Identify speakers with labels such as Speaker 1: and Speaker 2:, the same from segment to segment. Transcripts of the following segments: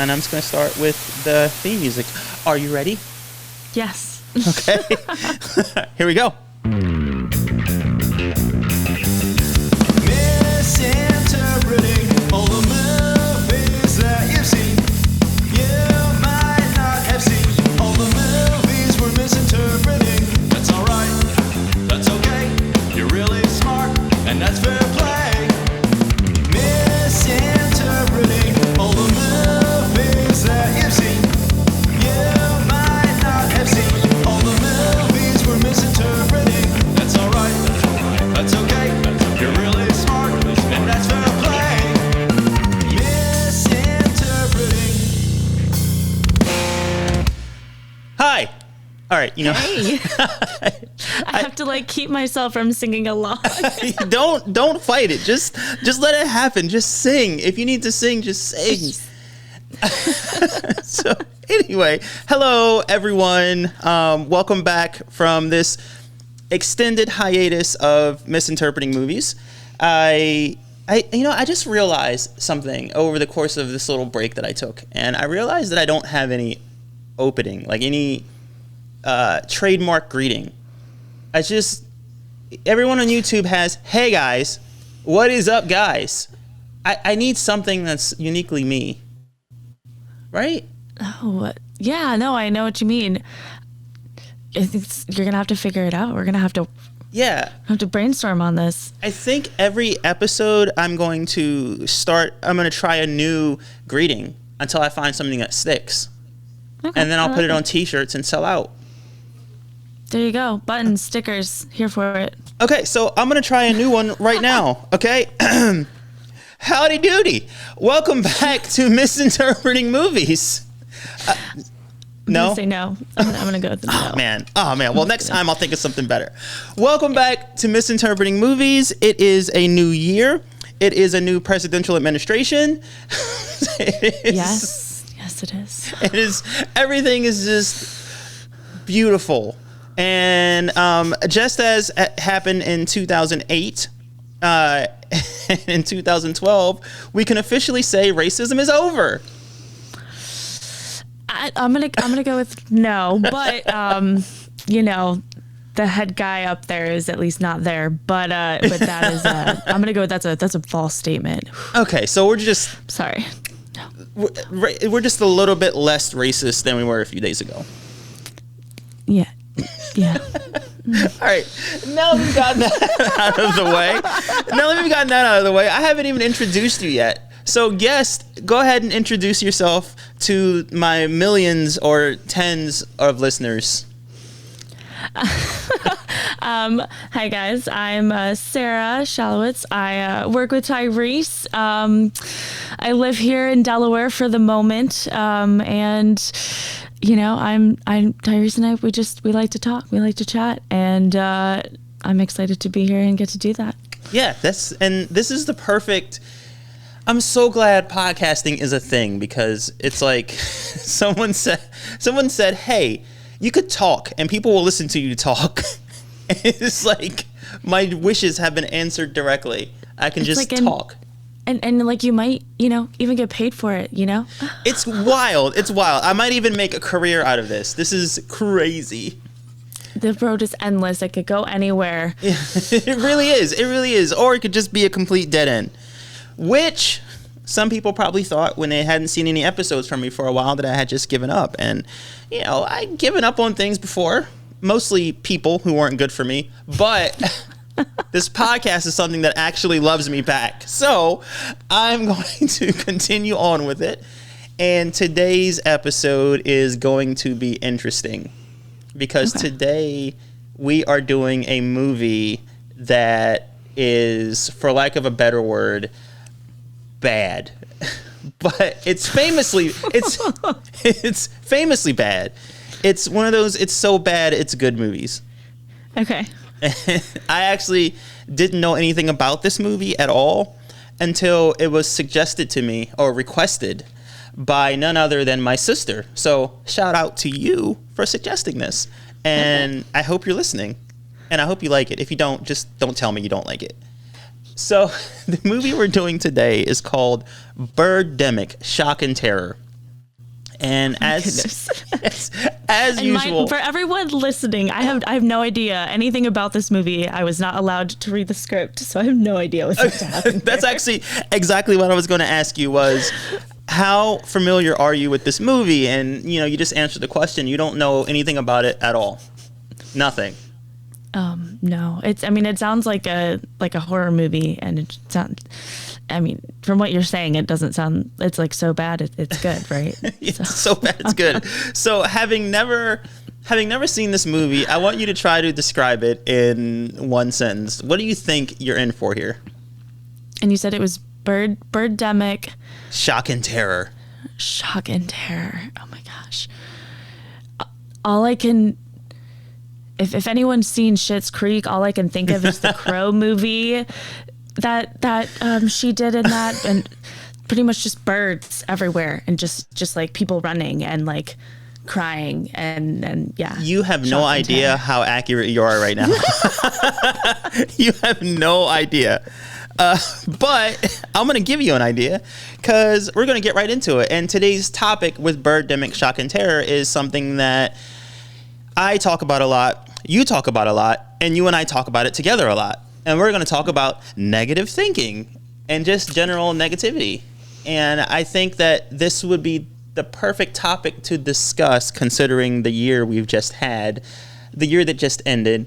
Speaker 1: and I'm just going to start with the theme music. Are you ready?
Speaker 2: Yes.
Speaker 1: Okay. Here we go.
Speaker 3: Misinterpreting all the movies that you've seen. You might not have seen all the movies we're misinterpreting. That's alright, that's okay. You're really smart, and that's fair play. Misinterpreting all the movies that you've seen. You might not have seen all the movies we're misinterpreting. That's alright, that's okay. You're really smart, and that's fair play. Misinterpreting.
Speaker 1: Hi. All right, you know.
Speaker 2: Hey. I have to keep myself from singing along.
Speaker 1: don't fight it. Just let it happen. Just sing. If you need to sing, just sing. So anyway, hello everyone. Welcome back from this extended hiatus of misinterpreting movies. I just realized something over the course of this little break that I took, and I realized that I don't have any opening, any trademark greeting. Everyone on YouTube has, "Hey guys, what is up, guys?" I need something that's uniquely me, right?
Speaker 2: Oh, yeah, no, I know what you mean. I think you're gonna have to figure it out. We're gonna have to brainstorm on this.
Speaker 1: I think every episode I'm going to try a new greeting until I find something that sticks.
Speaker 2: Okay,
Speaker 1: And then I'll put it on t-shirts and sell out.
Speaker 2: There you go. Buttons, stickers, here for it.
Speaker 1: Okay, so I'm going to try a new one right now, okay? Howdy doody. Welcome back to Misinterpreting Movies. No?
Speaker 2: I'm gonna say no. I'm gonna go with the no.
Speaker 1: Oh man. Well, next time I'll think of something better. Welcome back to Misinterpreting Movies. It is a new year. It is a new presidential administration.
Speaker 2: Yes, it is.
Speaker 1: It is. Everything is just beautiful. And just as happened in 2008, in 2012, we can officially say racism is over.
Speaker 2: I'm gonna go with no, but the head guy up there is at least not there. But that is I'm gonna go with that's a false statement.
Speaker 1: Okay, so we're just
Speaker 2: Sorry.
Speaker 1: we're just a little bit less racist than we were a few days ago.
Speaker 2: Yeah.
Speaker 1: All right, now that we've gotten that out of the way, I haven't even introduced you yet. So guest, go ahead and introduce yourself to my millions or tens of listeners.
Speaker 2: Hi guys, I'm Sarah Shalowitz. I work with Tyrese. I live here in Delaware for the moment, and I'm Tyrese and I. We like to talk, we like to chat, and I'm excited to be here and get to do that.
Speaker 1: Yeah, this is the perfect. I'm so glad podcasting is a thing, because it's like someone said, "Hey, you could talk and people will listen to you talk." It's like my wishes have been answered directly. I can just talk.
Speaker 2: And you might, even get paid for it,
Speaker 1: It's wild. It's wild. I might even make a career out of this. This is crazy.
Speaker 2: The road is endless. It could go anywhere.
Speaker 1: It really is. It really is. Or it could just be a complete dead end. Which some people probably thought when they hadn't seen any episodes from me for a while that I had just given up. And, I'd given up on things before. Mostly people who weren't good for me. But this podcast is something that actually loves me back. So I'm going to continue on with it. And today's episode is going to be interesting. Because today we are doing a movie that is, for lack of a better word, bad. But it's famously bad. It's one of those it's so bad it's good movies.
Speaker 2: Okay.
Speaker 1: I actually didn't know anything about this movie at all until it was suggested to me or requested by none other than my sister. So shout out to you for suggesting this. And I hope you're listening. And I hope you like it. If you don't, just don't tell me you don't like it. So the movie we're doing today is called Birdemic, Shock and Terror. And yes, as
Speaker 2: and
Speaker 1: usual,
Speaker 2: for everyone listening, I have no idea anything about this movie. I was not allowed to read the script, so I have no idea what's going to happen.
Speaker 1: That's actually exactly what I was going to ask you was, how familiar are you with this movie? And, you just answered the question. You don't know anything about it at all. Nothing.
Speaker 2: No, it sounds like a horror movie, and it sounds, from what you're saying, it doesn't sound, it's like so bad it's good, right?
Speaker 1: It's so bad it's good. So having never seen this movie, I want you to try to describe it in one sentence. What do you think you're in for here?
Speaker 2: And you said it was Birdemic.
Speaker 1: Shock and terror.
Speaker 2: Shock and terror. Oh my gosh. All I can, if anyone's seen Schitt's Creek, all I can think of is the Crow movie that she did in that, and pretty much just birds everywhere, and just like people running and like crying and yeah.
Speaker 1: You have no idea how accurate you are right now. You have no idea. But I'm going to give you an idea, because we're going to get right into it. And today's topic with Birdemic Shock and Terror is something that I talk about a lot, you talk about a lot, and you and I talk about it together a lot. And we're going to talk about negative thinking and just general negativity. And I think that this would be the perfect topic to discuss, considering the year we've just had, the year that just ended,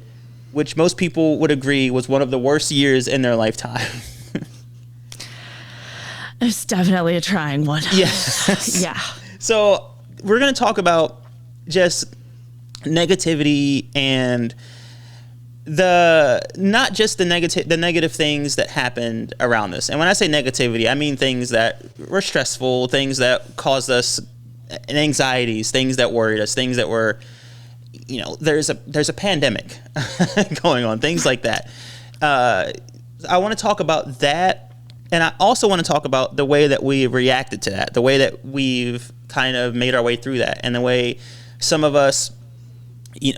Speaker 1: which most people would agree was one of the worst years in their lifetime.
Speaker 2: It's definitely a trying one.
Speaker 1: Yes.
Speaker 2: Yeah.
Speaker 1: So we're going to talk about just negativity and not just the negative things that happened around us. And when I say negativity, I mean things that were stressful, things that caused us anxieties, things that worried us, things that were, there's a pandemic going on, things like that. I want to talk about that. And I also want to talk about the way that we reacted to that, the way that we've kind of made our way through that, and the way some of us,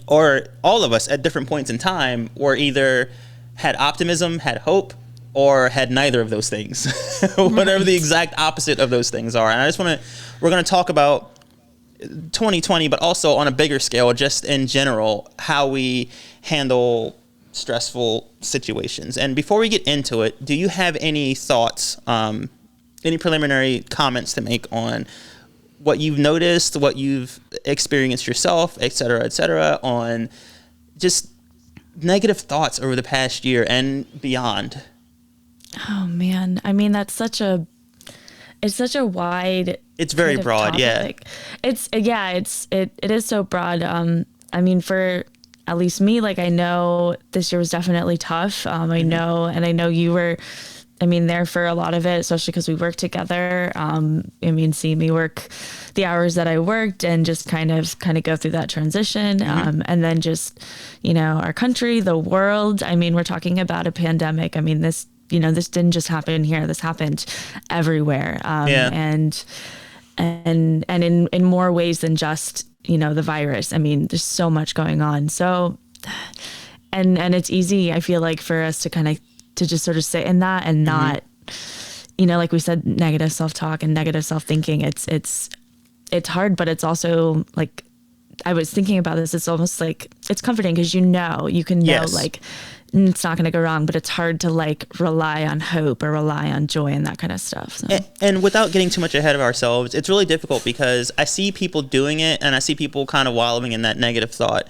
Speaker 1: or all of us at different points in time, were either had optimism, had hope, or had neither of those things, whatever the exact opposite of those things are. And we're going to talk about 2020, but also on a bigger scale, just in general, how we handle stressful situations. And before we get into it, do you have any thoughts, any preliminary comments to make on what you've noticed, what you've experienced yourself, et cetera, on just negative thoughts over the past year and beyond?
Speaker 2: Oh man. It's such a wide,
Speaker 1: it's very broad.
Speaker 2: Topic.
Speaker 1: Yeah.
Speaker 2: It is so broad. For at least me, like, I know this year was definitely tough. I know you were, there for a lot of it, especially because we worked together. See me work the hours that I worked and just kind of go through that transition. And then just, our country, the world. We're talking about a pandemic. This didn't just happen here. This happened everywhere. And in more ways than just, the virus. there's so much going on. So, and it's easy, I feel like, for us to just sort of sit in that and not, like we said, negative self-talk and negative self-thinking. It's hard, but it's also like, I was thinking about this. It's almost like it's comforting, because you can know,
Speaker 1: yes,
Speaker 2: like, it's not going to go wrong, but it's hard to like rely on hope or rely on joy and that kind of stuff. So.
Speaker 1: And without getting too much ahead of ourselves, it's really difficult, because I see people doing it and I see people kind of wallowing in that negative thought.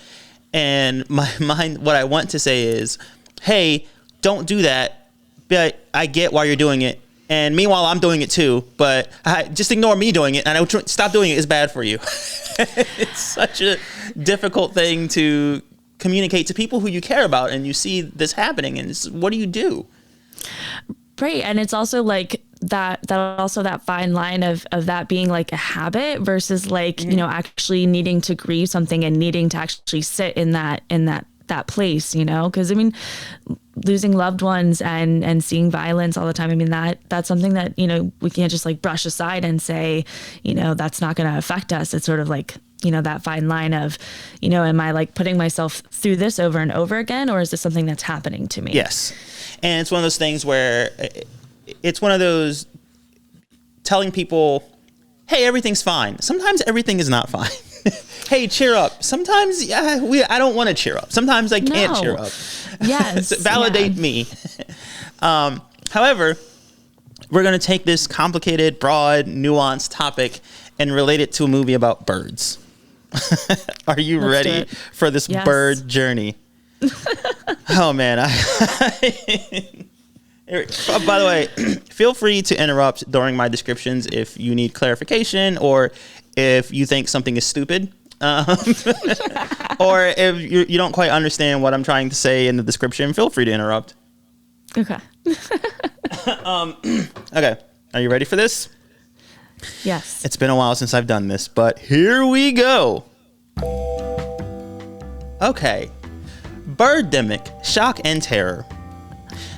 Speaker 1: And my mind, what I want to say is, hey, don't do that. But I get why you're doing it. And meanwhile, I'm doing it too, but just ignore me doing it, and stop doing it is bad for you. It's such a difficult thing to communicate to people who you care about, and you see this happening, and what do you do?
Speaker 2: Right. And it's also like that fine line of that being like a habit versus like, actually needing to grieve something and needing to actually sit in that place, because losing loved ones and seeing violence all the time. That's something that, we can't just like brush aside and say, that's not going to affect us. It's sort of like, that fine line of, am I like putting myself through this over and over again, or is this something that's happening to me?
Speaker 1: Yes. And it's one of those things where it's one of those telling people hey, everything's fine. Sometimes everything is not fine. Hey, cheer up. Sometimes I don't want to cheer up. Sometimes I can't cheer up.
Speaker 2: Yes.
Speaker 1: Validate me. However, we're going to take this complicated, broad, nuanced topic and relate it to a movie about birds. Are you ready for this bird journey? Oh, man. By the way, feel free to interrupt during my descriptions if you need clarification or if you think something is stupid. Or if you don't quite understand what I'm trying to say in the description, feel free to interrupt.
Speaker 2: Okay.
Speaker 1: Okay. Are you ready for this?
Speaker 2: Yes.
Speaker 1: It's been a while since I've done this, but here we go. Okay. Birdemic, shock and terror.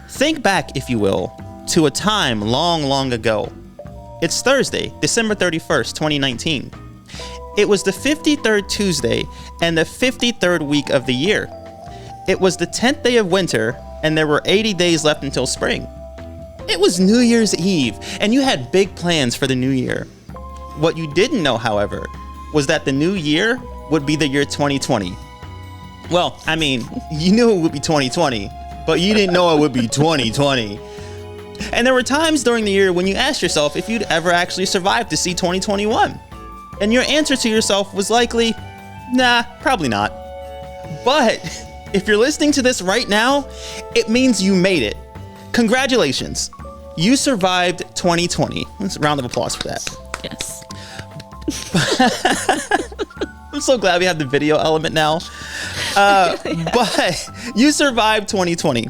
Speaker 1: Think back, if you will, to a time long, long ago. It's Thursday, December 31st, 2019. It was the 53rd Tuesday and the 53rd week of the year. It was the 10th day of winter, and there were 80 days left until spring. It was New Year's Eve, and you had big plans for the new year. What you didn't know, however, was that the new year would be the year 2020. Well, I mean, you knew it would be 2020, but you didn't know it would be 2020. And there were times during the year when you asked yourself if you'd ever actually survive to see 2021. And your answer to yourself was likely, nah, probably not. But if you're listening to this right now, it means you made it. Congratulations. You survived 2020. Let's a round of applause for that.
Speaker 2: Yes.
Speaker 1: I'm so glad we have the video element now. But you survived 2020.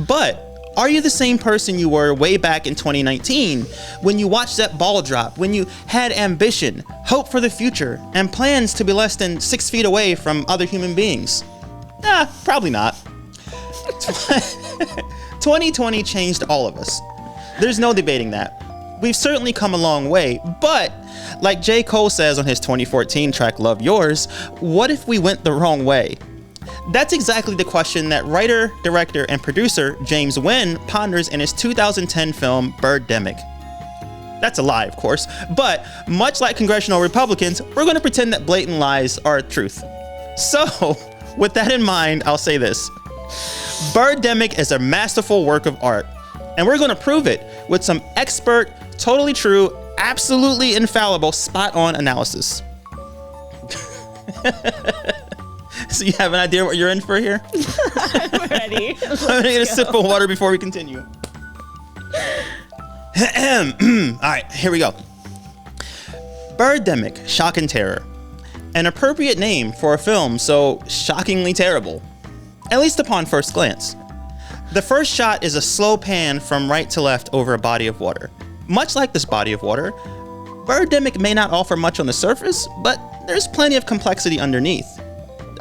Speaker 1: But are you the same person you were way back in 2019 when you watched that ball drop, when you had ambition, hope for the future, and plans to be less than 6 feet away from other human beings? Nah, probably not. 2020 changed all of us. There's no debating that. We've certainly come a long way, but like J. Cole says on his 2014 track Love Yours, what if we went the wrong way? That's exactly the question that writer, director, and producer James Nguyen ponders in his 2010 film Birdemic. That's a lie, of course, but much like congressional Republicans, we're going to pretend that blatant lies are truth. So, with that in mind, I'll say this. Birdemic is a masterful work of art, and we're going to prove it with some expert, totally true, absolutely infallible, spot-on analysis. So you have an idea what you're in for here?
Speaker 2: I'm ready.
Speaker 1: I'm going to get a sip of water before we continue. All right, here we go. Birdemic, shock and terror. An appropriate name for a film so shockingly terrible, at least upon first glance. The first shot is a slow pan from right to left over a body of water. Much like this body of water, Birdemic may not offer much on the surface, but there's plenty of complexity underneath.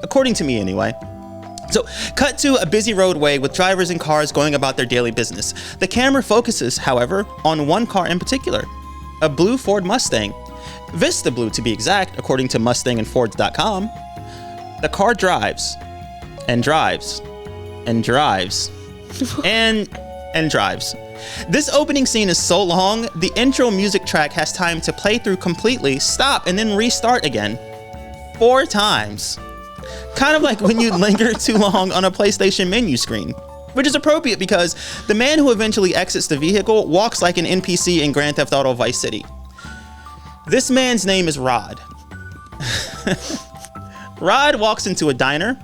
Speaker 1: According to me, anyway. So, cut to a busy roadway with drivers and cars going about their daily business. The camera focuses, however, on one car in particular, a blue Ford Mustang. Vista blue, to be exact, according to MustangandFords.com. The car drives, and drives, and drives, and drives. This opening scene is so long, the intro music track has time to play through completely, stop, and then restart again 4 times. Kind of like when you linger too long on a PlayStation menu screen. Which is appropriate because the man who eventually exits the vehicle walks like an NPC in Grand Theft Auto Vice City. This man's name is Rod. Rod walks into a diner,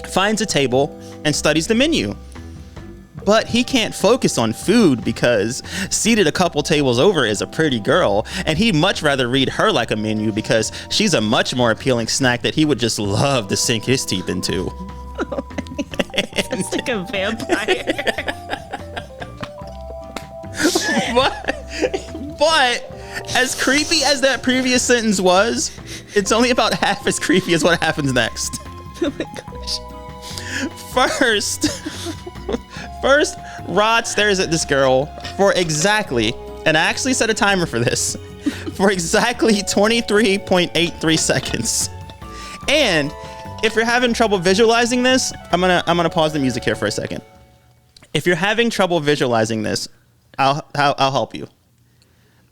Speaker 1: finds a table, and studies the menu. But he can't focus on food because seated a couple tables over is a pretty girl, and he'd much rather read her like a menu because she's a much more appealing snack that he would just love to sink his teeth into.
Speaker 2: It's like a vampire.
Speaker 1: But as creepy as that previous sentence was, it's only about half as creepy as what happens next.
Speaker 2: Oh my gosh.
Speaker 1: First, Rod stares at this girl for exactly, and I actually set a timer for this, for exactly 23.83 seconds. And if you're having trouble visualizing this, I'm gonna pause the music here for a second. If you're having trouble visualizing this, I'll help you.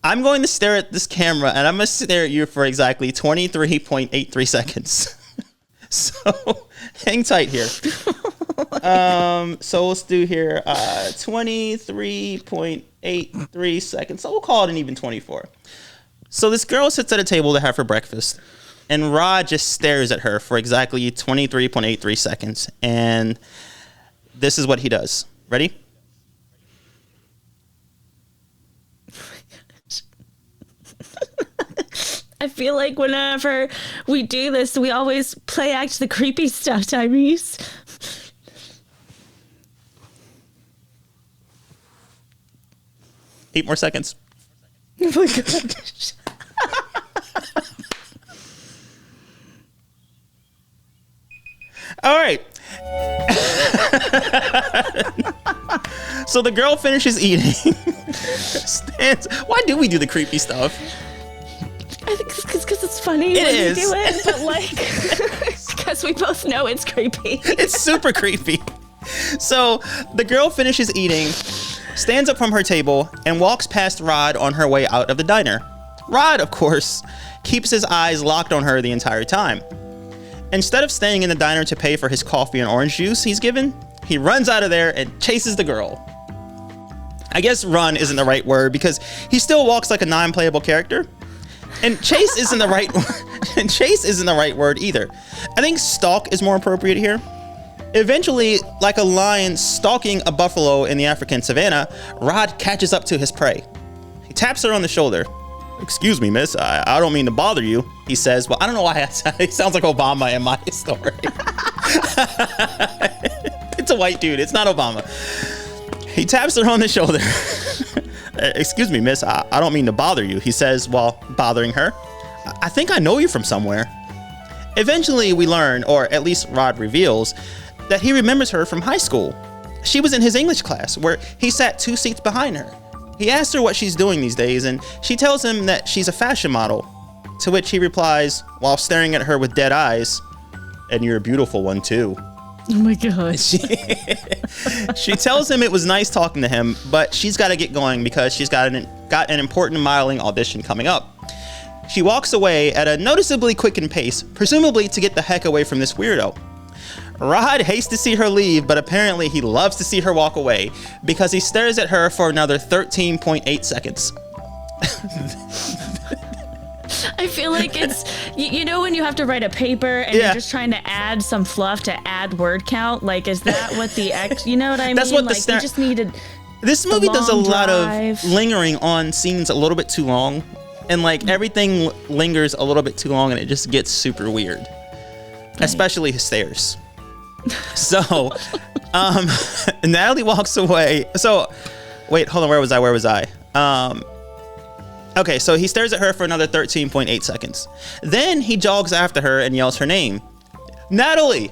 Speaker 1: I'm going to stare at this camera, and I'm going to stare at you for exactly 23.83 seconds. So hang tight here. So let's do here 23.83 seconds. So we'll call it an even 24. So this girl sits at a table to have her breakfast, and Rod just stares at her for exactly 23.83 seconds. And this is what he does. Ready?
Speaker 2: I feel like whenever we do this, we always play act the creepy stuff, Tyrese.
Speaker 1: 8 more seconds.
Speaker 2: Oh my gosh.
Speaker 1: All right. So the girl finishes eating. Why do we do the creepy stuff?
Speaker 2: I think it's because it's funny
Speaker 1: It
Speaker 2: when
Speaker 1: is.
Speaker 2: we do it, but like, because we both know it's creepy.
Speaker 1: It's super creepy. So the girl finishes eating, stands up from her table, and walks past Rod on her way out of the diner. Rod, of course, keeps his eyes locked on her the entire time. Instead of staying in the diner to pay for his coffee and orange juice he's given, he runs out of there and chases the girl. I guess run isn't the right word because he still walks like a non-playable character. And chase isn't the right and chase isn't the right word either. I think stalk is more appropriate here. Eventually, like a lion stalking a buffalo in the African savannah, Rod catches up to his prey. He taps her on the shoulder. "Excuse me, miss, I don't mean to bother you," he says. Well, I don't know why it sounds like Obama in my story. It's a white dude, it's not Obama. He taps her on the shoulder. "Excuse me, miss, I don't mean to bother you," he says while bothering her. "I think I know you from somewhere." Eventually, we learn, or at least Rod reveals, that he remembers her from high school. She was in his English class, where he sat 2 seats behind her. He asks her what she's doing these days, and she tells him that she's a fashion model, to which he replies, while staring at her with dead eyes, "And you're a beautiful one, too."
Speaker 2: Oh my gosh.
Speaker 1: She tells him it was nice talking to him, but she's got to get going because she's got an important modeling audition coming up. She walks away at a noticeably quickened pace, presumably to get the heck away from this weirdo. Rod hates to see her leave, but apparently he loves to see her walk away because he stares at her for another 13.8 seconds.
Speaker 2: I feel like it's, you know, when you have to write a paper and you're just trying to add some fluff to add word count. Like, is that what the you know what I mean?
Speaker 1: That's what
Speaker 2: like, you just needed.
Speaker 1: This movie does a lot
Speaker 2: drive.
Speaker 1: of lingering on scenes a little bit too long, and like everything lingers a little bit too long, and it just gets super weird, especially his stares. So, Natalie walks away. So, wait, hold on. Where was I? Okay, so he stares at her for another 13.8 seconds. Then he jogs after her and yells her name. "Natalie!"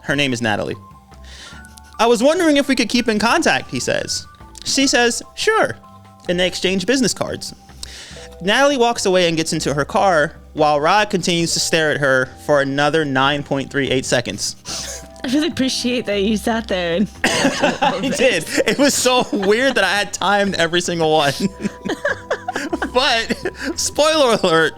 Speaker 1: Her name is Natalie. "I was wondering if we could keep in contact," he says. She says, "Sure." And they exchange business cards. Natalie walks away and gets into her car while Rod continues to stare at her for another 9.38 seconds.
Speaker 2: I really appreciate that you sat there. And
Speaker 1: I did. It was so weird that I had timed every single one. But, spoiler alert,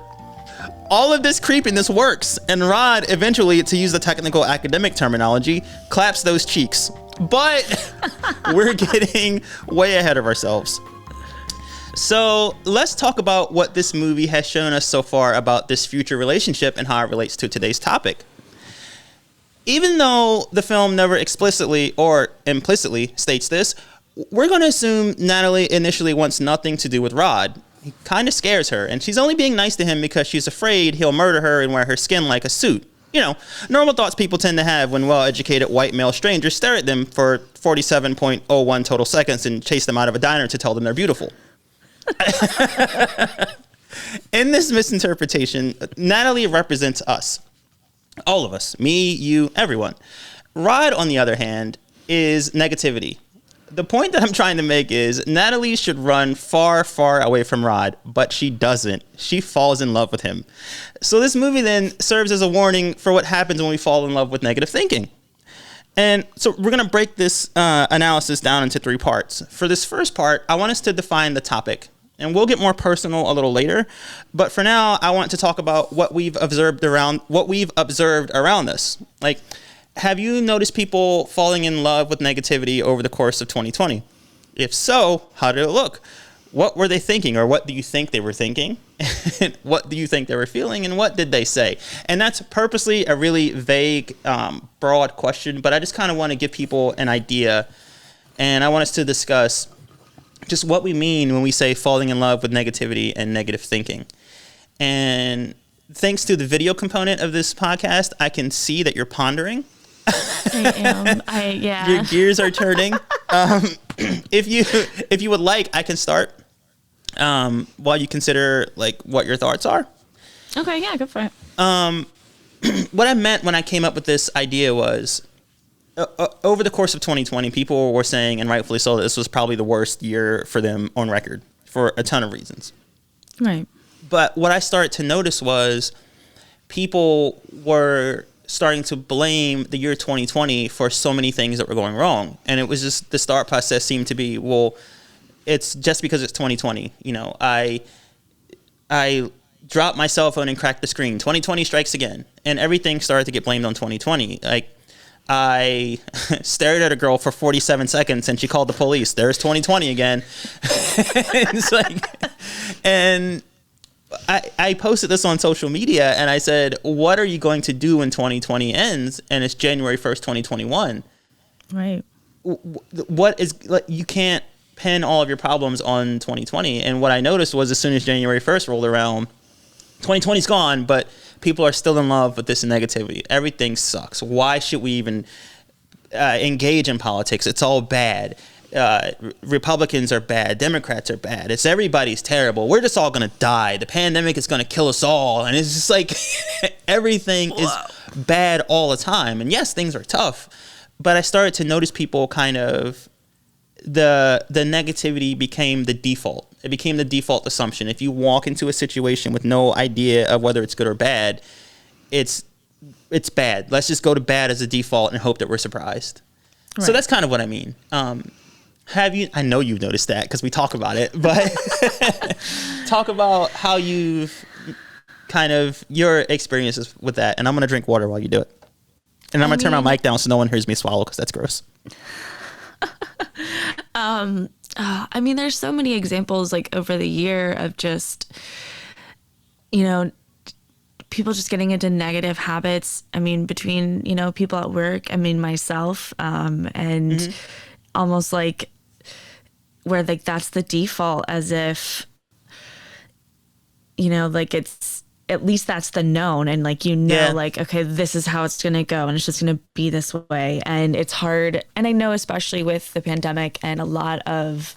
Speaker 1: all of this creepiness works, and Rod eventually, to use the technical academic terminology, claps those cheeks. But we're getting way ahead of ourselves. So let's talk about what this movie has shown us so far about this future relationship and how it relates to today's topic. Even though the film never explicitly or implicitly states this, we're going to assume Natalie initially wants nothing to do with Rod. He kind of scares her, and she's only being nice to him because she's afraid he'll murder her and wear her skin like a suit. You know, normal thoughts people tend to have when well-educated white male strangers stare at them for 47.01 total seconds and chase them out of a diner to tell them they're beautiful. In this misinterpretation, Natalie represents us. All of us. Me, you, everyone. Rod, on the other hand, is negativity. The point that I'm trying to make is Natalie should run far, far away from Rod, but she doesn't. She falls in love with him. So this movie then serves as a warning for what happens when we fall in love with negative thinking. And so we're going to break this analysis down into 3 parts. For this first part, I want us to define the topic. And we'll get more personal a little later. But for now, I want to talk about what we've observed around this. Like, have you noticed people falling in love with negativity over the course of 2020? If so, how did it look? What were they thinking, or what do you think they were thinking? What do you think they were feeling, and what did they say? And that's purposely a really vague, broad question, but I just kind of want to give people an idea, and I want us to discuss just what we mean when we say falling in love with negativity and negative thinking. And thanks to the video component of this podcast, I can see that you're pondering.
Speaker 2: I am. Yeah.
Speaker 1: Your gears are turning. If you would like, I can start while you consider like what your thoughts are.
Speaker 2: Okay, yeah, go for it.
Speaker 1: What I meant when I came up with this idea was over the course of 2020, people were saying, and rightfully so, that this was probably the worst year for them on record for a ton of reasons.
Speaker 2: Right.
Speaker 1: But what I started to notice was people were starting to blame the year 2020 for so many things that were going wrong. And it was just, the start process seemed to be, well, it's just because it's 2020. You know, I dropped my cell phone and cracked the screen. 2020 strikes again. And everything started to get blamed on 2020. Like, I stared at a girl for 47 seconds and she called the police. There's 2020 again. It's like, and I posted this on social media and I said, what are you going to do when 2020 ends and it's January 1st, 2021? Right. What is, like, you can't pin all of your problems on 2020. And what I noticed was as soon as January 1st rolled around, 2020's gone, but people are still in love with this negativity. Everything sucks. Why should we even engage in politics? It's all bad. Republicans are bad. Democrats are bad. It's everybody's terrible. We're just all going to die. The pandemic is going to kill us all. And it's just like everything is bad all the time. And yes, things are tough. But I started to notice people kind of, the negativity became the default. It became the default assumption. If you walk into a situation with no idea of whether it's good or bad, it's bad. Let's just go to bad as a default and hope that we're surprised. Right. So that's kind of what I mean. Have you? I know you've noticed that because we talk about it, but talk about how you've kind of your experiences with that. And I'm going to drink water while you do it. And I'm going to turn my mic down so no one hears me swallow because that's gross.
Speaker 2: I mean, there's so many examples like over the year of just, you know, people just getting into negative habits. I mean, between, you know, people at work, I mean, myself, and almost like where like that's the default, as if, you know, like it's, at least that's the known, and like, you know, like, okay, this is how it's going to go and it's just going to be this way. And it's hard. And I know, especially with the pandemic and a lot of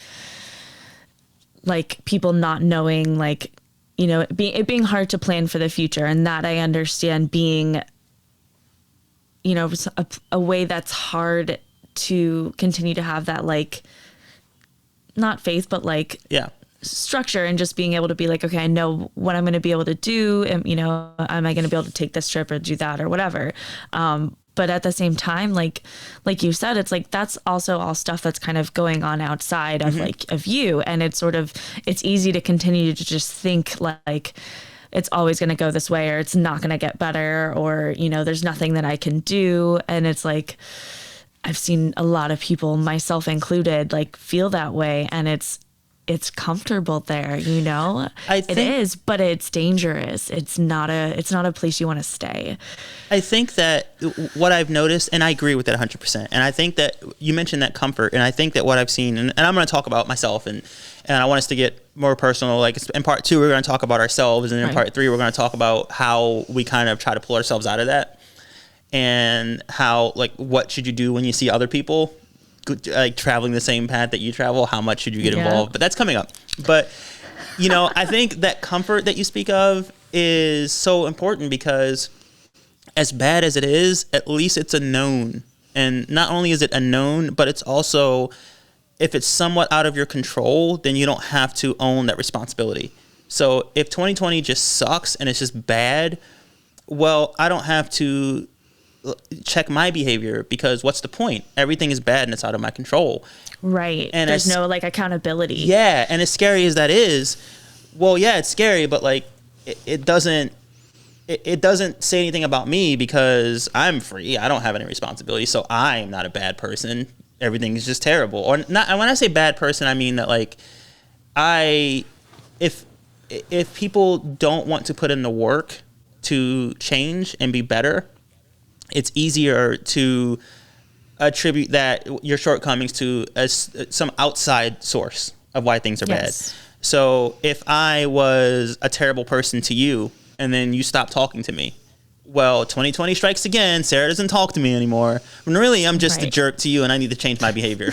Speaker 2: like people not knowing, like, you know, it being hard to plan for the future. And that I understand being, you know, a way that's hard to continue to have that, like, not faith, but like, structure, and just being able to be like, okay, I know what I'm going to be able to do. And, you know, am I going to be able to take this trip or do that or whatever? But at the same time, like you said, it's like, that's also all stuff that's kind of going on outside of like, of you. And it's sort of, it's easy to continue to just think like it's always going to go this way, or it's not going to get better, or, you know, there's nothing that I can do. And it's like, I've seen a lot of people, myself included, like feel that way. And it's comfortable there, you know. It is, but it's dangerous. It's not a place you want to stay.
Speaker 1: I think that what I've noticed, and I agree with that 100%. And I think that you mentioned that comfort, and I think that what I've seen, and I'm going to talk about myself, and I want us to get more personal. Like in part 2, we're going to talk about ourselves, and in part 3, we're going to talk about how we kind of try to pull ourselves out of that, and how, like, what should you do when you see other people like traveling the same path that you travel? How much should you get involved? But that's coming up. But, you know, I think that comfort that you speak of is so important, because as bad as it is, at least it's a known. And not only is it a known, but it's also, if it's somewhat out of your control, then you don't have to own that responsibility. So if 2020 just sucks and it's just bad, well, I don't have to check my behavior, because what's the point? Everything is bad and it's out of my control.
Speaker 2: Right.
Speaker 1: And
Speaker 2: there's no like accountability.
Speaker 1: Yeah, and as scary as that is, well, yeah, it's scary, but like it doesn't say anything about me, because I'm free. I don't have any responsibility, so I'm not a bad person. Everything is just terrible. Or not. And when I say bad person, I mean that like if people don't want to put in the work to change and be better, it's easier to attribute that your shortcomings to some outside source of why things are bad. So if I was a terrible person to you and then you stop talking to me, well, 2020 strikes again. Sarah doesn't talk to me anymore. When really I'm just a jerk to you and I need to change my behavior.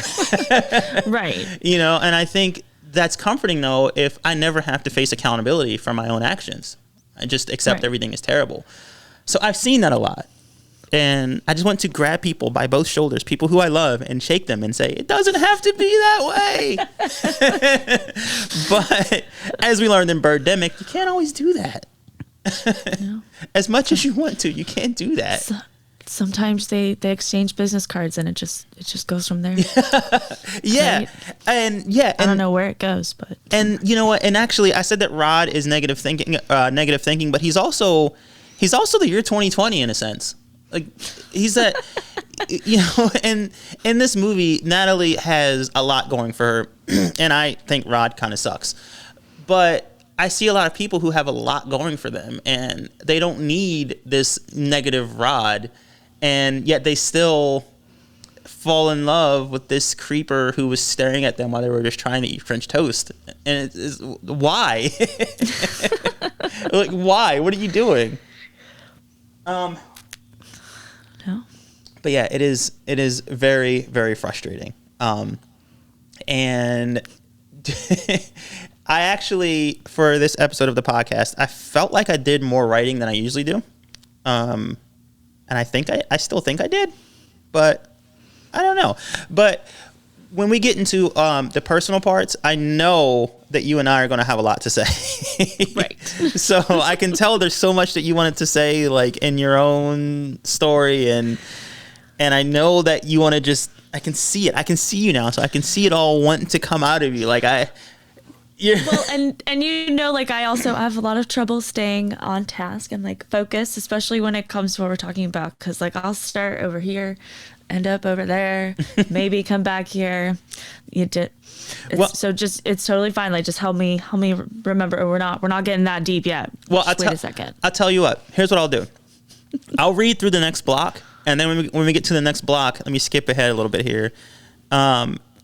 Speaker 2: Right.
Speaker 1: You know, and I think that's comforting though if I never have to face accountability for my own actions. I just accept everything is terrible. So I've seen that a lot. And I just want to grab people by both shoulders, people who I love, and shake them and say, it doesn't have to be that way. But as we learned in Birdemic, you can't always do that. No. As much as you want to, you can't do that.
Speaker 2: Sometimes they exchange business cards and it just goes from there.
Speaker 1: Yeah.
Speaker 2: Right?
Speaker 1: And
Speaker 2: I don't know where it goes, but
Speaker 1: and you know what? And actually I said that Rod is negative thinking, but he's also the year 2020 in a sense. Like he's that, you know, and in this movie, Natalie has a lot going for her, and I think Rod kind of sucks. But I see a lot of people who have a lot going for them, and they don't need this negative Rod, and yet they still fall in love with this creeper who was staring at them while they were just trying to eat French toast. And it's why? Like, why? What are you doing? No. But yeah, it is very, very frustrating. And I actually, for this episode of the podcast, I felt like I did more writing than I usually do. And I think I still think I did, but I don't know. But when we get into the personal parts, I know that you and I are going to have a lot to say.
Speaker 2: Right.
Speaker 1: So I can tell there's so much that you wanted to say, like in your own story, and I know that you want to just. I can see it. I can see you now, so I can see it all wanting to come out of you. Like
Speaker 2: well, and you know, like I also have a lot of trouble staying on task and like focused, especially when it comes to what we're talking about. Because like I'll start over here, end up over there, maybe come back here. So just it's totally fine. Like just help me remember. We're not getting that deep yet.
Speaker 1: Well,
Speaker 2: wait a second.
Speaker 1: I'll tell you what. Here's what I'll do. I'll read through the next block, and then when we get to the next block, let me skip ahead a little bit here.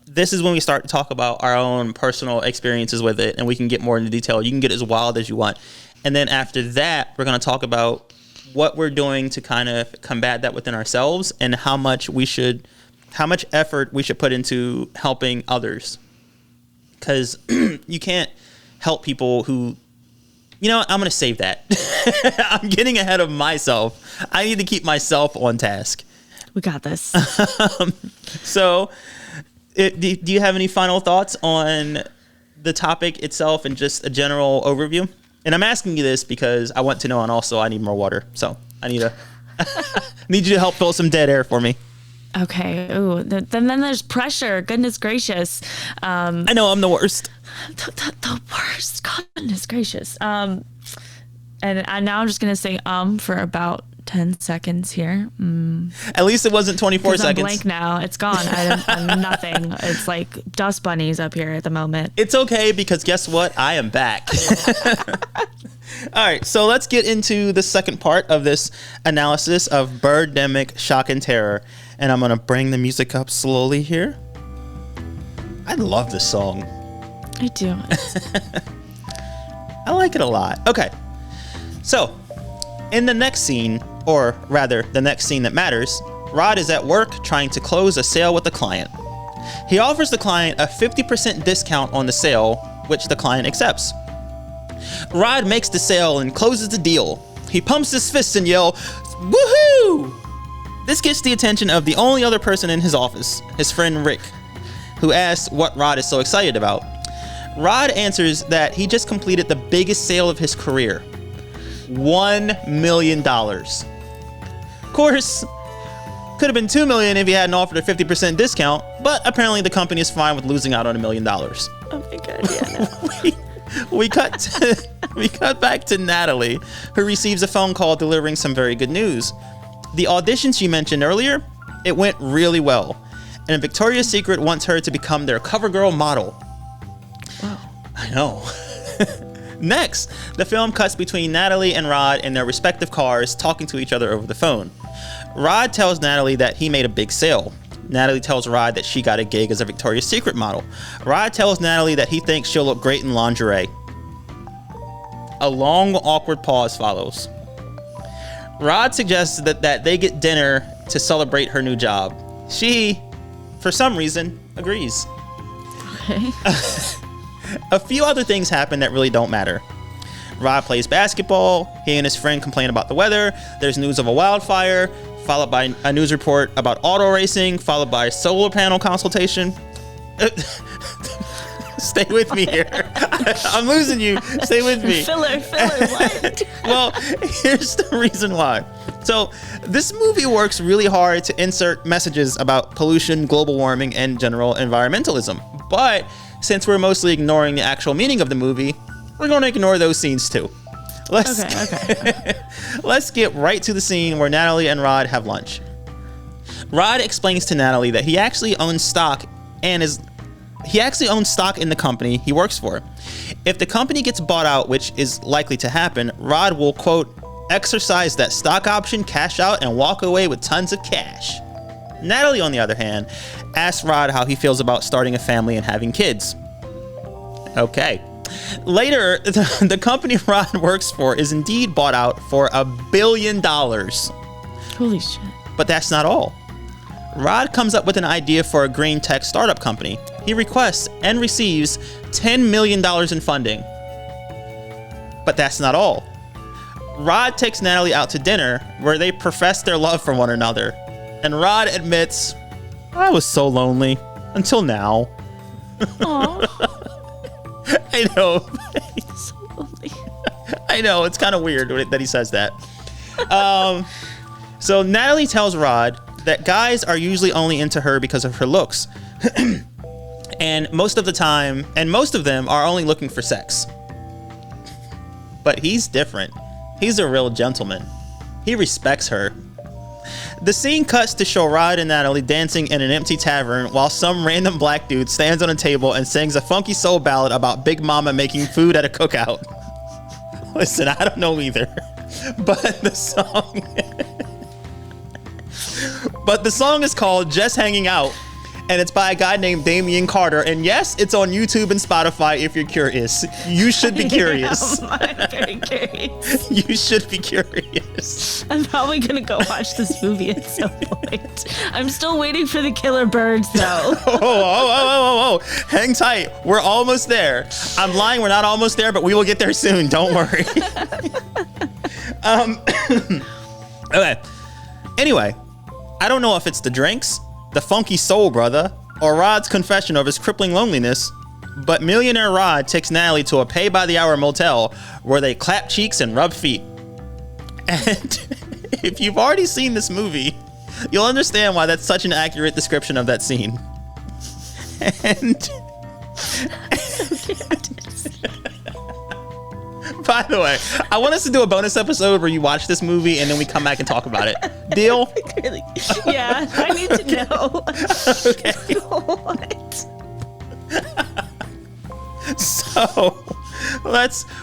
Speaker 1: This is when we start to talk about our own personal experiences with it, and we can get more into detail. You can get as wild as you want. And then after that, we're going to talk about what we're doing to kind of combat that within ourselves, and how much effort we should put into helping others. Because you can't help people who, you know what, I'm going to save that. I'm getting ahead of myself. I need to keep myself on task.
Speaker 2: We got this.
Speaker 1: So do you have any final thoughts on the topic itself and just a general overview? And I'm asking you this because I want to know, and also I need more water. So I need you to help fill some dead air for me.
Speaker 2: Okay. Ooh. Then there's pressure. Goodness gracious.
Speaker 1: I know I'm the worst.
Speaker 2: The worst. Goodness gracious. And now I'm just gonna say for about 10 seconds here.
Speaker 1: At least it wasn't 24 seconds.
Speaker 2: I'm blank now. It's gone. I'm nothing. It's like dust bunnies up here at the moment.
Speaker 1: It's okay, because guess what? I am back. All right, so let's get into the second part of this analysis of Birdemic Shock and Terror. And I'm going to bring the music up slowly here. I love this song.
Speaker 2: I do.
Speaker 1: I like it a lot. Okay, so in the next scene, or rather the next scene that matters, Rod is at work trying to close a sale with a client. He offers the client a 50% discount on the sale, which the client accepts. Rod makes the sale and closes the deal. He pumps his fists and yells, "Woohoo!" This gets the attention of the only other person in his office, his friend Rick, who asks what Rod is so excited about. Rod answers that he just completed the biggest sale of his career. $1 million. Of course, Could have been $2 million if he hadn't offered a 50% discount, but apparently the company is fine with losing out on $1 million.
Speaker 2: Oh my god, yeah, no.
Speaker 1: we cut back to Natalie, who receives a phone call delivering some very good news. The audition she mentioned earlier, it went really well, and Victoria's Secret wants her to become their CoverGirl model.
Speaker 2: Wow.
Speaker 1: I know. Next, the film cuts between Natalie and Rod in their respective cars talking to each other over the phone. Rod tells Natalie that he made a big sale. Natalie tells Rod that she got a gig as a Victoria's Secret model. Rod tells Natalie that he thinks she'll look great in lingerie. A long, awkward pause follows. Rod suggests that they get dinner to celebrate her new job. She, for some reason, agrees.
Speaker 2: Okay.
Speaker 1: A few other things happen that really don't matter. Rod plays basketball. He and his friend complain about the weather. There's news of a wildfire, followed by a news report about auto racing, followed by a solar panel consultation. Stay with me here. I'm losing you. Stay with me.
Speaker 2: Filler, what?
Speaker 1: Well, here's the reason why. So, this movie works really hard to insert messages about pollution, global warming, and general environmentalism. But since we're mostly ignoring the actual meaning of the movie, we're going to ignore those scenes too.
Speaker 2: Okay.
Speaker 1: Let's get right to the scene where Natalie and Rod have lunch. Rod explains to Natalie that he actually owns stock in the company he works for. If the company gets bought out, which is likely to happen, Rod will, quote, exercise that stock option, cash out, and walk away with tons of cash. Natalie, on the other hand, asks Rod how he feels about starting a family and having kids. Okay. Later, the company Rod works for is indeed bought out for $1 billion.
Speaker 2: Holy shit.
Speaker 1: But that's not all. Rod comes up with an idea for a green tech startup company. He requests and receives $10 million in funding. But that's not all. Rod takes Natalie out to dinner where they profess their love for one another. And Rod admits, I was so lonely until now.
Speaker 2: Aww.
Speaker 1: I know.
Speaker 2: So lonely.
Speaker 1: I know, it's kind of weird that he says that. So Natalie tells Rod that guys are usually only into her because of her looks. And most of them are only looking for sex. But he's different. He's a real gentleman. He respects her. The scene cuts to show Rod and Natalie dancing in an empty tavern while some random black dude stands on a table and sings a funky soul ballad about Big Mama making food at a cookout. Listen, I don't know either. But the song is called Just Hanging Out, and it's by a guy named Damian Carter. And yes, it's on YouTube and Spotify if you're curious. You should be curious.
Speaker 2: I'm very curious.
Speaker 1: You should be curious.
Speaker 2: I'm probably gonna go watch this movie at some point. I'm still waiting for the killer birds, though.
Speaker 1: Oh. Hang tight. We're almost there. I'm lying. We're not almost there, but we will get there soon. Don't worry. Okay. Anyway, I don't know if it's the drinks, the funky soul brother, or Rod's confession of his crippling loneliness, but millionaire Rod takes Natalie to a pay-by-the-hour motel where they clap cheeks and rub feet. And if you've already seen this movie, you'll understand why that's such an accurate description of that scene. And by the way, I want us to do a bonus episode where you watch this movie and then we come back and talk about it. Deal?
Speaker 2: Really? Yeah, I need to know.
Speaker 1: Okay.
Speaker 2: What?
Speaker 1: So,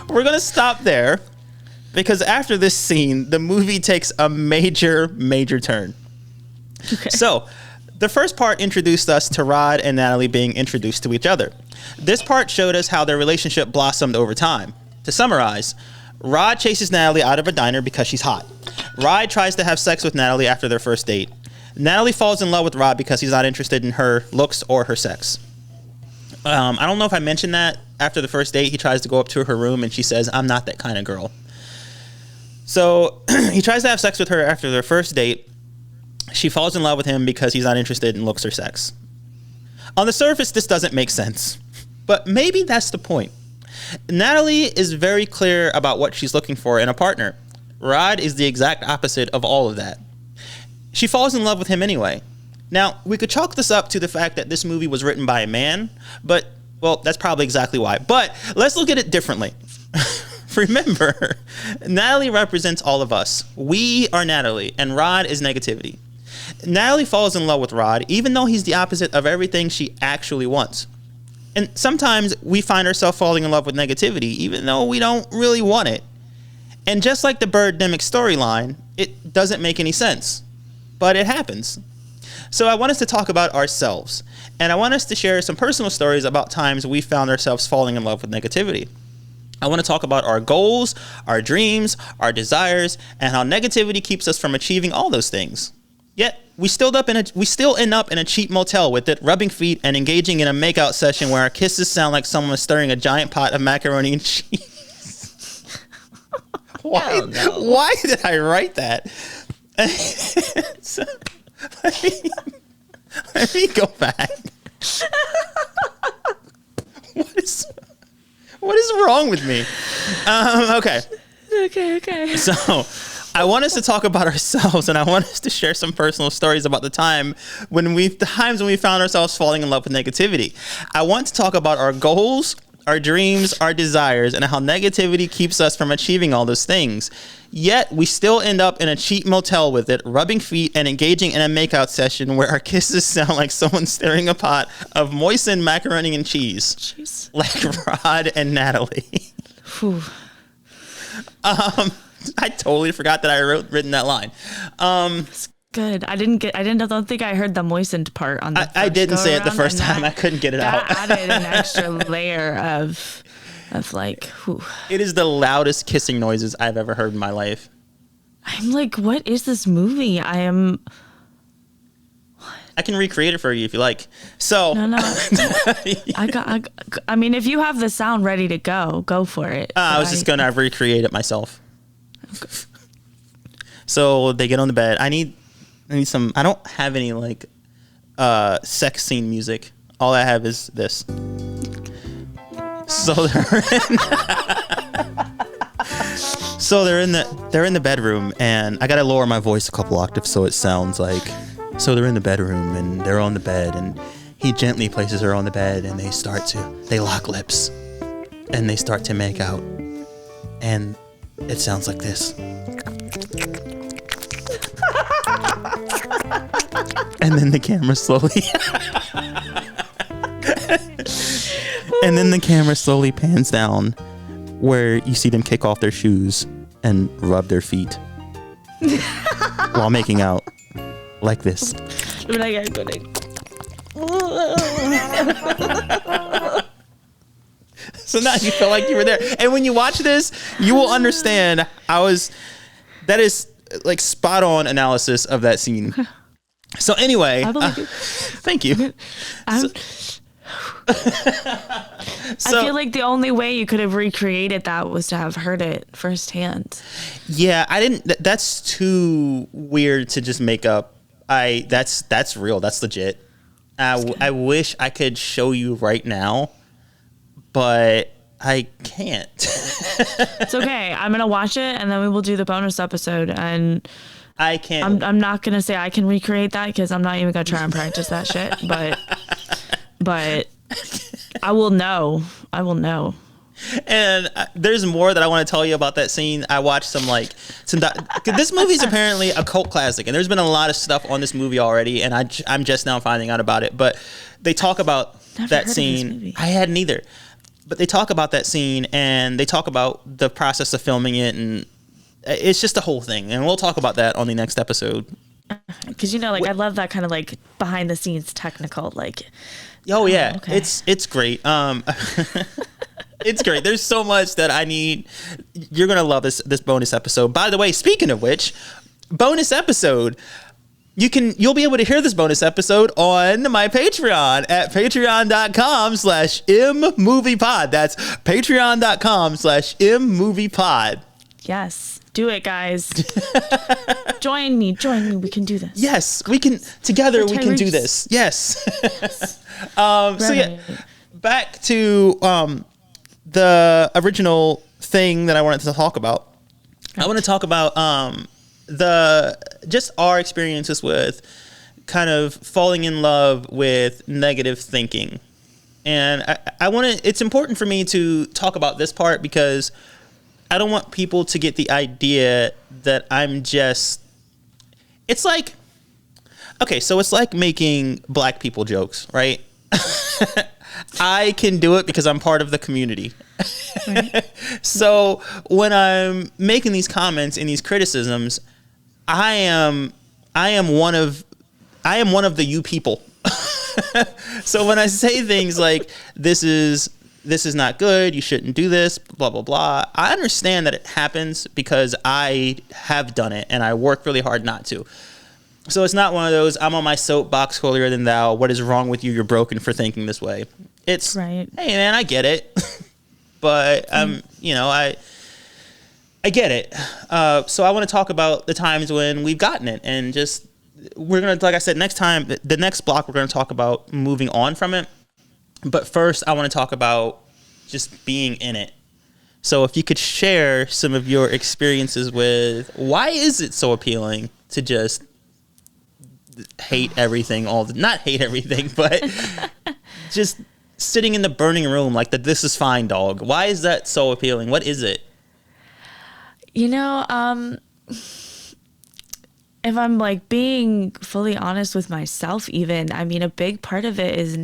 Speaker 1: we're going to stop there because after this scene, the movie takes a major turn.
Speaker 2: Okay.
Speaker 1: So, the first part introduced us to Rod and Natalie being introduced to each other. This part showed us how their relationship blossomed over time. To summarize, Rod chases Natalie out of a diner because she's hot. Rod tries to have sex with Natalie after their first date. Natalie falls in love with Rod because he's not interested in her looks or her sex. I don't know if I mentioned that. After the first date, he tries to go up to her room and she says, I'm not that kind of girl. So he tries to have sex with her after their first date. She falls in love with him because he's not interested in looks or sex. On the surface, this doesn't make sense. But maybe that's the point. Natalie is very clear about what she's looking for in a partner. Rod is the exact opposite of all of that. she falls in love with him anyway. Now, we could chalk this up to the fact that this movie was written by a man, but, well, that's probably exactly why. But let's look at it differently. Remember, Natalie represents all of us. We are Natalie, and Rod is negativity. Natalie falls in love with Rod, even though he's the opposite of everything she actually wants. And sometimes we find ourselves falling in love with negativity, even though we don't really want it. And just like the Birdemic storyline, it doesn't make any sense. But it happens. So I want us to talk about ourselves. And I want us to share some personal stories about times we found ourselves falling in love with negativity. I want to talk about our goals, our dreams, our desires, and how negativity keeps us from achieving all those things. Yet, we still end up in a cheap motel with it, rubbing feet and engaging in a makeout session where our kisses sound like someone stirring a giant pot of macaroni and cheese. Why did I write that? So, let me go back. What is wrong with me? Okay.
Speaker 2: Okay.
Speaker 1: So, I want us to talk about ourselves, and I want us to share some personal stories about the times when we found ourselves falling in love with negativity. I want to talk about our goals, our dreams, our desires, and how negativity keeps us from achieving all those things. Yet, we still end up in a cheap motel with it, rubbing feet and engaging in a makeout session where our kisses sound like someone stirring a pot of moistened macaroni and cheese.
Speaker 2: Jeez.
Speaker 1: Like Rod and Natalie.
Speaker 2: Whew.
Speaker 1: I totally forgot that I written that line.
Speaker 2: Good. I don't think I heard the moistened part on the
Speaker 1: I didn't say it the first time. I couldn't get it out.
Speaker 2: That added an extra layer of like, whew.
Speaker 1: It is the loudest kissing noises I've ever heard in my life.
Speaker 2: I'm like, what is this movie?
Speaker 1: I can recreate it for you if you like. So
Speaker 2: No. I mean, if you have the sound ready to go for it.
Speaker 1: I was just gonna recreate it myself. So they get on the bed. I need some. I don't have any like sex scene music. All I have is this. So they're in the bedroom, and I gotta lower my voice a couple octaves so it sounds like. So they're in the bedroom, and they're on the bed, and he gently places her on the bed, and they lock lips, and they start to make out, and it sounds like this. And then the camera slowly pans down where you see them kick off their shoes and rub their feet while making out like this. So now you feel like you were there. And when you watch this, you will understand that is like spot on analysis of that scene. So anyway, thank you.
Speaker 2: I feel like the only way you could have recreated that was to have heard it firsthand.
Speaker 1: Yeah, I didn't. That's too weird to just make up. That's real. That's legit. I wish I could show you right now, but I can't.
Speaker 2: It's okay. I'm gonna watch it, and then we will do the bonus episode. And
Speaker 1: I can't.
Speaker 2: I'm not gonna say I can recreate that because I'm not even gonna try and practice that shit. But I will know. And
Speaker 1: there's more that I want to tell you about that scene. I watched this movie's apparently a cult classic, and there's been a lot of stuff on this movie already, and I'm just now finding out about it. But they talk about that scene. I hadn't either. But they talk about that scene, and they talk about the process of filming it, and it's just a whole thing. And we'll talk about that on the next episode.
Speaker 2: Because I love that kind of like behind the scenes technical like.
Speaker 1: Oh yeah,
Speaker 2: okay.
Speaker 1: It's great. It's great. There's so much that I need. You're gonna love this bonus episode. By the way, speaking of which, bonus episode. You'll be able to hear this bonus episode on my Patreon at patreon.com/mmoviepod. That's patreon.com/mmoviepod.
Speaker 2: Yes. Do it, guys. Join me. We can do this.
Speaker 1: Yes, we can. Together we can do this. Yes. So yeah, back to the original thing that I wanted to talk about. Right. I want to talk about just our experiences with kind of falling in love with negative thinking. And I want to, it's important for me to talk about this part because I don't want people to get the idea that I'm just, it's like, okay, so it's like making black people jokes, right? I can do it because I'm part of the community. Right. So when I'm making these comments and these criticisms, I am one of the you people. So when I say things like this is not good, you shouldn't do this, blah blah blah, I understand that it happens because I have done it and I work really hard not to. So it's not one of those I'm on my soapbox holier than thou, what is wrong with you, you're broken for thinking this way. It's right. Hey man, I get it. But I get it. So I want to talk about the times when we've gotten it, and just we're gonna, like I said, next time, the next block, we're gonna talk about moving on from it. But first, I want to talk about just being in it. So if you could share some of your experiences with why is it so appealing to just hate everything, not hate everything, but just sitting in the burning room like the "this is fine" dog. Why is that so appealing? What is it?
Speaker 2: If I'm like being fully honest with myself, even, I mean, a big part of it is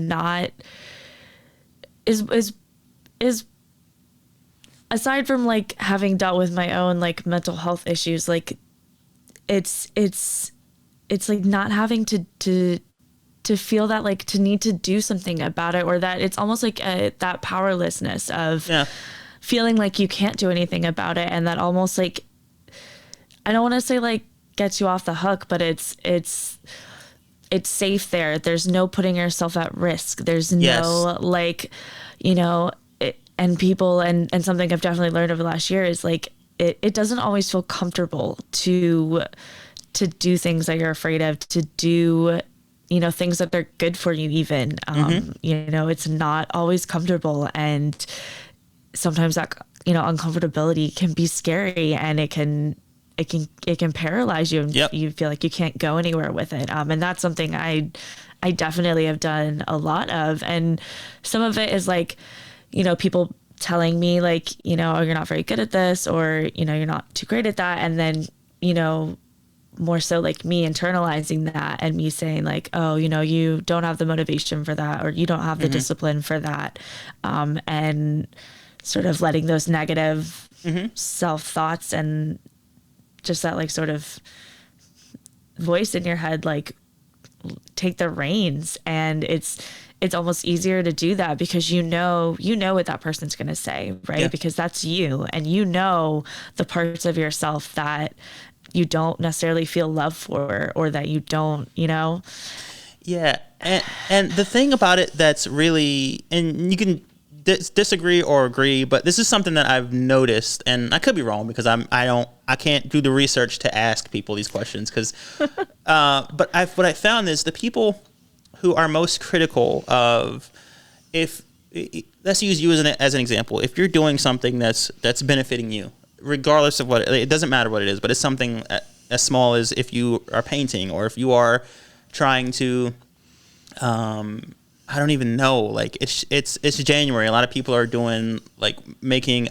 Speaker 2: aside from like having dealt with my own like mental health issues, like it's like not having to feel that like to need to do something about it, or that it's almost like that powerlessness of feeling like you can't do anything about it. And that almost like, I don't want to say like gets you off the hook, but it's safe there. There's no putting yourself at risk. There's no like, and people, and something I've definitely learned over the last year is like, it doesn't always feel comfortable to do things that you're afraid of, to do, things that are good for you even. It's not always comfortable, and sometimes that, uncomfortability can be scary, and it can paralyze you, and you feel like you can't go anywhere with it. And that's something I definitely have done a lot of. And some of it is like, people telling me like, oh, you're not very good at this, or, you're not too great at that. And then, more so like me internalizing that and me saying like, oh, you don't have the motivation for that, or you don't have the discipline for that. And sort of letting those negative self thoughts and just that like sort of voice in your head, like take the reins. And it's almost easier to do that because you know what that person's going to say, right? Because that's you, and the parts of yourself that you don't necessarily feel love for, or that you don't,
Speaker 1: Yeah. And the thing about it that's really, and you can disagree or agree, but this is something that I've noticed, and I could be wrong because I can't do the research to ask people these questions because, but what I found is the people who are most critical of, let's use you as an example. If you're doing something that's benefiting you, regardless of it doesn't matter what it is, but it's something as small as if you are painting, or if you are trying to, I don't even know, like it's January. A lot of people are doing like making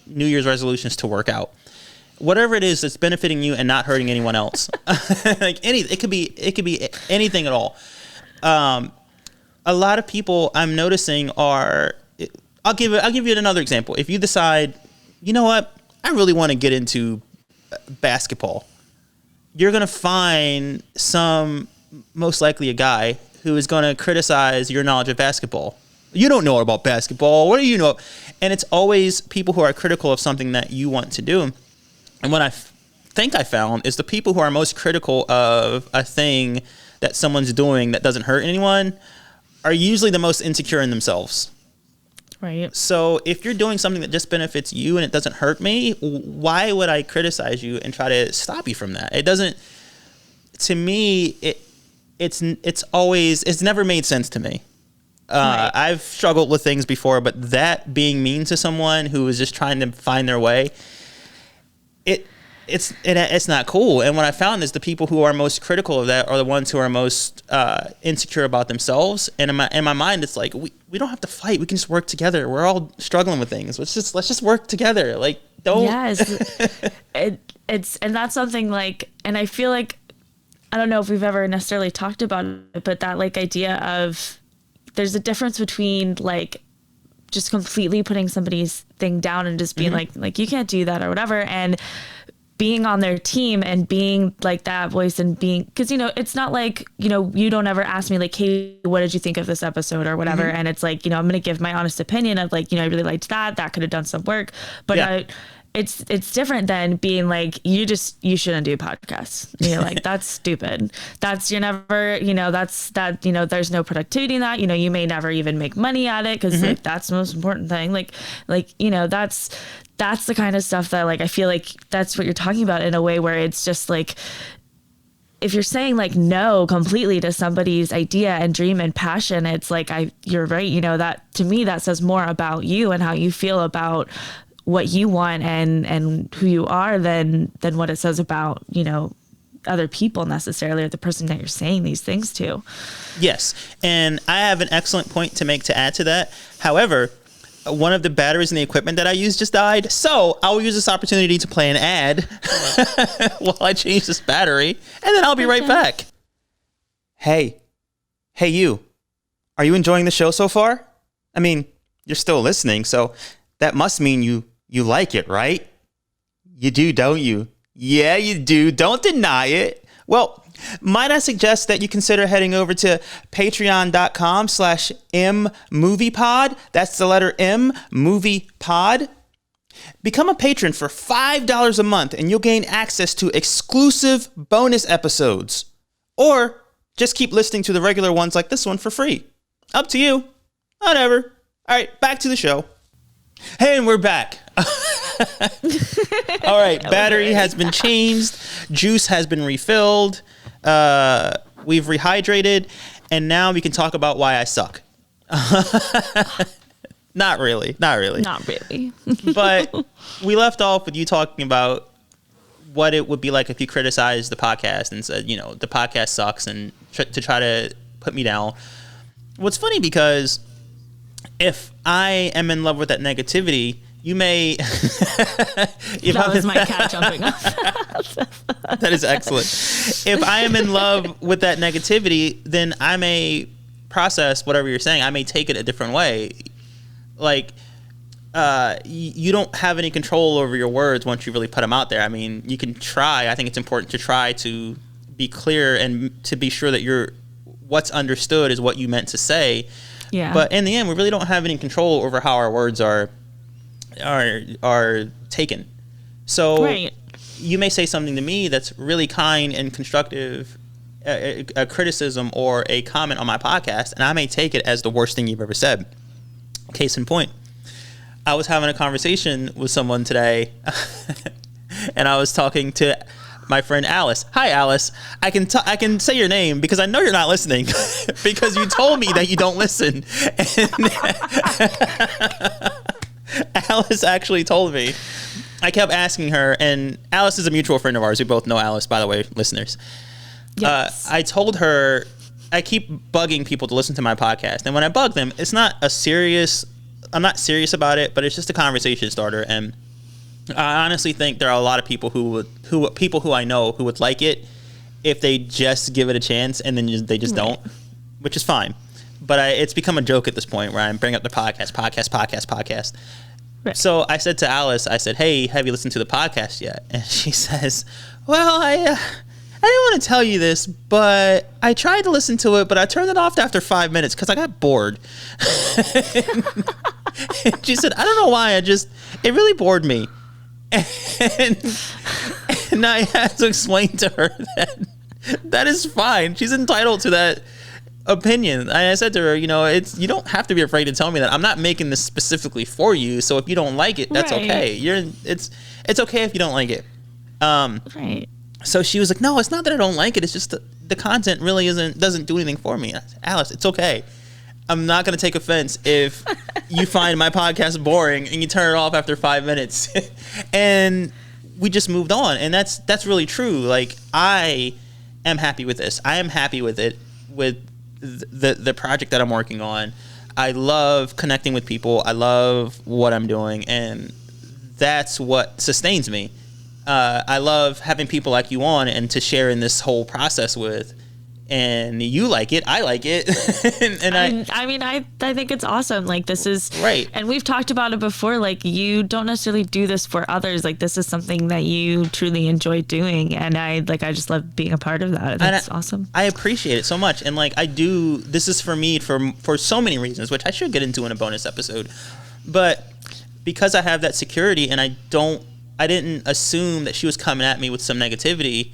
Speaker 1: New Year's resolutions to work out. Whatever it is that's benefiting you and not hurting anyone else. Like it could be anything at all. A lot of people I'm noticing are, I'll give you another example. If you decide, you know what, I really want to get into basketball, you're going to find most likely a guy who is going to criticize your knowledge of basketball. You don't know about basketball. What do you know? And it's always people who are critical of something that you want to do. And what I think I found is the people who are most critical of a thing that someone's doing that doesn't hurt anyone are usually the most insecure in themselves.
Speaker 2: Right.
Speaker 1: So if you're doing something that just benefits you and it doesn't hurt me, why would I criticize you and try to stop you from that? It doesn't, to me, it's never made sense to me. Right. I've struggled with things before, but that being mean to someone who is just trying to find their way, it's not cool. And what I found is the people who are most critical of that are the ones who are most insecure about themselves. And in my mind, it's like we don't have to fight. We can just work together. We're all struggling with things. Let's just work together. Like, don't.
Speaker 2: Yes, it's and that's something like, and I feel like I don't know if we've ever necessarily talked about it, but that like idea of there's a difference between like just completely putting somebody's thing down and just being like you can't do that or whatever, and being on their team and being like that voice and being, because it's not like you don't ever ask me like, hey, what did you think of this episode or whatever, and it's like I'm gonna give my honest opinion of like I really liked that could have done some work, but it's different than being like you shouldn't do podcasts. Like that's stupid. That's you're never there's no productivity in that. You may never even make money at it because like that's the most important thing. Like that's the kind of stuff that like I feel like that's what you're talking about in a way where it's just like if you're saying like no completely to somebody's idea and dream and passion, it's like you're right. That to me that says more about you and how you feel about what you want and who you are than what it says about, other people necessarily, or the person that you're saying these things to.
Speaker 1: Yes. And I have an excellent point to make to add to that. However, one of the batteries in the equipment that I use just died. So I will use this opportunity to play an ad while I change this battery, and then I'll be right back. Hey you, are you enjoying the show so far? I mean, you're still listening, so that must mean you like it, right? You do, don't you? Yeah, you do. Don't deny it. Well, might I suggest that you consider heading over to patreon.com/mmoviepod. That's the letter M, movie pod. Become a patron for $5 a month and you'll gain access to exclusive bonus episodes. Or just keep listening to the regular ones like this one for free. Up to you. Whatever. All right, back to the show. Hey, and we're back. All right, battery has been changed. Juice has been refilled. We've rehydrated. And now we can talk about why I suck. Not really. But we left off with you talking about what it would be like if you criticized the podcast and said, the podcast sucks and to try to put me down. What's funny because if I am in love with that negativity, you may...
Speaker 2: that was my cat jumping off.
Speaker 1: That is excellent. If I am in love with that negativity, then I may process whatever you're saying. I may take it a different way. Like, you don't have any control over your words once you really put them out there. I mean, you can try. I think it's important to try to be clear and to be sure that what's understood is what you meant to say.
Speaker 2: Yeah.
Speaker 1: But in the end, we really don't have any control over how our words are taken. So
Speaker 2: right.
Speaker 1: You may say something to me that's really kind and constructive, a criticism or a comment on my podcast, and I may take it as the worst thing you've ever said. Case in point, I was having a conversation with someone today, and I was talking to my friend Alice. Hi, Alice. I can say your name because I know you're not listening because you told me that you don't listen. And Alice actually told me. I kept asking her, and Alice is a mutual friend of ours. We both know Alice, by the way, listeners. Yes. I told her I keep bugging people to listen to my podcast, and when I bug them, it's not I'm not serious about it, but it's just a conversation starter. And I honestly think there are a lot of people who I know who would like it if they just give it a chance, and then they just don't, which is fine. But it's become a joke at this point where I bring up the podcast. Right. So I said to Alice, I said, hey, have you listened to the podcast yet? And she says, well, I didn't want to tell you this, but I tried to listen to it, but I turned it off after 5 minutes because I got bored. And she said, I don't know why, it really bored me. And I had to explain to her that is fine. She's entitled to that opinion. And I said to her, you don't have to be afraid to tell me that. I'm not making this specifically for you. So if you don't like it, that's okay. It's okay if you don't like it.
Speaker 2: Right.
Speaker 1: So she was like, no, it's not that I don't like it. It's just the content really doesn't do anything for me. I said, Alice, it's okay. I'm not going to take offense if you find my podcast boring and you turn it off after 5 minutes. And we just moved on, and that's really true. Like, I am happy with this. I am happy with it, with the project that I'm working on. I love connecting with people. I love what I'm doing, and that's what sustains me. I love having people like you on and to share in this whole process with. And you like it, I like it. I
Speaker 2: think it's awesome. Like, this is
Speaker 1: right.
Speaker 2: And we've talked about it before. Like, you don't necessarily do this for others. Like, this is something that you truly enjoy doing. And I just love being a part of that. That's awesome.
Speaker 1: I appreciate it so much. And like, this is for me for so many reasons, which I should get into in a bonus episode. But because I have that security, and I didn't assume that she was coming at me with some negativity.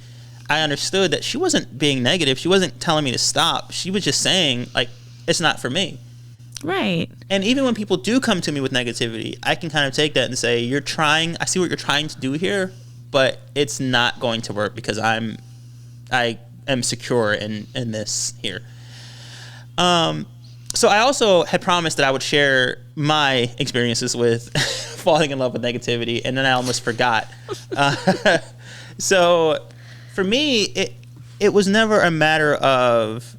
Speaker 1: I understood that she wasn't being negative. She wasn't telling me to stop. She was just saying, like, it's not for me.
Speaker 2: Right.
Speaker 1: And even when people do come to me with negativity, I can kind of take that and say, I see what you're trying to do here, but it's not going to work because I am secure in this here. So I also had promised that I would share my experiences with falling in love with negativity, and then I almost forgot. So for me, it was never a matter of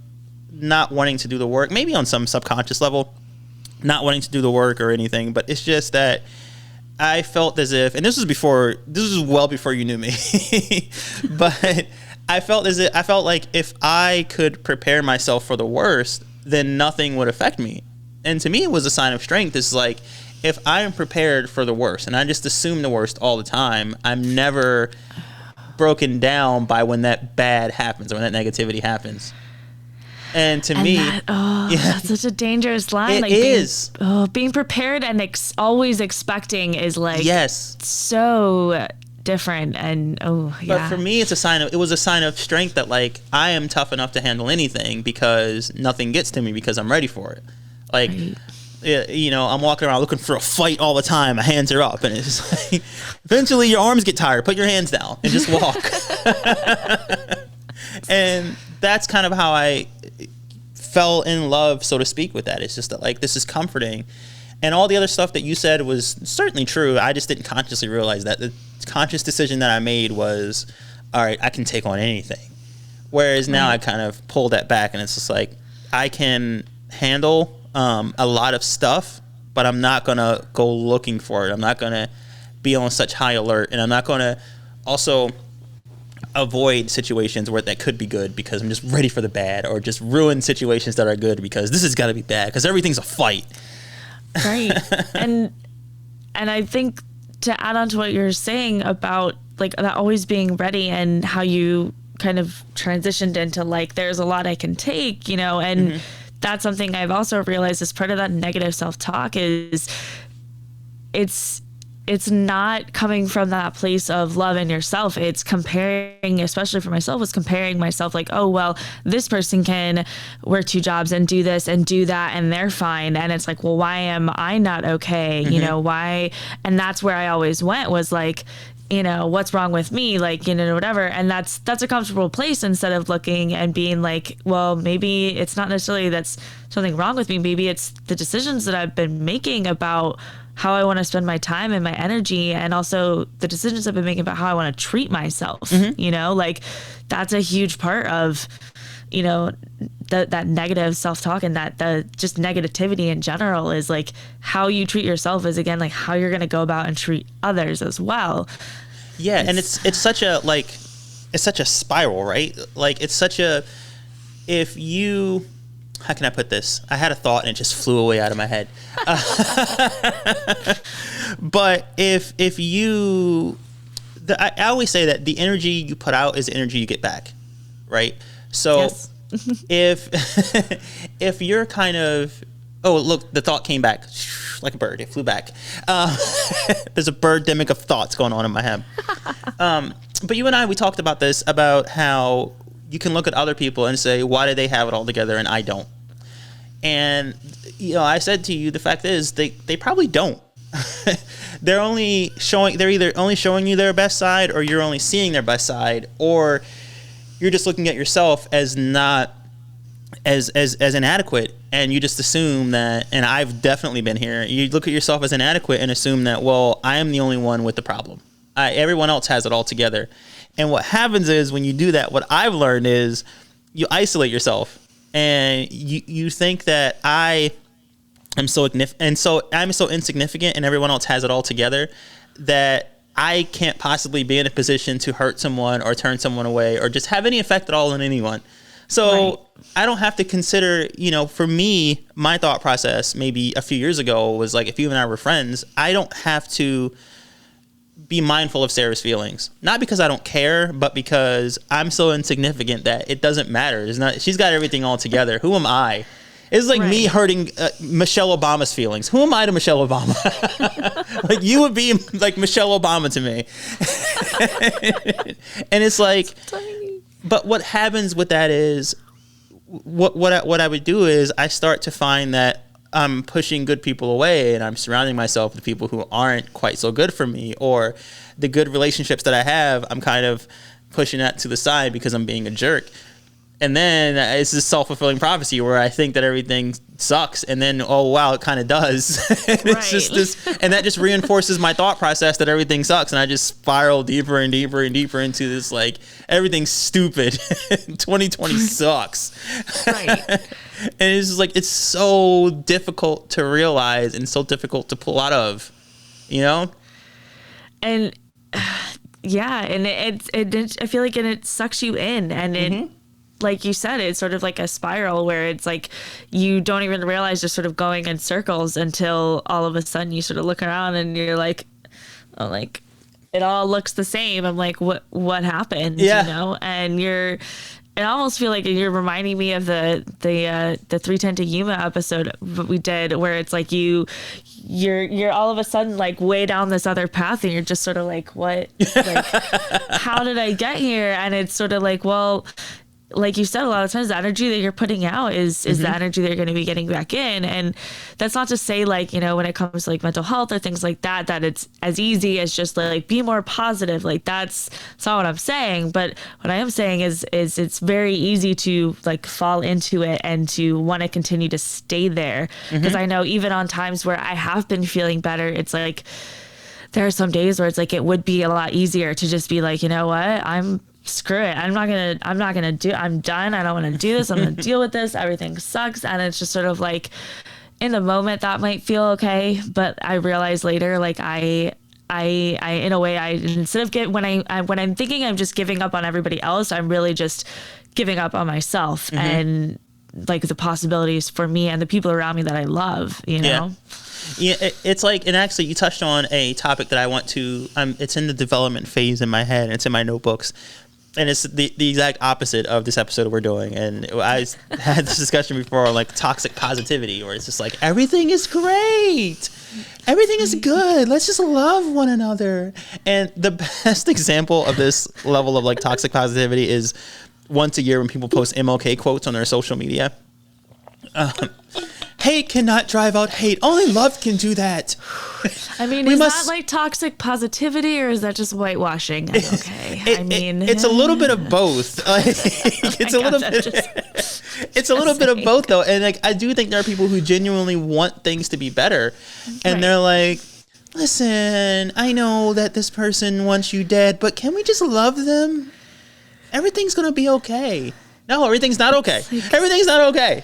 Speaker 1: not wanting to do the work, maybe on some subconscious level, not wanting to do the work or anything, but it's just that I felt as if, and this was well before you knew me, but I felt like if I could prepare myself for the worst, then nothing would affect me. And to me, it was a sign of strength. It's like, if I am prepared for the worst, and I just assume the worst all the time, I'm never broken down by when that bad happens or when that negativity happens. And to me,
Speaker 2: that's such a dangerous line.
Speaker 1: It is.
Speaker 2: Being prepared and always expecting is like,
Speaker 1: yes,
Speaker 2: so different. And
Speaker 1: But for me, it was a sign of strength that, like, I am tough enough to handle anything because nothing gets to me because I'm ready for it. Like, right. I'm walking around looking for a fight all the time. My hands are up, and it's like, eventually your arms get tired. Put your hands down and just walk. And that's kind of how I fell in love, so to speak, with that. It's just that, like, this is comforting. And all the other stuff that you said was certainly true. I just didn't consciously realize that. The conscious decision that I made was, all right, I can take on anything. Whereas now I kind of pulled that back, and it's just like, I can handle a lot of stuff, but I'm not going to go looking for it. I'm not going to be on such high alert, and I'm not going to also avoid situations where that could be good because I'm just ready for the bad, or just ruin situations that are good because this has got to be bad because everything's a fight.
Speaker 2: Right. And I think to add on to what you're saying about, like, that always being ready and how you kind of transitioned into, like, there's a lot I can take, and that's something I've also realized as part of that negative self-talk is it's not coming from that place of love in yourself. It's comparing, especially for myself, was comparing myself like, oh, well, this person can work 2 jobs and do this and do that and they're fine. And it's like, well, why am I not okay? Why? And that's where I always went, was like, what's wrong with me? Like, whatever. And that's a comfortable place, instead of looking and being like, well, maybe it's not necessarily that's something wrong with me. Maybe it's the decisions that I've been making about how I want to spend my time and my energy, and also the decisions I've been making about how I want to treat myself. Like, that's a huge part of, that negative self-talk, and that the just negativity in general is like how you treat yourself is, again, like how you're going to go about and treat others as well.
Speaker 1: Yeah. And it's such a, like, it's such a spiral, right? Like, it's such a, how can I put this? I had a thought and it just flew away out of my head. But I always say that the energy you put out is the energy you get back, right? So yes. if you're kind of, oh, look, the thought came back like a bird. It flew back. There's a birdemic of thoughts going on in my head. But you and I, we talked about this, about how you can look at other people and say, why do they have it all together and I don't? And, I said to you, the fact is they probably don't. They're either only showing you their best side, or you're only seeing their best side, or you're just looking at yourself as not as inadequate, and you just assume that, and I've definitely been here, you look at yourself as inadequate and assume that, well, I am the only one with the problem. Everyone else has it all together. And what happens is when you do that, what I've learned is you isolate yourself, and you think that I'm so insignificant and everyone else has it all together, that I can't possibly be in a position to hurt someone or turn someone away or just have any effect at all on anyone. So I don't have to consider, for me, my thought process maybe a few years ago was like, if you and I were friends, I don't have to be mindful of Sarah's feelings. Not because I don't care, but because I'm so insignificant that it doesn't matter. She's got everything all together. Who am I? It's like me hurting Michelle Obama's feelings. Who am I to Michelle Obama? Like, you would be like Michelle Obama to me. And it's like, but what happens with that is, what I would do is I start to find that I'm pushing good people away, and I'm surrounding myself with people who aren't quite so good for me, or the good relationships that I have, I'm kind of pushing that to the side because I'm being a jerk. And then it's this self-fulfilling prophecy where I think that everything sucks, and then, oh wow, it kind of does. And it's just this, and that just reinforces my thought process that everything sucks, and I just spiral deeper and deeper and deeper into this, like, everything's stupid. 2020 sucks. Right. And it's just like, it's so difficult to realize and so difficult to pull out of,
Speaker 2: And yeah, and I feel like, and it sucks you in, and it, like you said, it's sort of like a spiral where it's like you don't even realize you're sort of going in circles until all of a sudden you sort of look around and you're like, oh, like, it all looks the same. I'm like, what happened?
Speaker 1: Yeah.
Speaker 2: And I almost feel like you're reminding me of the 310 to Yuma episode that we did, where it's like you're all of a sudden like way down this other path, and you're just sort of like, what, like, how did I get here? And it's sort of like, well, like you said, a lot of times the energy that you're putting out is the energy that you're going to be getting back in. And that's not to say, like, when it comes to like mental health or things like that it's as easy as just like be more positive. Like that's not what I'm saying. But what I am saying is it's very easy to like fall into it and to want to continue to stay there. Because I know even on times where I have been feeling better, it's like there are some days where it's like it would be a lot easier to just be like, you know what, screw it. I'm done. I don't want to do this. I'm going to deal with this. Everything sucks. And it's just sort of like, in the moment that might feel okay. But I realize later, like I in a way, instead of when I'm thinking I'm just giving up on everybody else, I'm really just giving up on myself and like the possibilities for me and the people around me that I love,
Speaker 1: Yeah, it's like, and actually you touched on a topic that I want to, it's in the development phase in my head, and it's in my notebooks. And it's the exact opposite of this episode we're doing. And I had this discussion before on like toxic positivity, where it's just like, everything is great. Everything is good. Let's just love one another. And the best example of this level of like toxic positivity is once a year when people post MLK quotes on their social media. Hate cannot drive out hate. Only love can do that.
Speaker 2: I mean, is that like toxic positivity, or is that just whitewashing? Okay.
Speaker 1: It's a little bit of both. It's a little bit of both, though. And like, I do think there are people who genuinely want things to be better, and they're like, listen, I know that this person wants you dead, but can we just love them? Everything's gonna be okay. No, everything's not okay. Everything's not okay.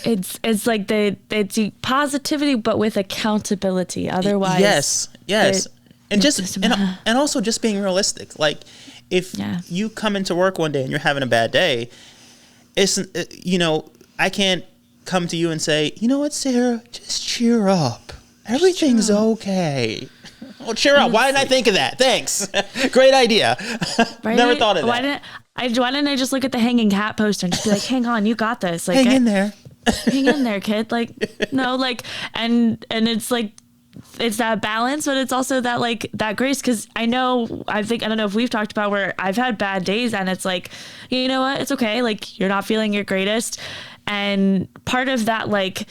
Speaker 2: It's like the positivity, but with accountability. Otherwise,
Speaker 1: yes, and also just being realistic. Like, if you come into work one day and you're having a bad day, it's I can't come to you and say, you know what, Sarah, just cheer up. Everything's okay. Oh, cheer up. Why didn't I think of that? Thanks. Great idea. Right? Never thought of that.
Speaker 2: Why didn't I just look at the hanging hat poster and just be like, hang on, you got this. Like,
Speaker 1: hang in there.
Speaker 2: Hang in there, kid. Like, no, like, and it's like, it's that balance, but it's also that like that grace. Cause I don't know if we've talked about where I've had bad days and it's like, you know what? It's okay. Like, you're not feeling your greatest. And part of that, like,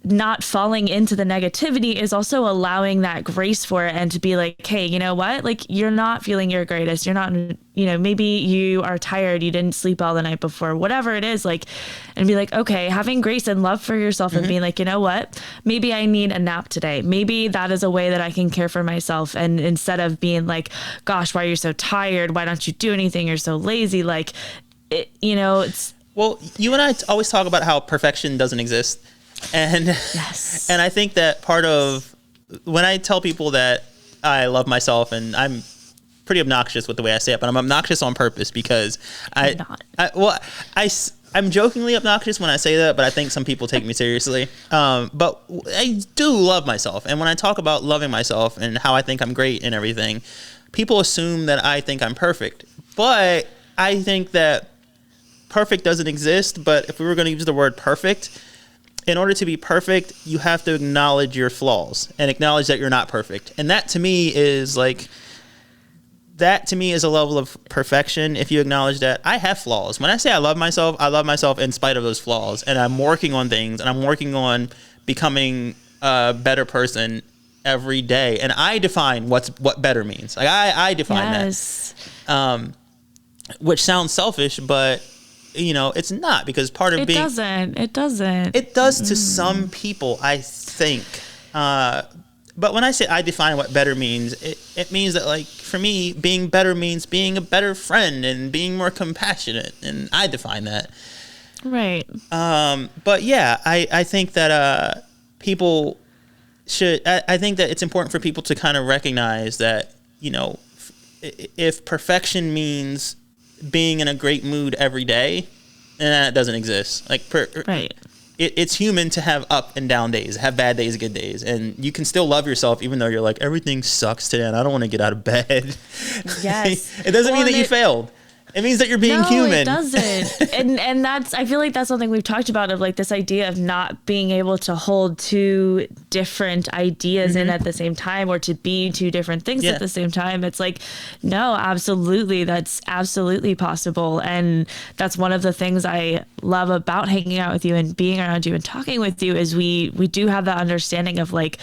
Speaker 2: not falling into the negativity is also allowing that grace for it and to be like, hey, you know what? Like, you're not feeling your greatest. You're not, maybe you are tired. You didn't sleep all the night before, whatever it is, like, and be like, okay, having grace and love for yourself and being like, you know what? Maybe I need a nap today. Maybe that is a way that I can care for myself. And instead of being like, gosh, why are you so tired? Why don't you do anything? You're so lazy. Like, it's.
Speaker 1: Well, you and I always talk about how perfection doesn't exist. And
Speaker 2: Yes.
Speaker 1: and I think that part of when I tell people that I love myself, and I'm pretty obnoxious with the way I say it, but I'm obnoxious on purpose because I'm jokingly obnoxious when I say that, but I think some people take me seriously. But I do love myself, and when I talk about loving myself and how I think I'm great and everything, people assume that I think I'm perfect. But I think that perfect doesn't exist. But if we were going to use the word perfect, in order to be perfect, you have to acknowledge your flaws and acknowledge that you're not perfect. And that to me is a level of perfection. If you acknowledge that I have flaws. When I say I love myself in spite of those flaws. And I'm working on things, and I'm working on becoming a better person every day. And I define what better means. Like I define that. Which sounds selfish, but it's not, because part of
Speaker 2: it doesn't. It
Speaker 1: does to some people, I think. But when I say I define what better means, it means that, like, for me, being better means being a better friend and being more compassionate, and I define that.
Speaker 2: Right.
Speaker 1: But yeah, I think that people should. I think that it's important for people to kind of recognize that, if perfection means being in a great mood every day, and that doesn't exist. Like,
Speaker 2: right.
Speaker 1: It's human to have up and down days, have bad days, good days, and you can still love yourself even though you're like, everything sucks today and I don't want to get out of bed.
Speaker 2: Yes.
Speaker 1: It doesn't mean that you failed. It means that you're being human.
Speaker 2: No, it doesn't. and I feel like that's something we've talked about, of like this idea of not being able to hold two different ideas in at the same time, or to be two different things at the same time. It's like, no, absolutely. That's absolutely possible. And that's one of the things I love about hanging out with you and being around you and talking with you, is we do have that understanding of, like,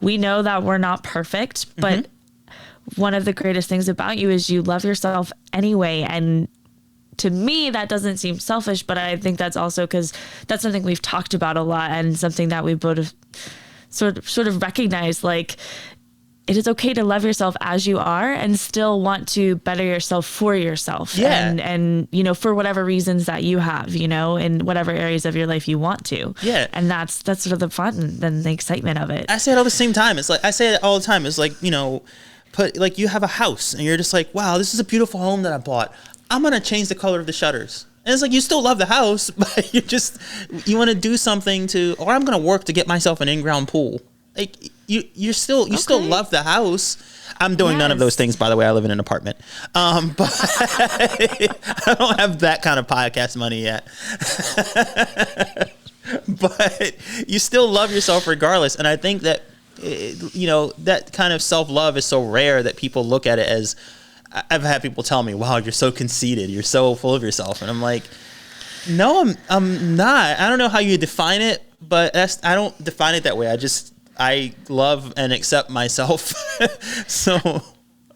Speaker 2: we know that we're not perfect, but one of the greatest things about you is you love yourself anyway. And to me, that doesn't seem selfish, but I think that's also because that's something we've talked about a lot, and something that we both sort of recognize, like, it is okay to love yourself as you are and still want to better yourself for yourself.
Speaker 1: Yeah.
Speaker 2: And for whatever reasons that you have, in whatever areas of your life you want to.
Speaker 1: Yeah.
Speaker 2: And that's sort of the fun and the excitement of it.
Speaker 1: I say it all the same time. It's like, I say it all the time. It's like, you have a house and you're just like, wow, this is a beautiful home that I bought. I'm going to change the color of the shutters. And it's like, you still love the house, but you want to do something or I'm going to work to get myself an in-ground pool. Like, you still love the house. I'm doing none of those things, by the way. I live in an apartment. But I don't have that kind of podcast money yet. But you still love yourself regardless. And I think that, that kind of self-love is so rare that people look at it as, I've had people tell me, wow, you're so conceited. You're so full of yourself. And I'm like, no, I'm not. I don't know how you define it, but I don't define it that way. I love and accept myself. So,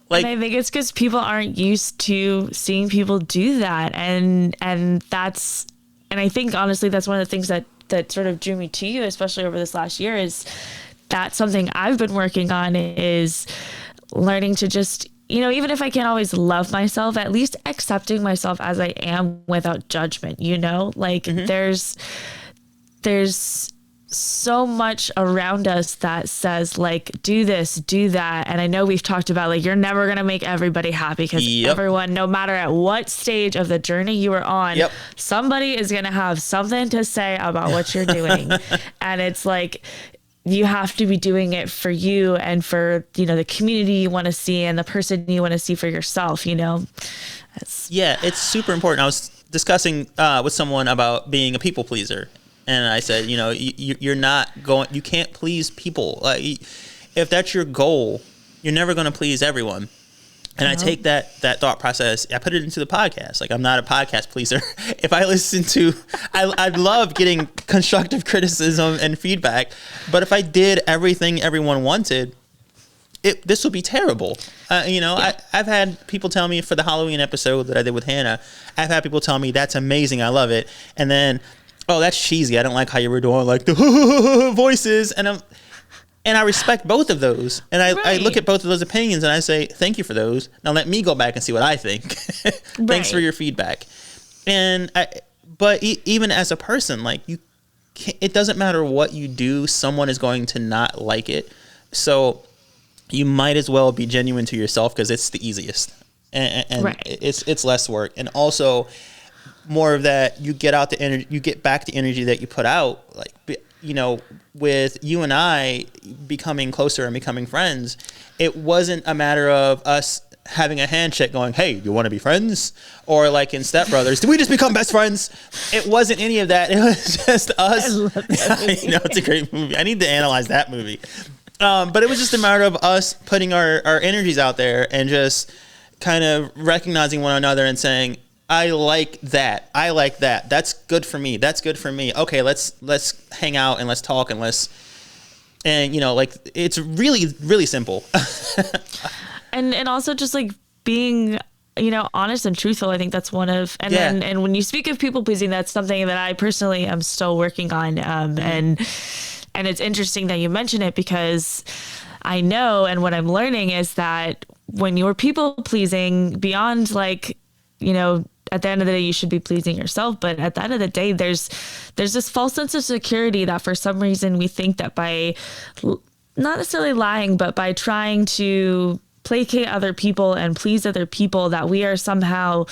Speaker 1: like,
Speaker 2: and I think it's because people aren't used to seeing people do that. And I think honestly, that's one of the things that sort of drew me to you, especially over this last year, is that's something I've been working on, is learning to just, even if I can't always love myself, at least accepting myself as I am without judgment, like there's so much around us that says, like, do this, do that. And I know we've talked about, like, you're never going to make everybody happy, because everyone, no matter at what stage of the journey you are on, somebody is going to have something to say about what you're doing. And it's like, you have to be doing it for you and for, the community you want to see and the person you want to see for yourself, It's
Speaker 1: super important. I was discussing with someone about being a people pleaser. And I said, you're not you can't please people. Like, if that's your goal, you're never going to please everyone. And I take that thought process, I put it into the podcast. Like, I'm not a podcast pleaser. If I listen to, I love getting constructive criticism and feedback. But if I did everything everyone wanted, this would be terrible. I've had people tell me for the Halloween episode that I did with Hannah, I've had people tell me, that's amazing, I love it. And then, oh, that's cheesy, I don't like how you were doing like the voices. And I respect both of those. And I look at both of those opinions and I say, thank you for those. Now let me go back and see what I think. Thanks for your feedback. But even as a person, like, it doesn't matter what you do, someone is going to not like it. So you might as well be genuine to yourself, because it's the easiest. And it's less work. And also more of that, you get out the energy, you get back the energy that you put out. Like, with you and I becoming closer and becoming friends, it wasn't a matter of us having a handshake going, hey, you want to be friends? Or like in Step Brothers, did we just become best friends? It wasn't any of that. It was just us. I love that movie. It's a great movie. I need to analyze that movie. But it was just a matter of us putting our energies out there and just kind of recognizing one another and saying, I like that. I like that. That's good for me. That's good for me. Okay, let's hang out and let's talk and it's really, really simple.
Speaker 2: and also just like being, honest and truthful. I think that's one of, and when you speak of people pleasing, that's something that I personally am still working on. And it's interesting that you mention it, because I know, and what I'm learning is that when you're people pleasing, beyond like, at the end of the day, you should be pleasing yourself. But at the end of the day, there's this false sense of security that for some reason we think that by not necessarily lying, but by trying to placate other people and please other people, that we are somehow,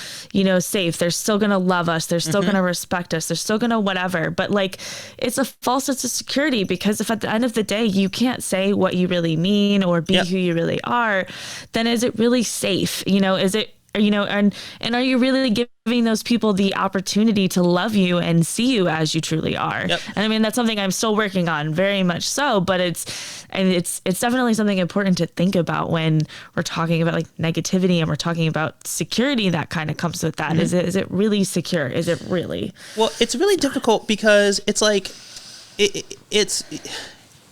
Speaker 2: safe. They're still going to love us. They're still going to respect us. They're still going to whatever. But like, it's a false sense of security, because if at the end of the day, you can't say what you really mean or be who you really are, then is it really safe? Is it, and are you really giving those people the opportunity to love you and see you as you truly are? Yep. And I mean, that's something I'm still working on, very much so, but it's definitely something important to think about when we're talking about like negativity and we're talking about security that kind of comes with that. Mm-hmm. Is it really secure? Is it really?
Speaker 1: Well, it's really difficult, because it's like,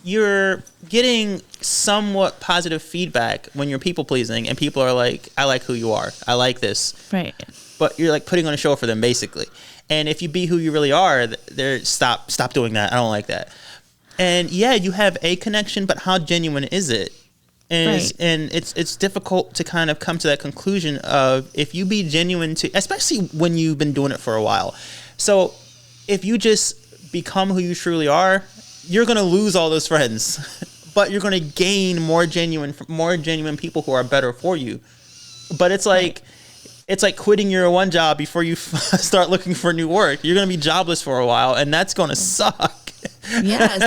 Speaker 1: you're getting somewhat positive feedback when you're people pleasing, and people are like, I like who you are. I like this.
Speaker 2: Right.
Speaker 1: But you're like putting on a show for them, basically. And if you be who you really are, they're stop doing that. I don't like that. And yeah, you have a connection, but how genuine is it? And it's difficult to kind of come to that conclusion of, if you be genuine to, especially when you've been doing it for a while. So if you just become who you truly are, you're going to lose all those friends, but you're going to gain more genuine people who are better for you. But it's like quitting your one job before you start looking for new work. You're going to be jobless for a while, and that's going to suck.
Speaker 2: Yes,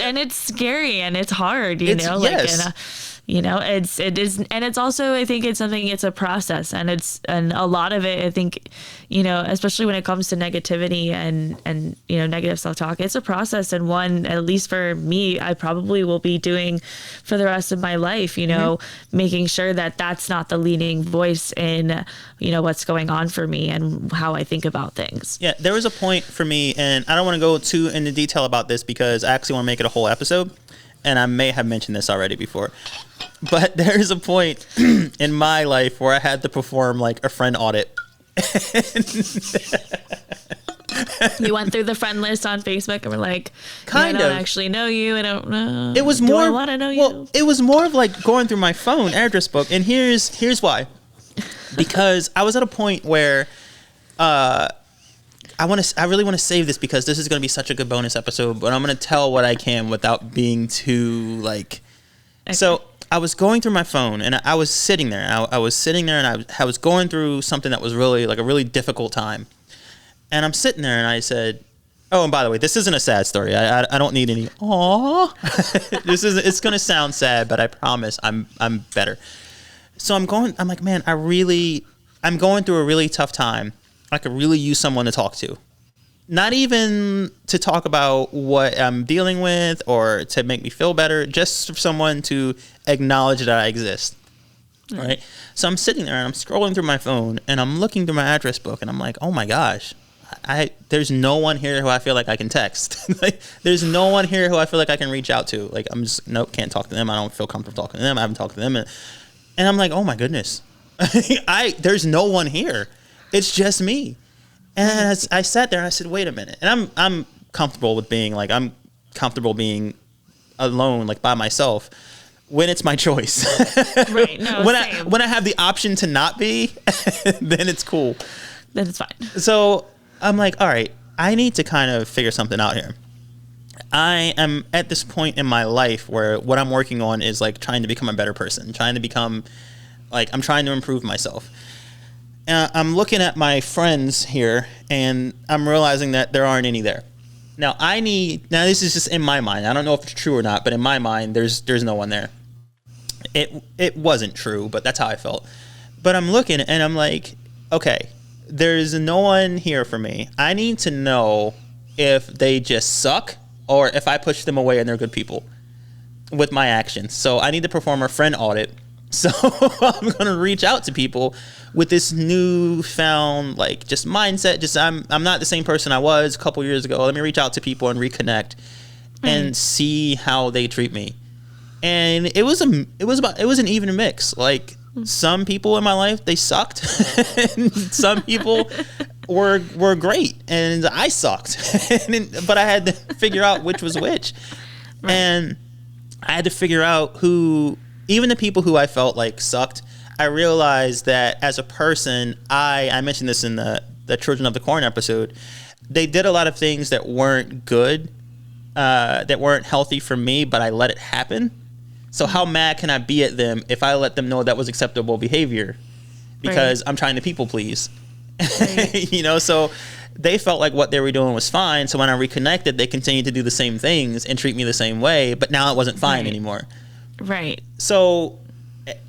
Speaker 2: and it's scary and it's hard, It is, and it's also, I think it's a process, and a lot of it, I think, especially when it comes to negativity and negative self-talk, it's a process, and one, at least for me, I probably will be doing for the rest of my life, making sure that that's not the leading voice in, what's going on for me and how I think about things.
Speaker 1: Yeah, there was a point for me, and I don't want to go too into detail about this, because I actually want to make it a whole episode, and I may have mentioned this already before. But there is a point in my life where I had to perform like a friend audit.
Speaker 2: You went through the friend list on Facebook and were like,
Speaker 1: I don't
Speaker 2: actually know you. I don't know.
Speaker 1: It was
Speaker 2: Do
Speaker 1: more.
Speaker 2: I want to know you?
Speaker 1: It was more of like going through my phone address book, and here's why. Because I was at a point where I really want to save this, because this is going to be such a good bonus episode. But I'm going to tell what I can without being too like. Okay. So I was going through my phone, and I was sitting there. I was sitting there, and I was going through something that was really like a really difficult time. And I'm sitting there, and I said, "Oh, and by the way, this isn't a sad story. I don't need any. Aww. It's going to sound sad, but I promise I'm better." So I'm like, man, I'm going through a really tough time. I could really use someone to talk to. Not even to talk about what I'm dealing with or to make me feel better, just for someone to acknowledge that I exist. right? So I'm sitting there and I'm scrolling through my phone and I'm looking through my address book and I'm like, oh my gosh, there's no one here who I feel like I can text. Like, there's no one here who I feel like I can reach out to. Like, I'm just, nope, can't talk to them. I don't feel comfortable talking to them. I haven't talked to them. And I'm like, oh my goodness, there's no one here. It's just me. And I sat there and I said, wait a minute. And I'm comfortable with being like, I'm comfortable being alone, like by myself, when it's my choice.
Speaker 2: Right. No,
Speaker 1: when I have the option to not be, then it's cool.
Speaker 2: Then it's fine.
Speaker 1: So I'm like, all right, I need to kind of figure something out here. I am at this point in my life where what I'm working on is like trying to become a better person, trying to become like, I'm trying to improve myself. I'm looking at my friends here and I'm realizing that there aren't any there. Now this is just in my mind. I don't know if it's true or not, but in my mind, there's no one there. It wasn't true, but that's how I felt. But I'm looking and I'm like, okay, there's no one here for me. I need to know if they just suck or if I push them away and they're good people with my actions. So I need to perform a friend audit. So I'm going to reach out to people with this newfound like just mindset. Just I'm not the same person I was a couple years ago. Let me reach out to people and reconnect and see how they treat me. And it was an even mix. Like some people in my life, they sucked. And some people were great and I sucked. But I had to figure out which was which. Right. And I had to figure out even the people who I felt like sucked, I realized that as a person, I mentioned this in the Children of the Corn episode, they did a lot of things that weren't good, that weren't healthy for me, but I let it happen. So how mad can I be at them if I let them know that was acceptable behavior? Because I'm trying to people please. Right. You know, so they felt like what they were doing was fine. So when I reconnected, they continued to do the same things and treat me the same way, but now it wasn't fine anymore. Right. So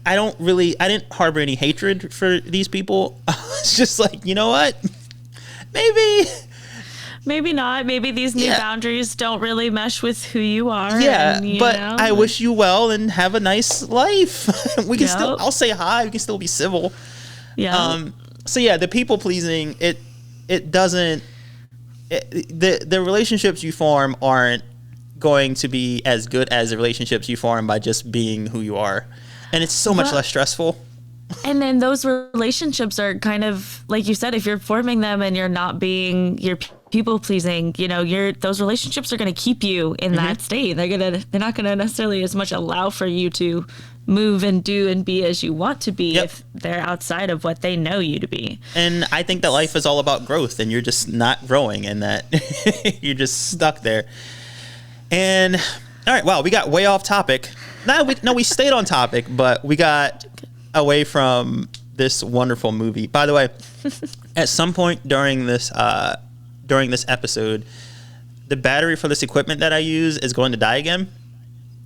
Speaker 1: I didn't harbor any hatred for these people. It's just like, you know what? Maybe not. Maybe these new boundaries don't really mesh with who you are. Yeah, but I wish you well and have a nice life. We can I'll say hi. We can still be civil. Yeah. So yeah, the people pleasing, it doesn't, the relationships you form aren't going to be as good as the relationships you form by just being who you are. And it's so much less stressful. And then those relationships are kind of, like you said, if you're forming them and you're not being your people pleasing, you know, those relationships are going to keep you in that state. They're not going to necessarily as much allow for you to move and do and be as you want to be if they're outside of what they know you to be. And I think that life is all about growth and you're just not growing and that you're just stuck there. And all right, wow, we got way off topic. We stayed on topic, but we got away from this wonderful movie. By the way, at some point during this episode, the battery for this equipment that I use is going to die again.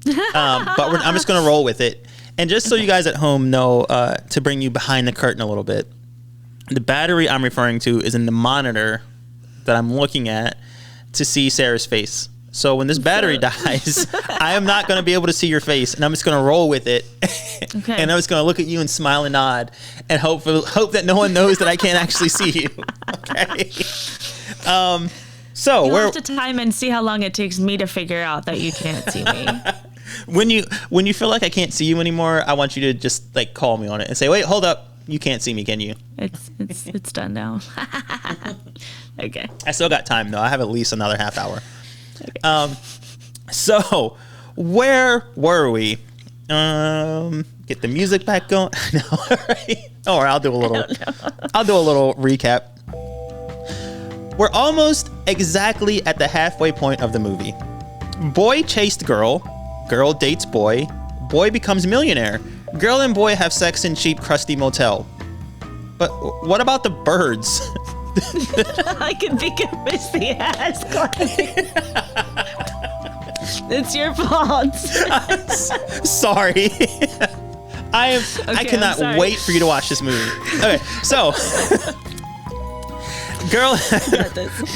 Speaker 1: But I'm just going to roll with it. And just so you guys at home know, to bring you behind the curtain a little bit, the battery I'm referring to is in the monitor that I'm looking at to see Sarah's face. So when this battery dies, I am not going to be able to see your face, and I'm just going to roll with it. Okay. And I'm just going to look at you and smile and nod, and hope that no one knows that I can't actually see you. Okay. So we'll have to time and see how long it takes me to figure out that you can't see me. When you feel like I can't see you anymore, I want you to just like call me on it and say, "Wait, hold up, you can't see me, can you?" It's done now. Okay. I still got time though. I have at least another half hour. Okay. So where were we? Get the music back going. No, right? Or I'll do a little recap. We're almost exactly at the halfway point of the movie. Boy chased girl, girl dates boy, boy becomes millionaire, girl and boy have sex in cheap, crusty motel. But what about the birds? I can think of Missy ass. It's your fault. Sorry. I cannot wait for you to watch this movie. Okay, so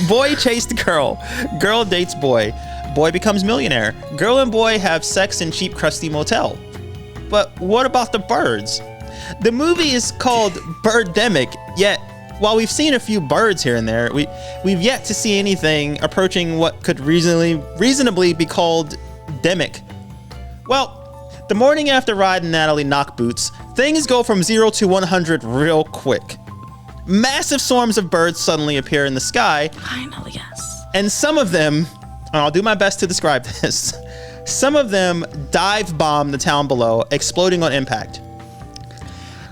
Speaker 1: boy chased girl, girl dates boy, boy becomes millionaire, girl and boy have sex in cheap, crusty motel. But what about the birds? The movie is called Birdemic, yet while we've seen a few birds here and there, we've yet to see anything approaching what could reasonably be called demic. Well, the morning after Rod and Natalie knock boots, things go from 0 to 100 real quick. Massive swarms of birds suddenly appear in the sky.
Speaker 2: Finally, yes.
Speaker 1: And some of them, and I'll do my best to describe this, some of them dive bomb the town below, exploding on impact.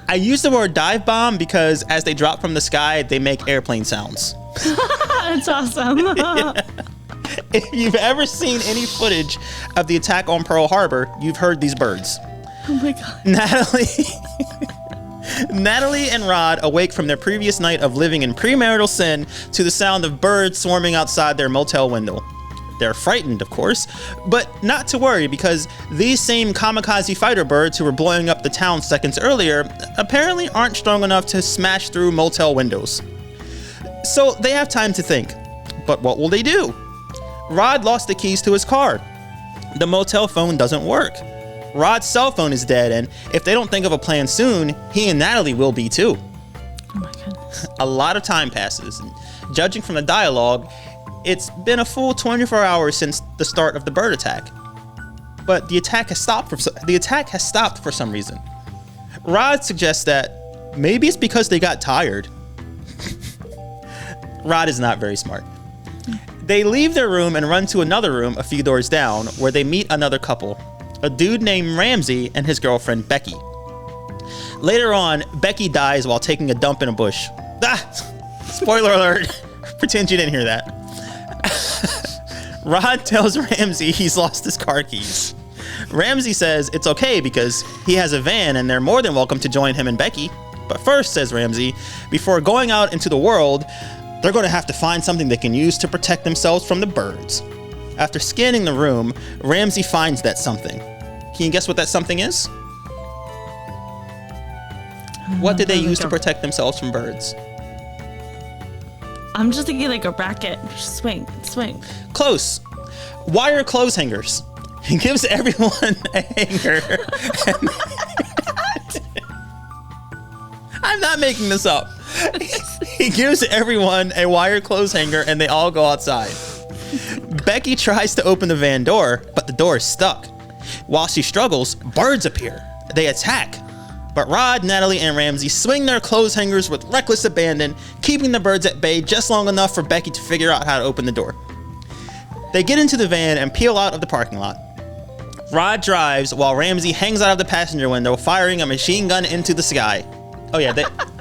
Speaker 1: I use the word dive bomb because as they drop from the sky, they make airplane sounds.
Speaker 2: That's awesome.
Speaker 1: Yeah. If you've ever seen any footage of the attack on Pearl Harbor, you've heard these birds.
Speaker 2: Oh my God.
Speaker 1: Natalie and Rod awake from their previous night of living in premarital sin to the sound of birds swarming outside their motel window. They're frightened, of course, but not to worry because these same kamikaze fighter birds who were blowing up the town seconds earlier apparently aren't strong enough to smash through motel windows. So they have time to think. But what will they do? Rod lost the keys to his car. The motel phone doesn't work. Rod's cell phone is dead, and if they don't think of a plan soon, he and Natalie will be too.
Speaker 2: Oh my goodness.
Speaker 1: A lot of time passes, and judging from the dialogue, it's been a full 24 hours since the start of the bird attack. But the attack has stopped for some reason. Rod suggests that maybe it's because they got tired. Rod is not very smart. They leave their room and run to another room a few doors down where they meet another couple, a dude named Ramsey and his girlfriend Becky. Later on, Becky dies while taking a dump in a bush. Spoiler alert. Pretend you didn't hear that. Rod tells Ramsey he's lost his car keys. Ramsey says it's okay because he has a van and they're more than welcome to join him and Becky. But first, says Ramsey, before going out into the world, they're going to have to find something they can use to protect themselves from the birds. After scanning the room, Ramsey finds that something. Can you guess what that something is? What did they use to protect themselves from birds?
Speaker 2: I'm just thinking like a racket. Swing.
Speaker 1: Close. Wire clothes hangers. He gives everyone a hanger. I'm not making this up. He gives everyone a wire clothes hanger and they all go outside. Becky tries to open the van door, but the door is stuck. While she struggles, birds appear. They attack. But Rod, Natalie, and Ramsey swing their clothes hangers with reckless abandon, keeping the birds at bay just long enough for Becky to figure out how to open the door. They get into the van and peel out of the parking lot. Rod drives while Ramsey hangs out of the passenger window, firing a machine gun into the sky. Oh yeah,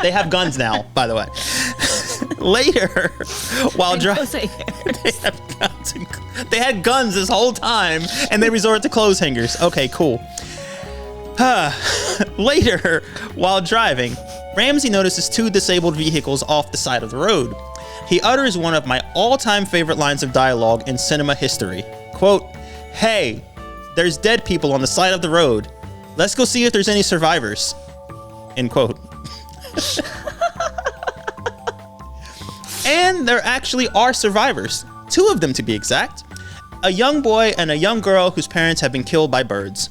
Speaker 1: they have guns now, by the way. Later, while driving, they had guns this whole time, and they resort to clothes hangers. Okay, cool. Later, while driving, Ramsey notices two disabled vehicles off the side of the road. He utters one of my all-time favorite lines of dialogue in cinema history. Quote, "Hey, there's dead people on the side of the road. Let's go see if there's any survivors." End quote. And there actually are survivors. 2 of them to be exact. A young boy and a young girl whose parents have been killed by birds.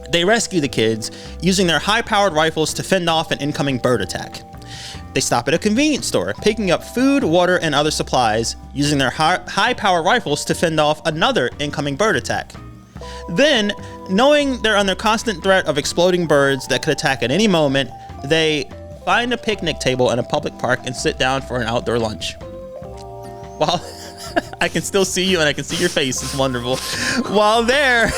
Speaker 1: They rescue the kids, using their high-powered rifles to fend off an incoming bird attack. They stop at a convenience store, picking up food, water, and other supplies, using their high-powered rifles to fend off another incoming bird attack. Then, knowing they're under constant threat of exploding birds that could attack at any moment, they find a picnic table in a public park and sit down for an outdoor lunch. While I can still see you and I can see your face, it's wonderful. While there,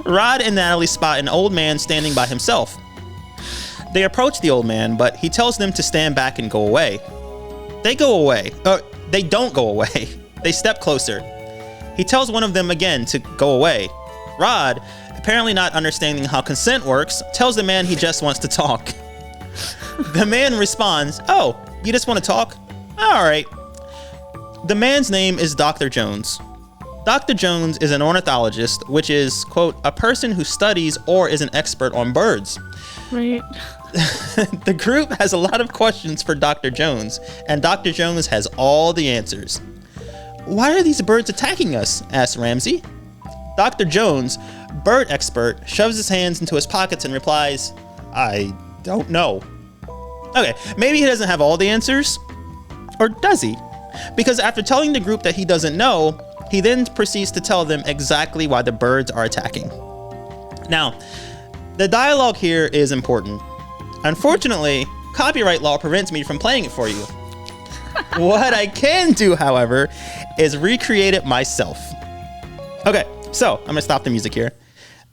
Speaker 1: Rod and Natalie spot an old man standing by himself. They approach the old man, but he tells them to stand back and go away. They go away. They don't go away. They step closer. He tells one of them again to go away. Rod, apparently not understanding how consent works, tells the man he just wants to talk. The man responds, "Oh, you just want to talk? All right." The man's name is Dr. Jones. Dr. Jones is an ornithologist, which is, quote, a person who studies or is an expert on birds.
Speaker 2: Right.
Speaker 1: The group has a lot of questions for Dr. Jones, and Dr. Jones has all the answers. "Why are these birds attacking us?" asks Ramsey. Dr. Jones, bird expert, shoves his hands into his pockets and replies, I don't know. Okay, maybe he doesn't have all the answers. Or does he? Because after telling the group that he doesn't know, he then proceeds to tell them exactly why the birds are attacking. Now, the dialogue here is important. Unfortunately, copyright law prevents me from playing it for you. What I can do, however, is recreate it myself. Okay, so I'm gonna stop the music here.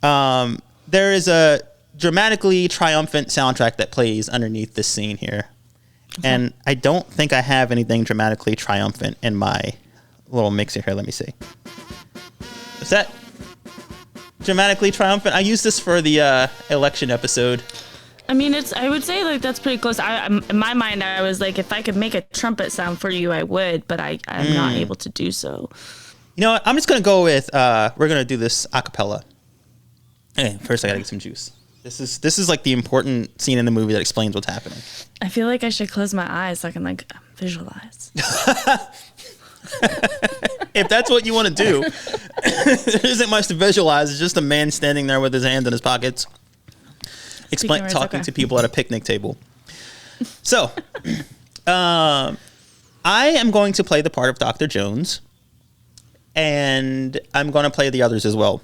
Speaker 1: There is a dramatically triumphant soundtrack that plays underneath this scene here. Okay. And I don't think I have anything dramatically triumphant in my little mixer here. Let me see. Is that dramatically triumphant? I used this for the election episode.
Speaker 2: I mean, I would say like that's pretty close. In my mind, I was like, if I could make a trumpet sound for you, I would, but I'm not able to do so.
Speaker 1: You know what? I'm just gonna go with we're gonna do this a cappella. Hey, first I gotta get some juice. This is like the important scene in the movie that explains what's happening.
Speaker 2: I feel like I should close my eyes so I can like visualize.
Speaker 1: If that's what you want to do, there isn't much to visualize. It's just a man standing there with his hands in his pockets, talking to people at a picnic table. So, I am going to play the part of Dr. Jones, and I'm going to play the others as well.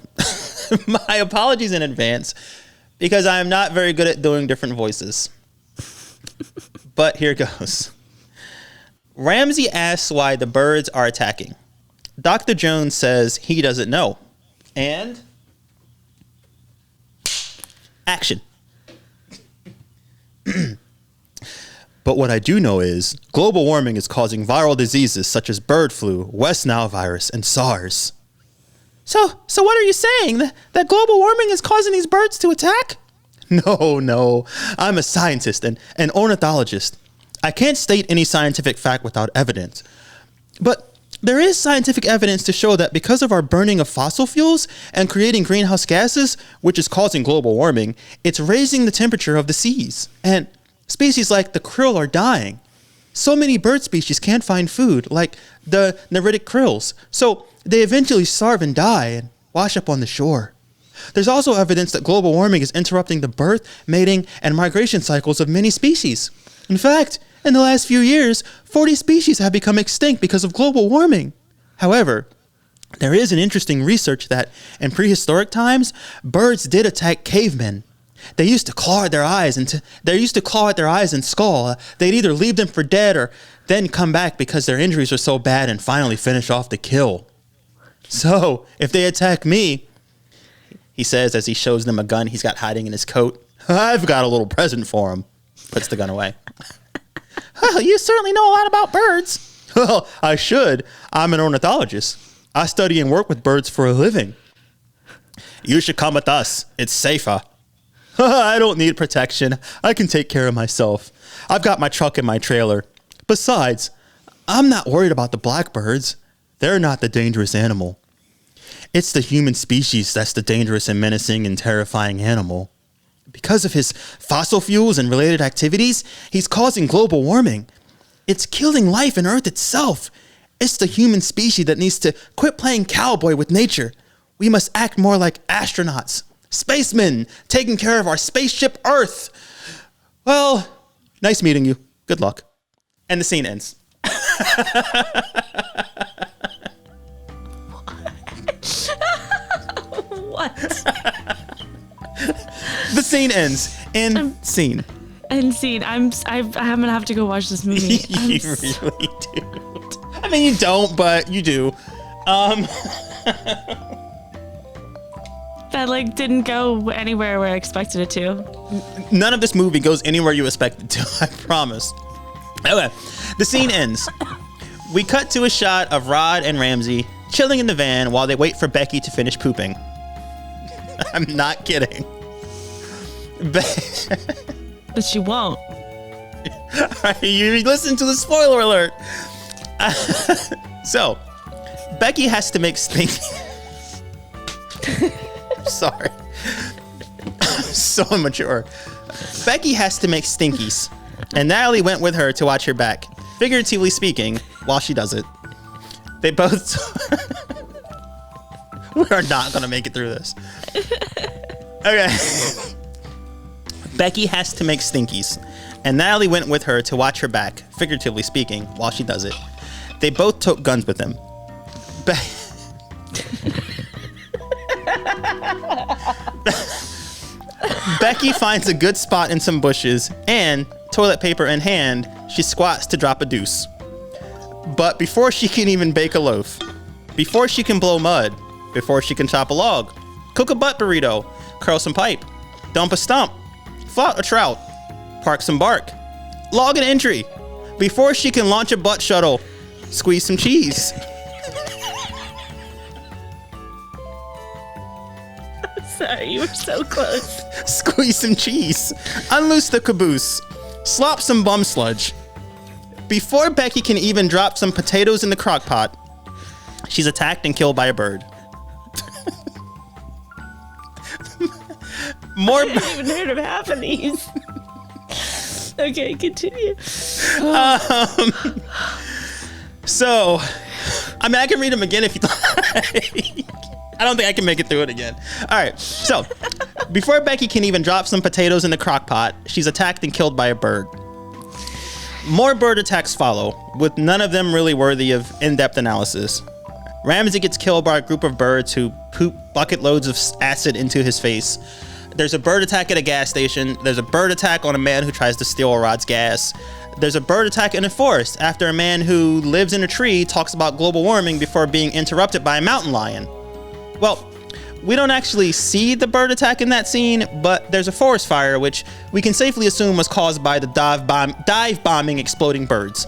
Speaker 1: My apologies in advance, because I am not very good at doing different voices. But here goes. Ramsey asks why the birds are attacking. Dr. Jones says he doesn't know. And action. But what I do know is global warming is causing viral diseases such as bird flu, West Nile virus, and SARS. So what are you saying? That global warming is causing these birds to attack? No. I'm a scientist and an ornithologist. I can't state any scientific fact without evidence. But there is scientific evidence to show that because of our burning of fossil fuels and creating greenhouse gases, which is causing global warming, it's raising the temperature of the seas. And species like the krill are dying. So many bird species can't find food, like the neritic krills. So they eventually starve and die and wash up on the shore. There's also evidence that global warming is interrupting the birth, mating, and migration cycles of many species. In fact, in the last few years, 40 species have become extinct because of global warming. However, there is an interesting research that in prehistoric times, birds did attack cavemen. They used to claw at their eyes and skull. They'd either leave them for dead or then come back because their injuries were so bad and finally finish off the kill. So, if they attack me, he says as he shows them a gun he's got hiding in his coat, I've got a little present for him. Puts the gun away. Well, you certainly know a lot about birds. Well, I should. I'm an ornithologist. I study and work with birds for a living. You should come with us. It's safer. I don't need protection. I can take care of myself. I've got my truck and my trailer. Besides, I'm not worried about the blackbirds. They're not the dangerous animal. It's the human species that's the dangerous and menacing and terrifying animal. Because of his fossil fuels and related activities, he's causing global warming. It's killing life and Earth itself. It's the human species that needs to quit playing cowboy with nature. We must act more like astronauts, spacemen, taking care of our spaceship Earth. Well, nice meeting you. Good luck. And the scene ends.
Speaker 2: What?
Speaker 1: The scene ends. End scene.
Speaker 2: End scene. I'm gonna have to go watch this movie.
Speaker 1: You really do. I mean, you don't, but you do.
Speaker 2: That like didn't go anywhere where I expected it to.
Speaker 1: None of this movie goes anywhere you expect it to. I promise. Okay, the scene ends. We cut to a shot of Rod and Ramsey chilling in the van while they wait for Becky to finish pooping. I'm not kidding.
Speaker 2: But she won't.
Speaker 1: Alright, you listen to the spoiler alert. So, Becky has to make stinky. Sorry. I'm so immature. Becky has to make stinkies, and Natalie went with her to watch her back, figuratively speaking, while she does it. They both... We are not going to make it through this. Okay. Becky has to make stinkies, and Natalie went with her to watch her back, figuratively speaking, while she does it. They both took guns with them. Becky finds a good spot in some bushes, and, toilet paper in hand, she squats to drop a deuce. But before she can even bake a loaf, before she can blow mud, before she can chop a log, cook a butt burrito, curl some pipe, dump a stump, flout a trout, park some bark, log an entry, before she can launch a butt shuttle, squeeze some cheese.
Speaker 2: Sorry, you were so close.
Speaker 1: Squeeze some cheese, unloose the caboose, slop some bum sludge. Before Becky can even drop some potatoes in the crock pot, she's attacked and killed by a bird. More.
Speaker 2: I haven't even heard of half of these. Okay, continue.
Speaker 1: So, I mean, I can read them again if you like. I don't think I can make it through it again. All right. So, before Becky can even drop some potatoes in the crock pot, she's attacked and killed by a bird. More bird attacks follow, with none of them really worthy of in-depth analysis. Ramsey gets killed by a group of birds who poop bucket loads of acid into his face. There's a bird attack at a gas station. There's a bird attack on a man who tries to steal Rod's gas. There's a bird attack in a forest after a man who lives in a tree talks about global warming before being interrupted by a mountain lion. Well, we don't actually see the bird attack in that scene, but there's a forest fire, which we can safely assume was caused by the dive bombing exploding birds.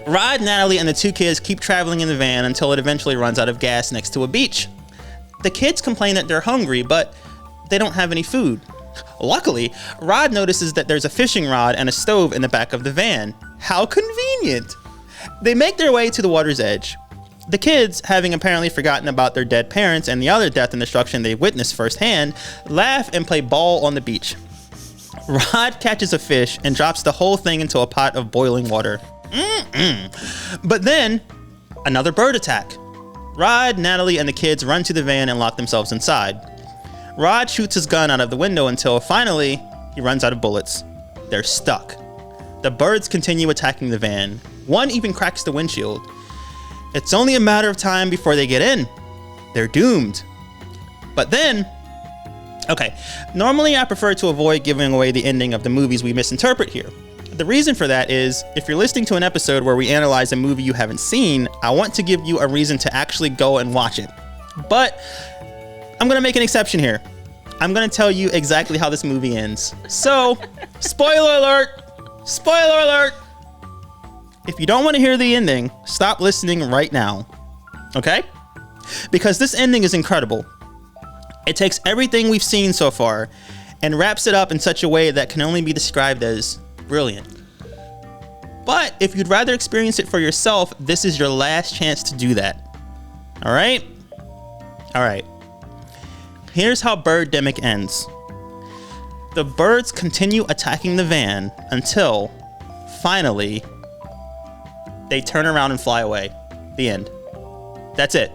Speaker 1: Rod, Natalie, and the two kids keep traveling in the van until it eventually runs out of gas next to a beach. The kids complain that they're hungry, but they don't have any food. Luckily, Rod notices that there's a fishing rod and a stove in the back of the van. How convenient! They make their way to the water's edge. The kids, having apparently forgotten about their dead parents and the other death and destruction they witnessed firsthand, laugh and play ball on the beach. Rod catches a fish and drops the whole thing into a pot of boiling water. But then, another bird attack. Rod, Natalie, and the kids run to the van and lock themselves inside. Rod shoots his gun out of the window until finally he runs out of bullets. They're stuck. The birds continue attacking the van. One even cracks the windshield. It's only a matter of time before they get in. They're doomed. But then, okay, normally I prefer to avoid giving away the ending of the movies we misinterpret here. The reason for that is, if you're listening to an episode where we analyze a movie you haven't seen, I want to give you a reason to actually go and watch it. But I'm gonna make an exception here. I'm gonna tell you exactly how this movie ends. So, spoiler alert! Spoiler alert! If you don't want to hear the ending, stop listening right now. Okay? Because this ending is incredible. It takes everything we've seen so far and wraps it up in such a way that can only be described as brilliant. But if you'd rather experience it for yourself, this is your last chance to do that. All right? All right. Here's how Birdemic ends. The birds continue attacking the van until, finally, they turn around and fly away. The end. That's it.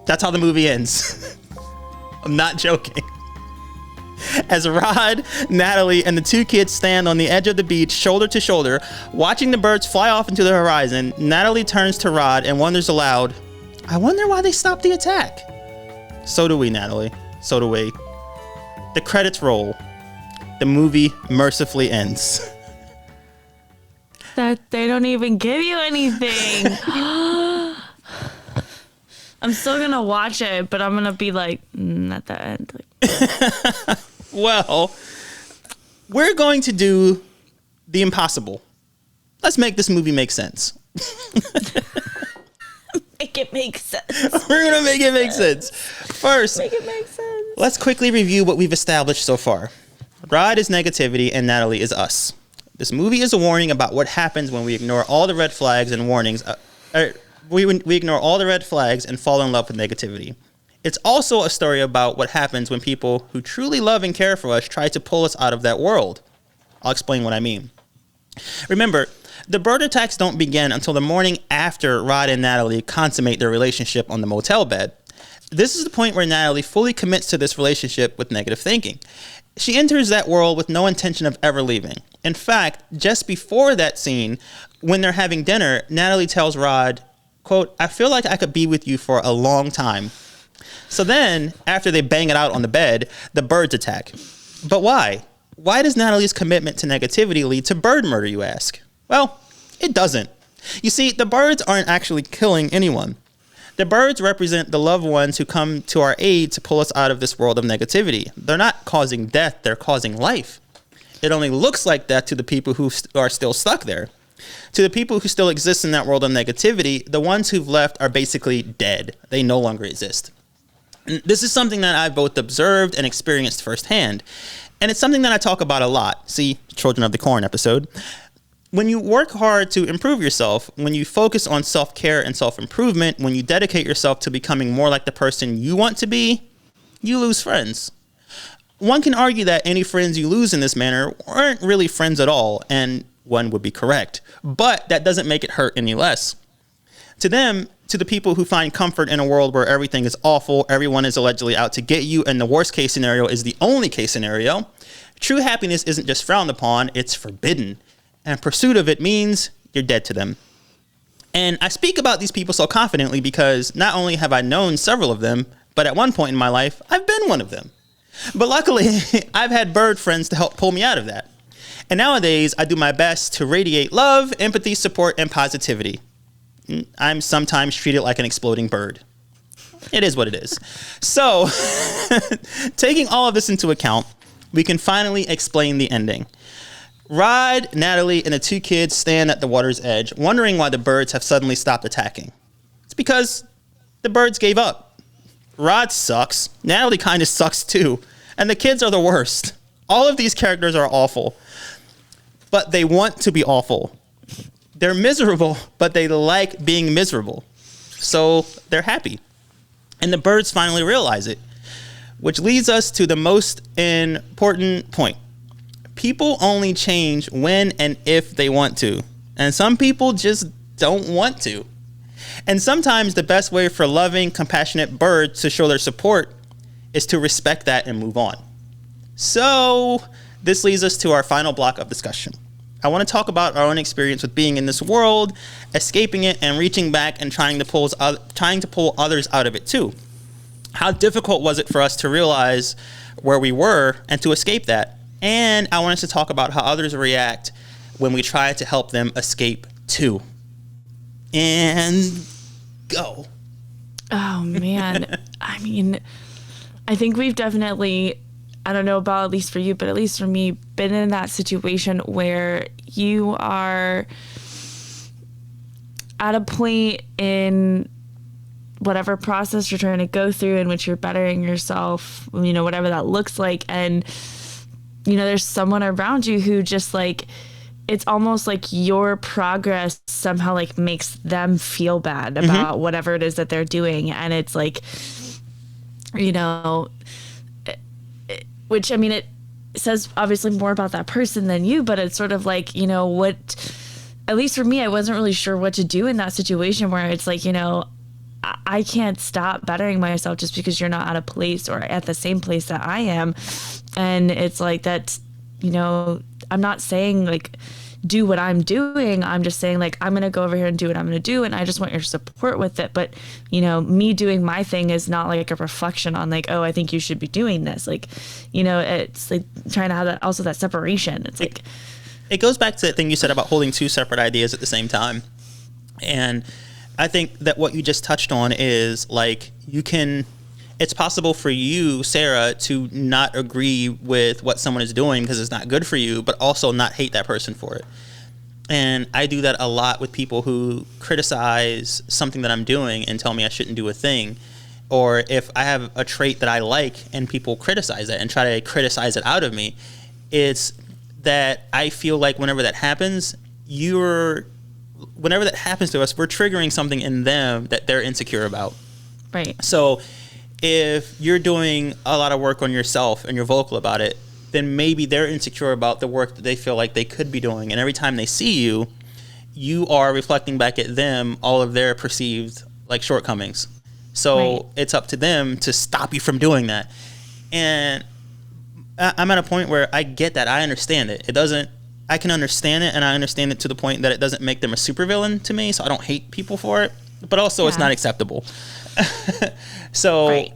Speaker 1: That's how the movie ends. I'm not joking. As Rod, Natalie, and the two kids stand on the edge of the beach, shoulder to shoulder, watching the birds fly off into the horizon, Natalie turns to Rod and wonders aloud, I wonder why they stopped the attack. So do we, Natalie. So do we. The credits roll. The movie mercifully ends.
Speaker 2: That they don't even give you anything. I'm still gonna watch it, but I'm gonna be like, at the end. Like.
Speaker 1: Well, we're going to do the impossible. Let's make this movie make sense.
Speaker 2: Make it make sense.
Speaker 1: We're gonna make it make sense. First,
Speaker 2: Make it make sense.
Speaker 1: let's quickly review what we've established so far. Rod is negativity and Natalie is us. This movie is a warning about what happens when we ignore all the red flags and warnings. We ignore all the red flags and fall in love with negativity. It's also a story about what happens when people who truly love and care for us try to pull us out of that world. I'll explain what I mean. Remember, the bird attacks don't begin until the morning after Rod and Natalie consummate their relationship on the motel bed. This is the point where Natalie fully commits to this relationship with negative thinking. She enters that world with no intention of ever leaving. In fact, just before that scene, when they're having dinner, Natalie tells Rod, quote, "I feel like I could be with you for a long time." So then, after they bang it out on the bed, the birds attack. But why? Why does Natalie's commitment to negativity lead to bird murder, you ask? Well, it doesn't. You see, the birds aren't actually killing anyone. The birds represent the loved ones who come to our aid to pull us out of this world of negativity. They're not causing death, they're causing life. It only looks like death to the people who are still stuck there. To the people who still exist in that world of negativity, the ones who've left are basically dead. They no longer exist. And this is something that I've both observed and experienced firsthand. And it's something that I talk about a lot. See, Children of the Corn episode. When you work hard to improve yourself, when you focus on self-care and self-improvement, when you dedicate yourself to becoming more like the person you want to be, you lose friends. One can argue that any friends you lose in this manner aren't really friends at all, and one would be correct. But that doesn't make it hurt any less. To them, to the people who find comfort in a world where everything is awful, everyone is allegedly out to get you, and the worst case scenario is the only case scenario, true happiness isn't just frowned upon, it's forbidden. And pursuit of it means you're dead to them. And I speak about these people so confidently because not only have I known several of them, but at one point in my life, I've been one of them. But luckily, I've had bird friends to help pull me out of that. And nowadays, I do my best to radiate love, empathy, support, and positivity. I'm sometimes treated like an exploding bird. It is what it is. So, taking all of this into account, we can finally explain the ending. Rod, Natalie, and the two kids stand at the water's edge, wondering why the birds have suddenly stopped attacking. It's because the birds gave up. Rod sucks. Natalie kind of sucks too. And the kids are the worst. All of these characters are awful. But they want to be awful. They're miserable, but they like being miserable. So they're happy. And the birds finally realize it. Which leads us to the most important point. People only change when and if they want to. And some people just don't want to. And sometimes the best way for loving, compassionate birds to show their support is to respect that and move on. So this leads us to our final block of discussion. I want to talk about our own experience with being in this world, escaping it, and reaching back and trying to pull others out of it too. How difficult was it for us to realize where we were and to escape that? And I want us to talk about how others react when we try to help them escape too. And go.
Speaker 2: Oh, man. I mean, I think we've definitely, I don't know about at least for you, but at least for me, been in that situation where you are at a point in whatever process you're trying to go through in which you're bettering yourself, you know, whatever that looks like. And you know, there's someone around you who just like, it's almost like your progress somehow like makes them feel bad about whatever it is that they're doing. And it's like, you know, which I mean, it says obviously more about that person than you, but it's sort of like, you know, what, at least for me, I wasn't really sure what to do in that situation where it's like, you know, I can't stop bettering myself just because you're not at a place or at the same place that I am. And it's like that, you know, I'm not saying like do what I'm doing. I'm just saying like I'm going to go over here and do what I'm going to do. And I just want your support with it. But, you know, me doing my thing is not like a reflection on like, oh, I think you should be doing this. Like, you know, it's like trying to have that also that separation. It's like
Speaker 1: it goes back to the thing you said about holding two separate ideas at the same time. And I think that what you just touched on is like it's possible for you, Sarah, to not agree with what someone is doing because it's not good for you, but also not hate that person for it. And I do that a lot with people who criticize something that I'm doing and tell me I shouldn't do a thing. Or if I have a trait that I like and people criticize it and try to criticize it out of me, it's that I feel like whenever that happens, whenever that happens to us, we're triggering something in them that they're insecure about.
Speaker 2: right.
Speaker 1: So if you're doing a lot of work on yourself and you're vocal about it, then maybe they're insecure about the work that they feel like they could be doing. And every time they see you, you are reflecting back at them all of their perceived like shortcomings. So
Speaker 2: Right.
Speaker 1: it's up to them to stop you from doing that. And I'm at a point where I get that. I understand it. It doesn't, I can understand it, and I understand it to the point that it doesn't make them a supervillain to me, so I don't hate people for it. But also, it's
Speaker 2: Yeah.
Speaker 1: not acceptable. So
Speaker 2: Right.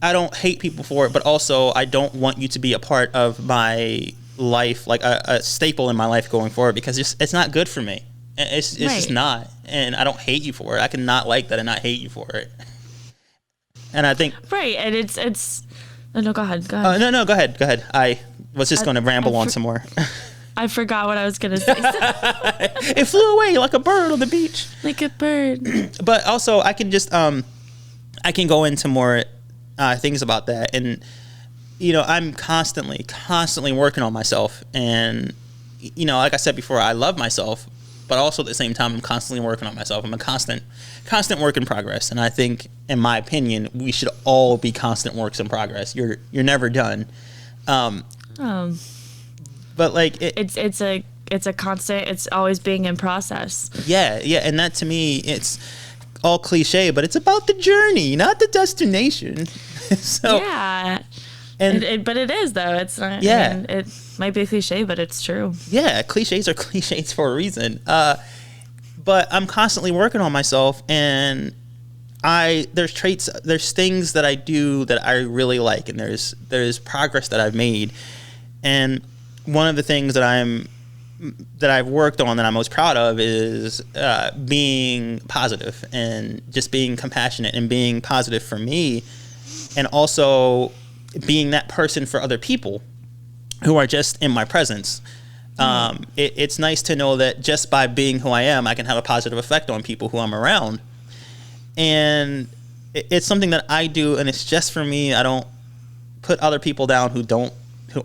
Speaker 1: I don't hate people for it, but also I don't want you to be a part of my life, like a staple in my life going forward, because it's not good for me. It's just
Speaker 2: Right.
Speaker 1: not. And I don't hate you for it. I can not like that and not hate you for it. And I think...
Speaker 2: Right, and it's. Oh, no, go ahead. Go ahead.
Speaker 1: No, go ahead. I was just going to ramble on some more.
Speaker 2: I forgot what I was gonna say.
Speaker 1: It flew away like a bird on the beach.
Speaker 2: Like a bird.
Speaker 1: But also, I can just I can go into more things about that, and I'm constantly working on myself, and like I said before, I love myself, but also at the same time, I'm constantly working on myself. I'm a constant work in progress, and I think, in my opinion, we should all be constant works in progress. You're never done. But like
Speaker 2: It's a constant. It's always being in process.
Speaker 1: yeah, and that to me, it's all cliche, but it's about the journey, not the destination. So
Speaker 2: Yeah.
Speaker 1: and
Speaker 2: But it is though. It's not.
Speaker 1: Yeah.
Speaker 2: I mean, it might be a cliche, but it's true.
Speaker 1: yeah, cliches are cliches for a reason. But I'm constantly working on myself, and there's things that I do that I really like, and there's progress that I've made, and one of the things that I've worked on that I'm most proud of is being positive and just being compassionate and being positive for me, and also being that person for other people who are just in my presence. It's nice to know that just by being who I am, I can have a positive effect on people who I'm around. And it's something that I do, and it's just for me. I don't put other people down who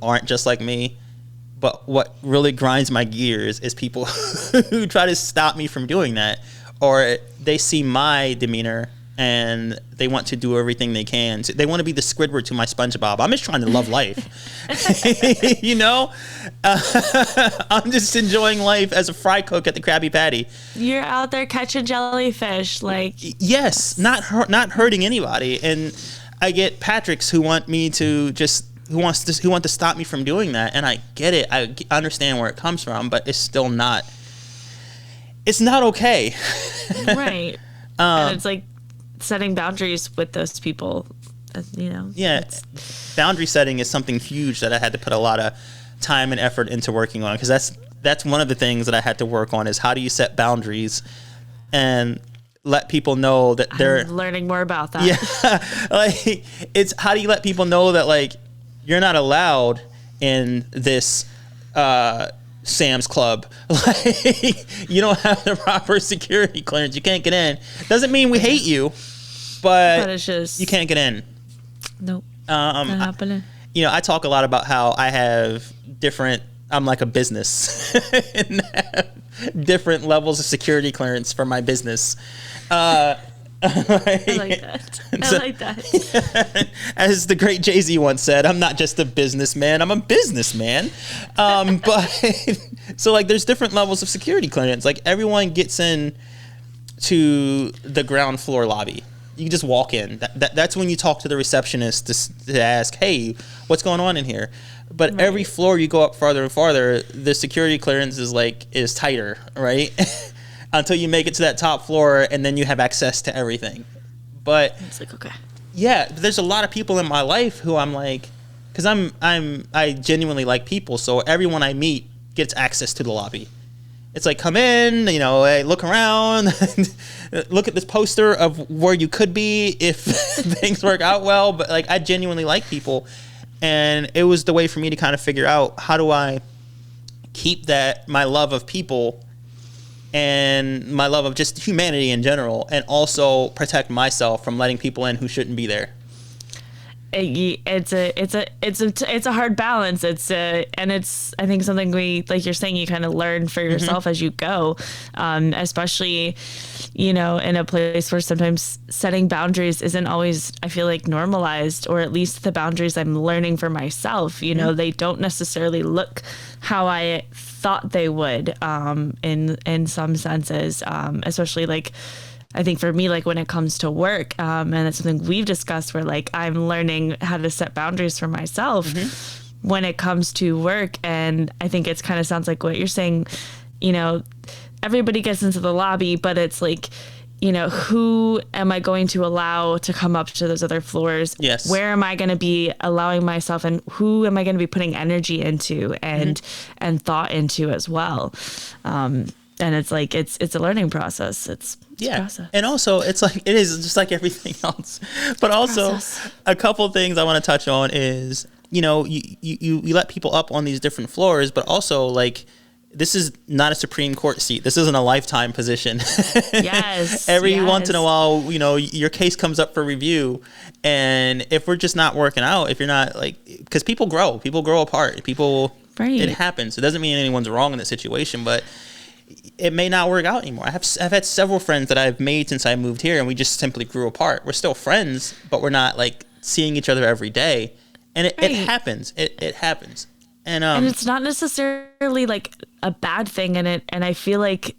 Speaker 1: aren't just like me. But what really grinds my gears is people who try to stop me from doing that, or they see my demeanor and they want to do everything they can. They want to be the Squidward to my SpongeBob. I'm just trying to love life. I'm just enjoying life as a fry cook at the Krabby Patty.
Speaker 2: You're out there catching jellyfish, like.
Speaker 1: Yes, not hurting anybody. And I get Patricks who want me to just who want to stop me from doing that, and I get it. I understand where it comes from, but it's still not. It's not okay.
Speaker 2: Right. And it's like setting boundaries with those people.
Speaker 1: Yeah, boundary setting is something huge that I had to put a lot of time and effort into working on, because that's one of the things that I had to work on, is how do you set boundaries and let people know that they're
Speaker 2: I'm learning more about that.
Speaker 1: Yeah, like it's how do you let people know that like you're not allowed in this Sam's Club. Like you don't have the proper security clearance. You can't get in. Doesn't mean we hate you, but
Speaker 2: it's just
Speaker 1: you can't get in.
Speaker 2: Nope. Not happening.
Speaker 1: I talk a lot about how I have I'm like a business and have different levels of security clearance for my business.
Speaker 2: I like that. I like that.
Speaker 1: As the great Jay-Z once said, I'm not just a businessman, I'm a businessman. But so like there's different levels of security clearance. Like everyone gets in to the ground floor lobby. You can just walk in. That's when you talk to the receptionist to ask, hey, what's going on in here? But
Speaker 2: Right.
Speaker 1: every floor you go up farther and farther, the security clearance is tighter, right? Until you make it to that top floor, and then you have access to everything. But
Speaker 2: It's like, okay.
Speaker 1: yeah, there's a lot of people in my life who I'm like, because I genuinely like people, so everyone I meet gets access to the lobby. It's like, come in, hey, look around, look at this poster of where you could be if things work out well. But like, I genuinely like people, and it was the way for me to kind of figure out how do I keep my love of people and my love of just humanity in general, and also protect myself from letting people in who shouldn't be there.
Speaker 2: It's a hard balance. And it's I think something like you're saying, you kind of learn for yourself as you go, especially in a place where sometimes setting boundaries isn't always, I feel like, normalized, or at least the boundaries I'm learning for myself. They don't necessarily look how I thought they would in some senses, especially like I think for me, like when it comes to work, and it's something we've discussed where like I'm learning how to set boundaries for myself when it comes to work. And I think it's kind of sounds like what you're saying, you know, everybody gets into the lobby, but it's like, you know, who am I going to allow to come up to those other floors?
Speaker 1: Yes.
Speaker 2: Where am I going to be allowing myself, and who am I going to be putting energy into and thought into as well? And it's like, it's a learning process. It's a process.
Speaker 1: And also it's like, it is just like everything else, but also a couple things I want to touch on is, you know, you let people up on these different floors, but also like, this is not a Supreme Court seat. This isn't a lifetime position.
Speaker 2: Yes.
Speaker 1: Every once in a while, you know, your case comes up for review. And if we're just not working out, if you're not like, because people grow apart. It happens. It doesn't mean anyone's wrong in the situation, but it may not work out anymore. I've had several friends that I've made since I moved here, and we just simply grew apart. We're still friends, but we're not like seeing each other every day. And it happens. It happens. And
Speaker 2: it's not necessarily like a bad thing, and I feel like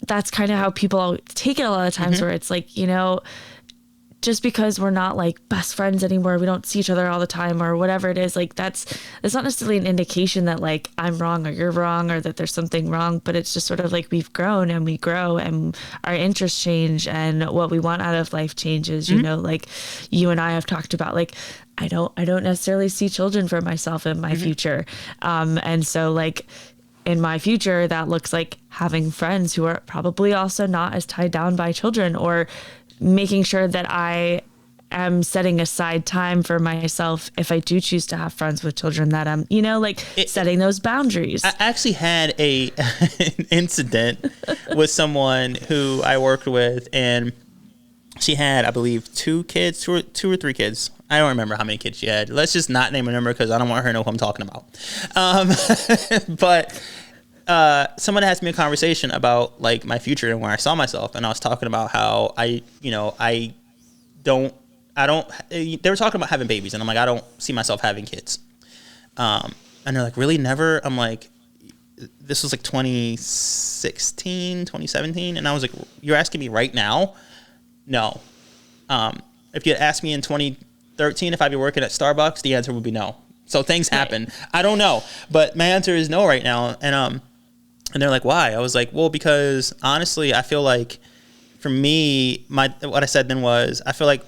Speaker 2: that's kind of how people take it a lot of times, where it's like, you know, just because we're not like best friends anymore, we don't see each other all the time or whatever it is, like that's not necessarily an indication that like I'm wrong or you're wrong or that there's something wrong, but it's just sort of like we've grown and we grow and our interests change and what we want out of life changes. You know, like you and I have talked about, like I don't necessarily see children for myself in my future. And so like in my future, that looks like having friends who are probably also not as tied down by children, or making sure that I am setting aside time for myself if I do choose to have friends with children, that I'm, you know, like setting those boundaries.
Speaker 1: I actually had an incident with someone who I worked with, and she had, I believe, two or three kids. I don't remember how many kids she had. Let's just not name a number because I don't want her to know who I'm talking about. But someone asked me a conversation about like my future and where I saw myself, and I was talking about how they were talking about having babies, and I'm like, I don't see myself having kids. And they're like, really, never? I'm like, this was like 2016, 2017, and I was like, you're asking me right now? No. If you had asked me in 2013 if I'd be working at Starbucks, the answer would be no. So things happen. I don't know, but my answer is no right now. And they're like, why? I was like, well, because honestly, I feel like for me, what I said then was, I feel like,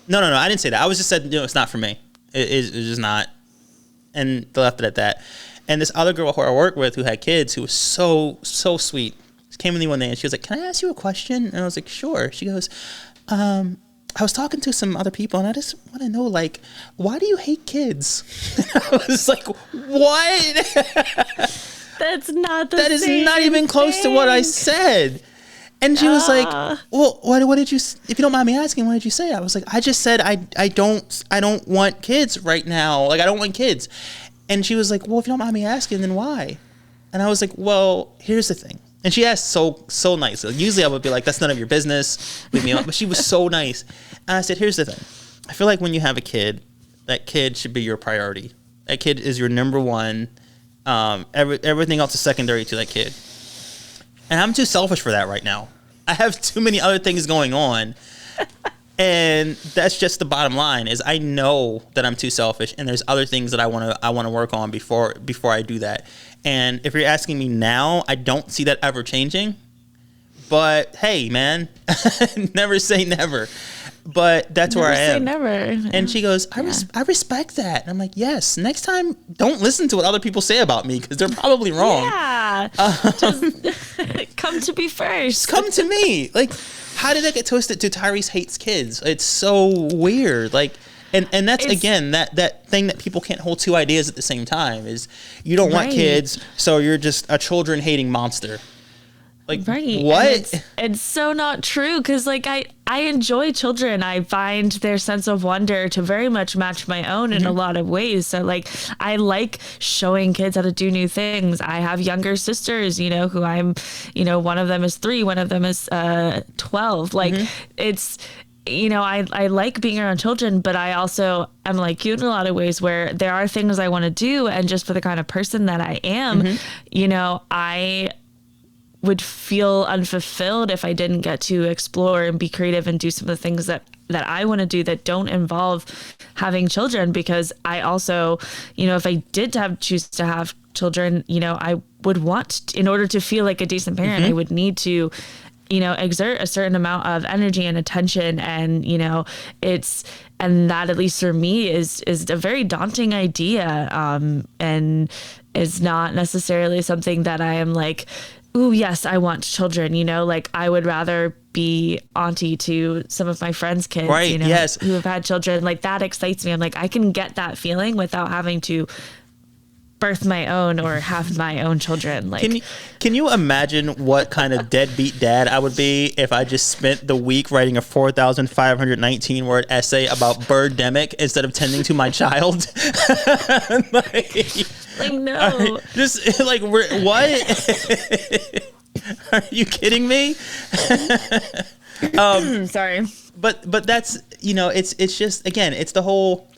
Speaker 1: no, I didn't say that. I was just said, no, it's not for me. It's just not. And they left it at that. And this other girl who I work with who had kids, who was so sweet, came to me one day and she was like, can I ask you a question? And I was like, sure. She goes, I was talking to some other people and I just want to know, like, why do you hate kids? I was like, what?
Speaker 2: That's not the
Speaker 1: That is
Speaker 2: same
Speaker 1: not even close to what I said. And she was like, well, what did you, if you don't mind me asking, what did you say? I was like, I just said, I don't want kids right now. Like, I don't want kids. And she was like, well, if you don't mind me asking, then why? And I was like, well, here's the thing. And she asked so nice. Usually I would be like, that's none of your business. Leave me alone. But she was so nice. And I said, here's the thing. I feel like when you have a kid, that kid should be your priority. That kid is your number one. Everything else is secondary to that kid. And I'm too selfish for that right now. I have too many other things going on. And that's just the bottom line, is I know that I'm too selfish and there's other things that I want to work on before I do that. And if you're asking me now, I don't see that ever changing. But hey, man, never say never. But that's where I am.
Speaker 2: Never say never.
Speaker 1: And she goes, I respect that. And I'm like, yes, next time don't listen to what other people say about me because they're probably wrong.
Speaker 2: Yeah. Just come to me first.
Speaker 1: Come to me. Like, how did that get twisted to Tyrese hates kids? It's so weird. Like, and that's, again, that thing that people can't hold two ideas at the same time is you don't want kids, so you're just a children hating monster. Like, what?
Speaker 2: It's so not true, because like I enjoy children. I find their sense of wonder to very much match my own in a lot of ways. So like I like showing kids how to do new things. I have younger sisters, you know, who I'm, you know, one of them is 3, one of them is 12. Like it's, you know, I like being around children, but I also am like you in a lot of ways where there are things I want to do, and just for the kind of person that I am, you know, I would feel unfulfilled if I didn't get to explore and be creative and do some of the things that I want to do that don't involve having children. Because I also, if I did choose to have children, I would want, in order to feel like a decent parent, I would need to, exert a certain amount of energy and attention. And, and that, at least for me, is a very daunting idea. And is not necessarily something that I am like, ooh, yes, I want children, like I would rather be auntie to some of my friends' kids,
Speaker 1: right, yes,
Speaker 2: who have had children. Like, that excites me. I'm like, I can get that feeling without having to birth my own or have my own children. Like,
Speaker 1: can you imagine what kind of deadbeat dad I would be if I just spent the week writing a 4,519 word essay about Birdemic instead of tending to my child?
Speaker 2: like no,
Speaker 1: just like, what? Are you kidding me?
Speaker 2: Sorry,
Speaker 1: but that's, it's just, again, it's the whole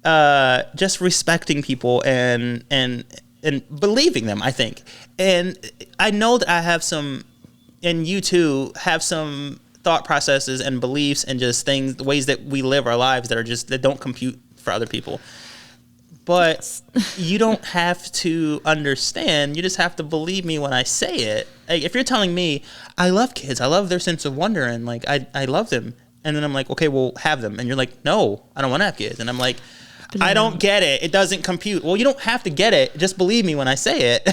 Speaker 1: just respecting people and believing them, I think. And I know that I have some, and you too have some thought processes and beliefs and just things, the ways that we live our lives that don't compute for other people. But you don't have to understand. You just have to believe me when I say it. Like, if you're telling me, I love kids, I love their sense of wonder, and like I love them, and then I'm like, okay, well, have them, and you're like, no, I don't want to have kids, and I'm like, I don't get it. It doesn't compute. Well, you don't have to get it. Just believe me when I say it.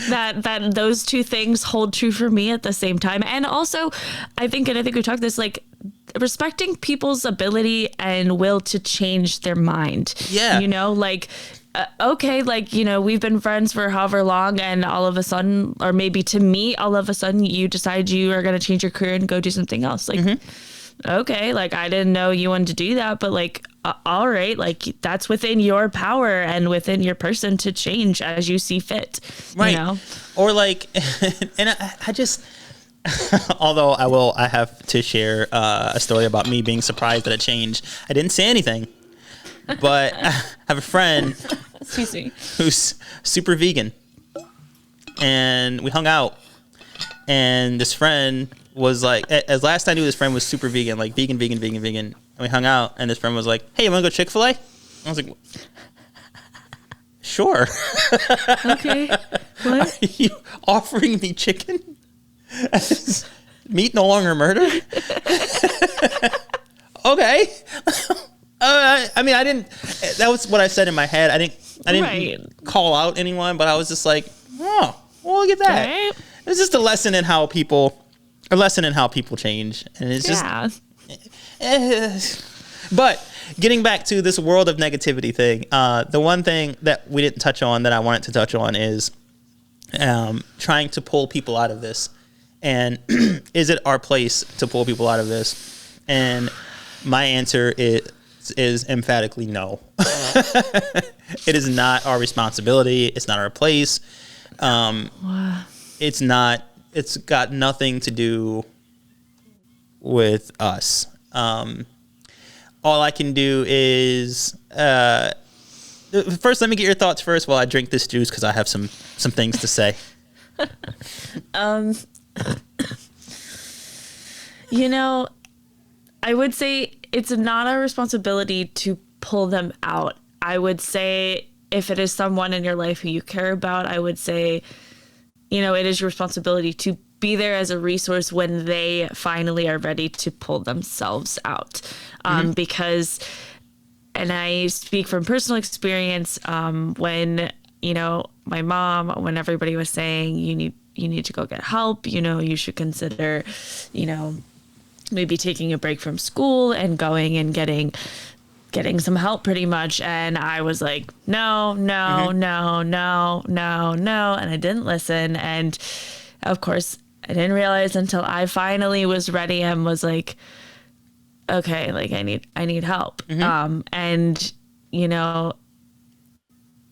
Speaker 2: that those two things hold true for me at the same time. And also, I think we talked this, like, respecting people's ability and will to change their mind.
Speaker 1: Yeah.
Speaker 2: Like, okay, like, we've been friends for however long, and all of a sudden, or maybe to me, all of a sudden you decide you are going to change your career and go do something else. Like, okay, like, I didn't know you wanted to do that, but like, all right, like, that's within your power and within your person to change as you see fit.
Speaker 1: Right. Or like, and I just, although I have to share a story about me being surprised that it changed. I didn't say anything, but I have a friend
Speaker 2: excuse me,
Speaker 1: who's super vegan, and we hung out, and this friend was like, as last I knew, this friend was super vegan, like vegan. And we hung out, and this friend was like, hey, you want to go Chick-fil-A? I was like, sure.
Speaker 2: Okay. What?
Speaker 1: Are you offering me chicken? Meat no longer murder? Okay. I mean, I didn't, that was what I said in my head. I didn't call out anyone, but I was just like, oh, well, look at that.
Speaker 2: Right.
Speaker 1: It's just a lesson in how people change. And it's just, but getting back to this world of negativity thing, the one thing that we didn't touch on that I wanted to touch on is trying to pull people out of this. And is it our place to pull people out of this? And my answer is emphatically no. It is not our responsibility. It's not our place. It's not. It's got nothing to do with us. All I can do is first. Let me get your thoughts first while I drink this juice, because I have some things to say.
Speaker 2: I would say it's not our responsibility to pull them out. I would say if it is someone in your life who you care about, I would say, it is your responsibility to be there as a resource when they finally are ready to pull themselves out. Because, and I speak from personal experience, when, my mom, when everybody was saying, you need to go get help, you should consider, maybe taking a break from school and going and getting some help, pretty much. And I was like, no. And I didn't listen. And of course, I didn't realize until I finally was ready and was like, okay, like I need help. And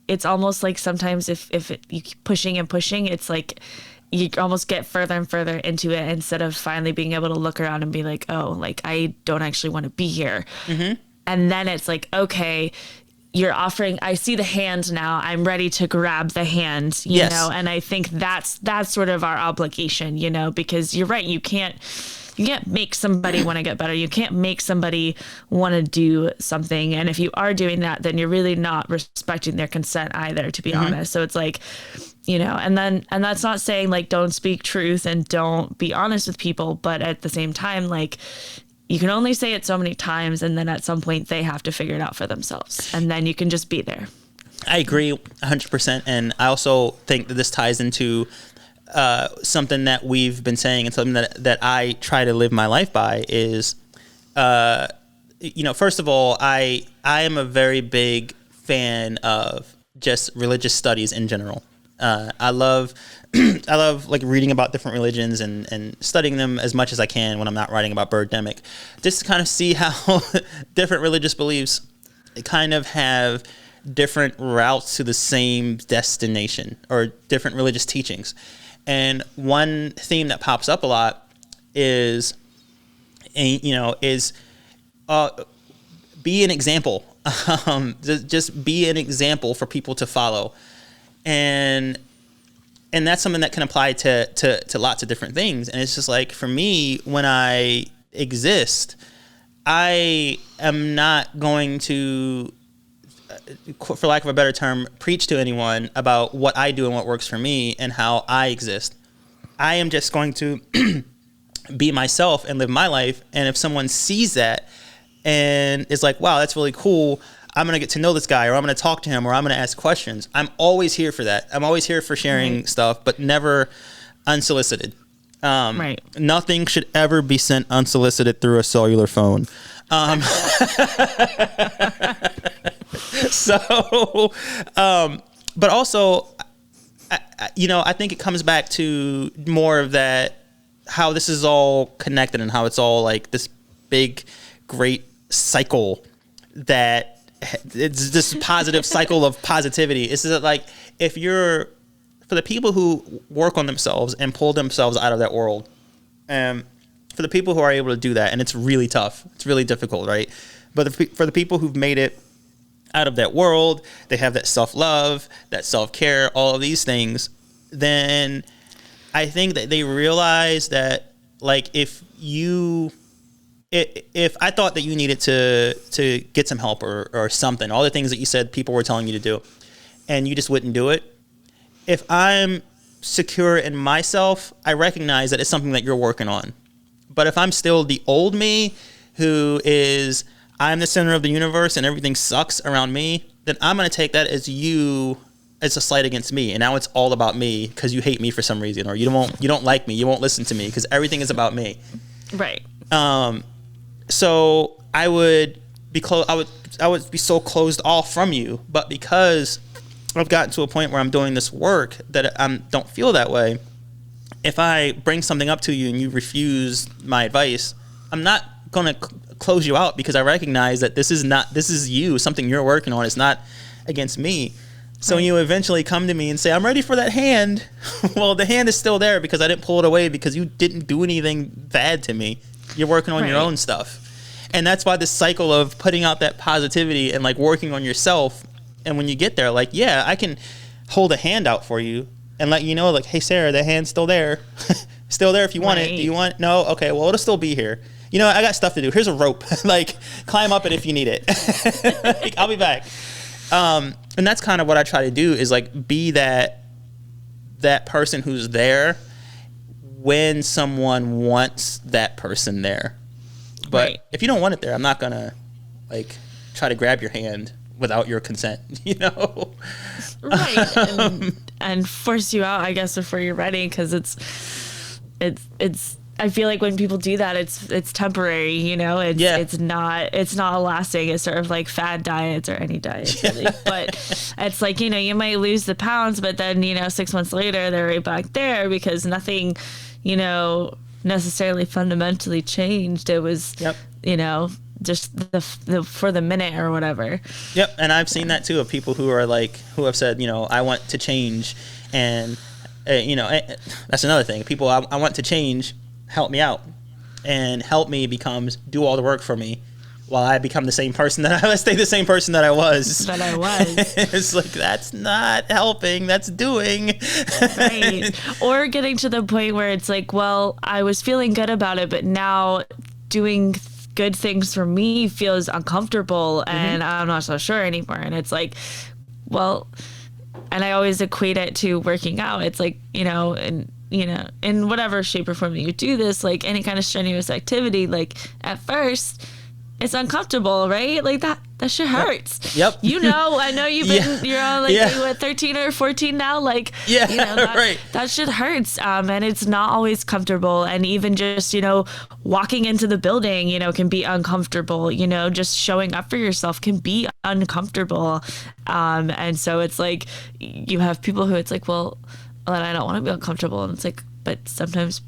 Speaker 2: it's almost like sometimes if you keep pushing and pushing, it's like you almost get further and further into it instead of finally being able to look around and be like, oh, like I don't actually want to be here. And then it's like, okay, you're offering, I see the hand now, I'm ready to grab the hand, you know, and I think that's sort of our obligation, you know, because you're right, you can't make somebody want to get better. You can't make somebody want to do something. And if you are doing that, then you're really not respecting their consent either, to be honest. So it's like, you know, and that's not saying like, don't speak truth and don't be honest with people. But at the same time, like, you can only say it so many times, and then at some point they have to figure it out for themselves, and then you can just be there.
Speaker 1: I agree 100%. And I also think that this ties into something that we've been saying, and something that I try to live my life by is, you know, first of all, I am a very big fan of just religious studies in general. I love like reading about different religions and studying them as much as I can when I'm not writing about Birdemic, just to kind of see how different religious beliefs kind of have different routes to the same destination, or different religious teachings. And one theme that pops up a lot is be an example. Just be an example for people to follow. And that's something that can apply to lots of different things. And it's just like, for me, when I exist, I am not going to, for lack of a better term, preach to anyone about what I do and what works for me and how I exist. I am just going to be myself and live my life. And if someone sees that and is like, wow, that's really cool, I'm going to get to know this guy, or I'm going to talk to him, or I'm going to ask questions, I'm always here for that. I'm always here for sharing stuff, but never unsolicited. Right. Nothing should ever be sent unsolicited through a cellular phone. But also, I think it comes back to more of that, how this is all connected and how it's all like this big, great cycle that it's this positive cycle of positivity. It's just like, for the people who work on themselves and pull themselves out of that world, for the people who are able to do that, and it's really tough, it's really difficult, right? But for the people who've made it out of that world, they have that self-love, that self-care, all of these things, then I think that they realize that, like, if I thought that you needed to get some help or something, all the things that you said people were telling you to do, and you just wouldn't do it, if I'm secure in myself, I recognize that it's something that you're working on. But if I'm still the old me who is, I'm the center of the universe and everything sucks around me, then I'm going to take that as a slight against me. And now it's all about me because you hate me for some reason, or you don't like me, you won't listen to me because everything is about me.
Speaker 2: Right.
Speaker 1: So I would be I would be so closed off from you. But because I've gotten to a point where I'm doing this work that I don't feel that way, if I bring something up to you and you refuse my advice, I'm not going to close you out, because I recognize that this is you, something you're working on. It's not against me. So when you eventually come to me and say, I'm ready for that hand, well, the hand is still there because I didn't pull it away because you didn't do anything bad to me. You're working on your own stuff. And that's why this cycle of putting out that positivity and like working on yourself. And when you get there, like, yeah, I can hold a hand out for you and let you know, like, hey, Sarah, that hand's still there. Still there if you want it. Do you want? No? Okay, well, it'll still be here. You know, I got stuff to do. Here's a rope. Like, climb up it if you need it. Like, I'll be back. And that's kind of what I try to do, is like be that person who's there when someone wants that person there. But if you don't want it there, I'm not gonna like try to grab your hand without your consent, you know?
Speaker 2: Right. And force you out, I guess, before you're ready, because it's I feel like when people do that, it's temporary, you know. It's not lasting. It's sort of like fad diets, or any diet, really. But it's like, you know, you might lose the pounds, but then, you know, 6 months later they're right back there, because nothing, you know, necessarily fundamentally changed. It was, you know, just the for the minute or whatever. Yep.
Speaker 1: And I've seen that too, of people who are like, who have said, you know, I want to change, and you know, that's another thing. People, I want to change. Help me out. And help me becomes do all the work for me. while I become the same person that I stay the same person that I was. It's like, that's not helping, that's doing.
Speaker 2: Right. Or getting to the point where it's like, well, I was feeling good about it, but now doing good things for me feels uncomfortable and I'm not so sure anymore. And it's like, well, and I always equate it to working out. It's like, in whatever shape or form that you do this, like any kind of strenuous activity, like at first it's uncomfortable, right? Like that shit hurts.
Speaker 1: Yep.
Speaker 2: I know you've been, you're on like, what, 13 or 14 now? Like,
Speaker 1: right.
Speaker 2: That shit hurts. And it's not always comfortable. And even just, walking into the building, can be uncomfortable, just showing up for yourself can be uncomfortable. And so it's like, you have people who it's like, well, I don't want to be uncomfortable. And it's like, but sometimes,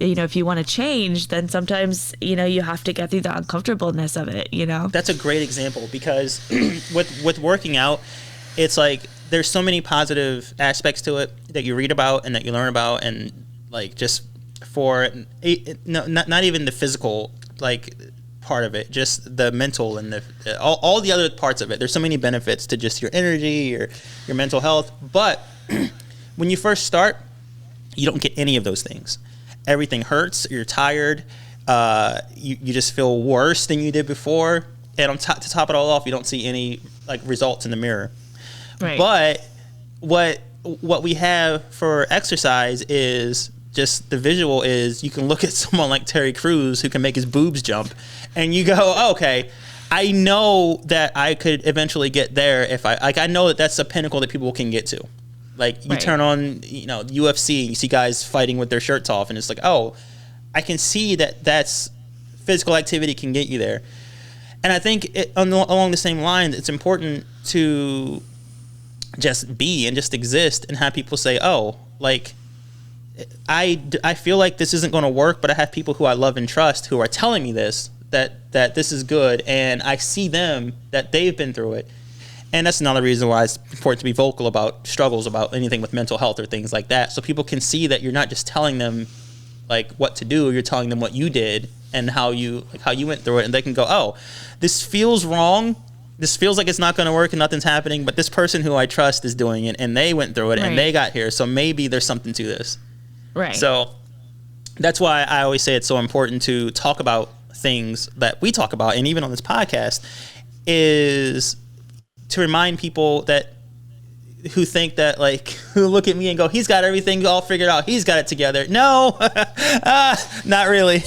Speaker 2: if you want to change, then sometimes, you have to get through the uncomfortableness of it, That's
Speaker 1: a great example because with working out, it's like there's so many positive aspects to it that you read about and that you learn about, and like just for not even the physical like part of it, just the mental and all the other parts of it. There's so many benefits to just your energy, your mental health. But when you first start, you don't get any of those things. Everything hurts. You're tired. You just feel worse than you did before. And to top it all off, you don't see any like results in the mirror.
Speaker 2: Right.
Speaker 1: But what we have for exercise is just the visual is you can look at someone like Terry Crews who can make his boobs jump, and you go, oh, okay, I know that I could eventually get there if I know that that's a pinnacle that people can get to. Like you turn on, UFC, and you see guys fighting with their shirts off, and it's like, oh, I can see that's physical activity can get you there. And I think along the same lines, it's important to just be and just exist and have people say, oh, like I feel like this isn't going to work, but I have people who I love and trust who are telling me this, that this is good, and I see them that they've been through it. And that's another reason why it's important to be vocal about struggles, about anything with mental health or things like that, so people can see that you're not just telling them like what to do, you're telling them what you did and how you went through it, and they can go, oh, this feels wrong, this feels like it's not going to work and nothing's happening, but this person who I trust is doing it and they went through it and they got here, so maybe there's something to this. Right. So that's why I always say it's so important to talk about things that we talk about, and even on this podcast, is to remind people that who think that, like, who look at me and go, he's got everything all figured out, he's got it together. No, not really.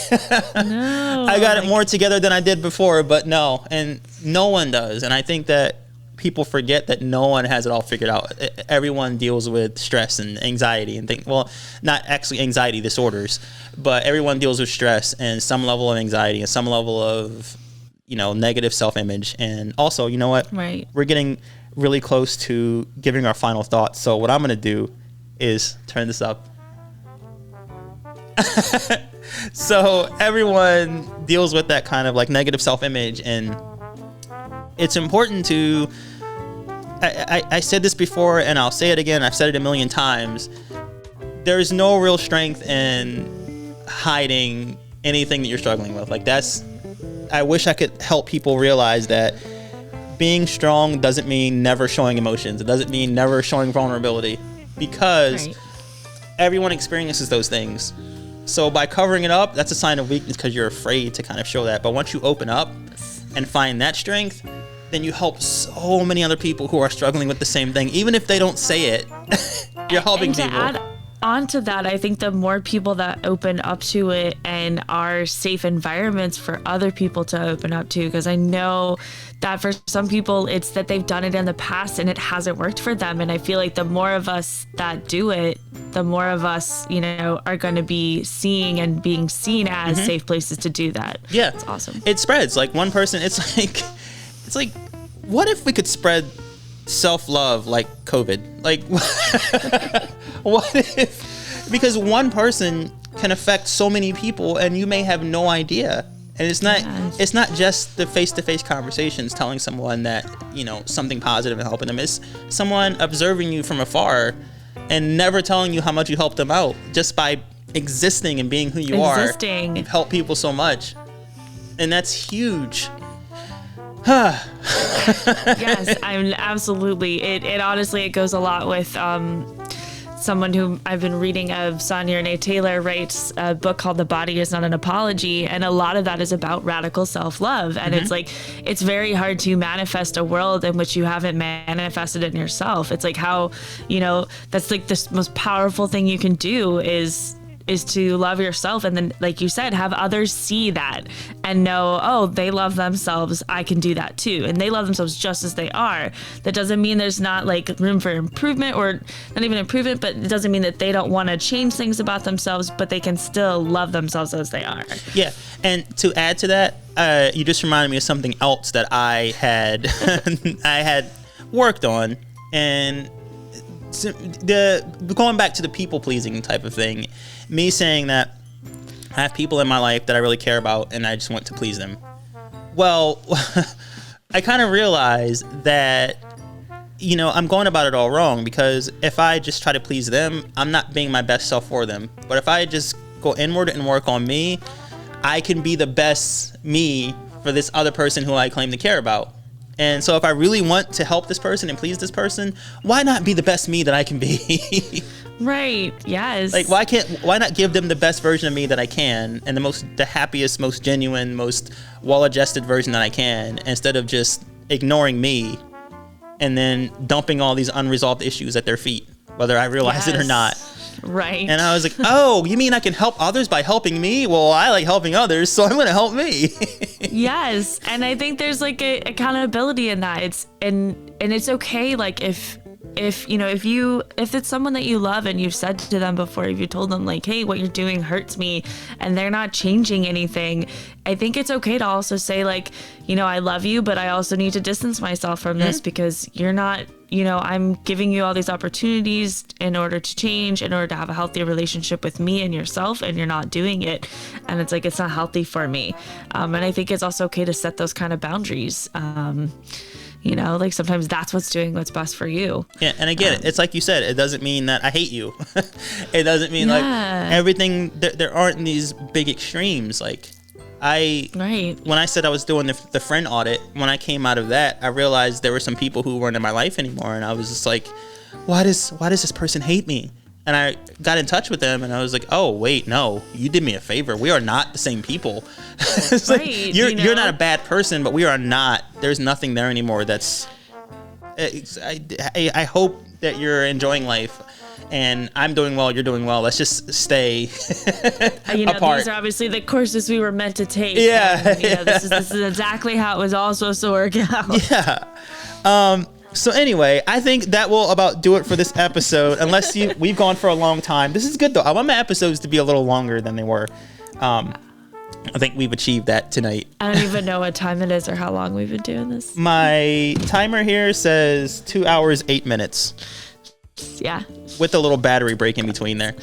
Speaker 1: No, I got it more together than I did before, but no, and no one does. And I think that people forget that no one has it all figured out. Everyone deals with stress and anxiety and things. Well, not actually anxiety disorders, but everyone deals with stress and some level of anxiety and some level of, negative self-image. And also, you know what?
Speaker 2: Right.
Speaker 1: We're getting really close to giving our final thoughts. So what I'm going to do is turn this up. So everyone deals with that kind of like negative self-image, and it's important to, I said this before and I'll say it again, I've said it a million times, there's no real strength in hiding anything that you're struggling with. Like I wish I could help people realize that being strong doesn't mean never showing emotions. It doesn't mean never showing vulnerability, because everyone experiences those things. So by covering it up, that's a sign of weakness because you're afraid to kind of show that. But once you open up and find that strength, then you help so many other people who are struggling with the same thing. Even if they don't say it, you're helping people.
Speaker 2: Add on to that, I think the more people that open up to it and are safe environments for other people to open up to, because I know that for some people it's that they've done it in the past and it hasn't worked for them. And I feel like the more of us that do it, the more of us, are going to be seeing and being seen as safe places to do that.
Speaker 1: Yeah.
Speaker 2: It's awesome.
Speaker 1: It spreads. Like one person, it's like, what if we could spread self-love like COVID? Like, what if, because one person can affect so many people and you may have no idea. And it's not just the face-to-face conversations telling someone that, something positive and helping them. It's someone observing you from afar and never telling you how much you helped them out. Just by existing and being who you are, you've helped people so much. And that's huge.
Speaker 2: Yes, I'm absolutely. It honestly, it goes a lot with someone who I've been reading of. Sonia Renee Taylor writes a book called The Body Is Not an Apology, and a lot of that is about radical self-love. And it's like, it's very hard to manifest a world in which you haven't manifested in yourself. It's like how, that's like the most powerful thing you can do is to love yourself, and then, like you said, have others see that and know, oh, they love themselves, I can do that too. And they love themselves just as they are. That doesn't mean there's not like room for improvement, or not even improvement, but it doesn't mean that they don't want to change things about themselves, but they can still love themselves as they are.
Speaker 1: Yeah. And to add to that, you just reminded me of something else that I had I had worked on. And going back to the people pleasing type of thing, me saying that I have people in my life that I really care about and I just want to please them. Well, I kind of realized that, I'm going about it all wrong, because if I just try to please them, I'm not being my best self for them. But if I just go inward and work on me, I can be the best me for this other person who I claim to care about. And so if I really want to help this person and please this person, why not be the best me that I can be?
Speaker 2: Right. Yes.
Speaker 1: Like, why not give them the best version of me that I can, and the happiest, most genuine, most well-adjusted version that I can, instead of just ignoring me and then dumping all these unresolved issues at their feet, whether I realize it or not.
Speaker 2: Right.
Speaker 1: And I was like, oh, you mean I can help others by helping me? Well, I like helping others, so I'm going to help me.
Speaker 2: Yes. And I think there's like a accountability in that. And it's okay. Like if it's someone that you love and you've said to them before, if you told them like, hey, what you're doing hurts me, and they're not changing anything, I think it's okay to also say like, I love you, but I also need to distance myself from this because you're not, I'm giving you all these opportunities in order to change, in order to have a healthy relationship with me and yourself, and you're not doing it. And it's like, it's not healthy for me. And I think it's also okay to set those kind of boundaries. Like sometimes that's what's best for you. Yeah,
Speaker 1: and again, it's like you said, it doesn't mean that I hate you. It doesn't mean like everything, there aren't these big extremes. Like when I said I was doing the friend audit, when I came out of that, I realized there were some people who weren't in my life anymore. And I was just like, why does this person hate me? And I got in touch with them, and I was like, oh, wait, no, you did me a favor. We are not the same people. It's
Speaker 2: right,
Speaker 1: like, you're not a bad person, but we are not. There's nothing there anymore. I hope that you're enjoying life, and I'm doing well, you're doing well. Let's just stay apart.
Speaker 2: These are obviously the courses we were meant to take.
Speaker 1: Yeah.
Speaker 2: And, this is exactly how it was all supposed to work out.
Speaker 1: Yeah. So anyway, I think that will about do it for this episode. We've gone for a long time. This is good though. I want my episodes to be a little longer than they were. I think we've achieved that tonight.
Speaker 2: I don't even know what time it is or how long we've been doing this.
Speaker 1: My timer here says 2 hours, 8 minutes.
Speaker 2: Yeah.
Speaker 1: With a little battery break in between there.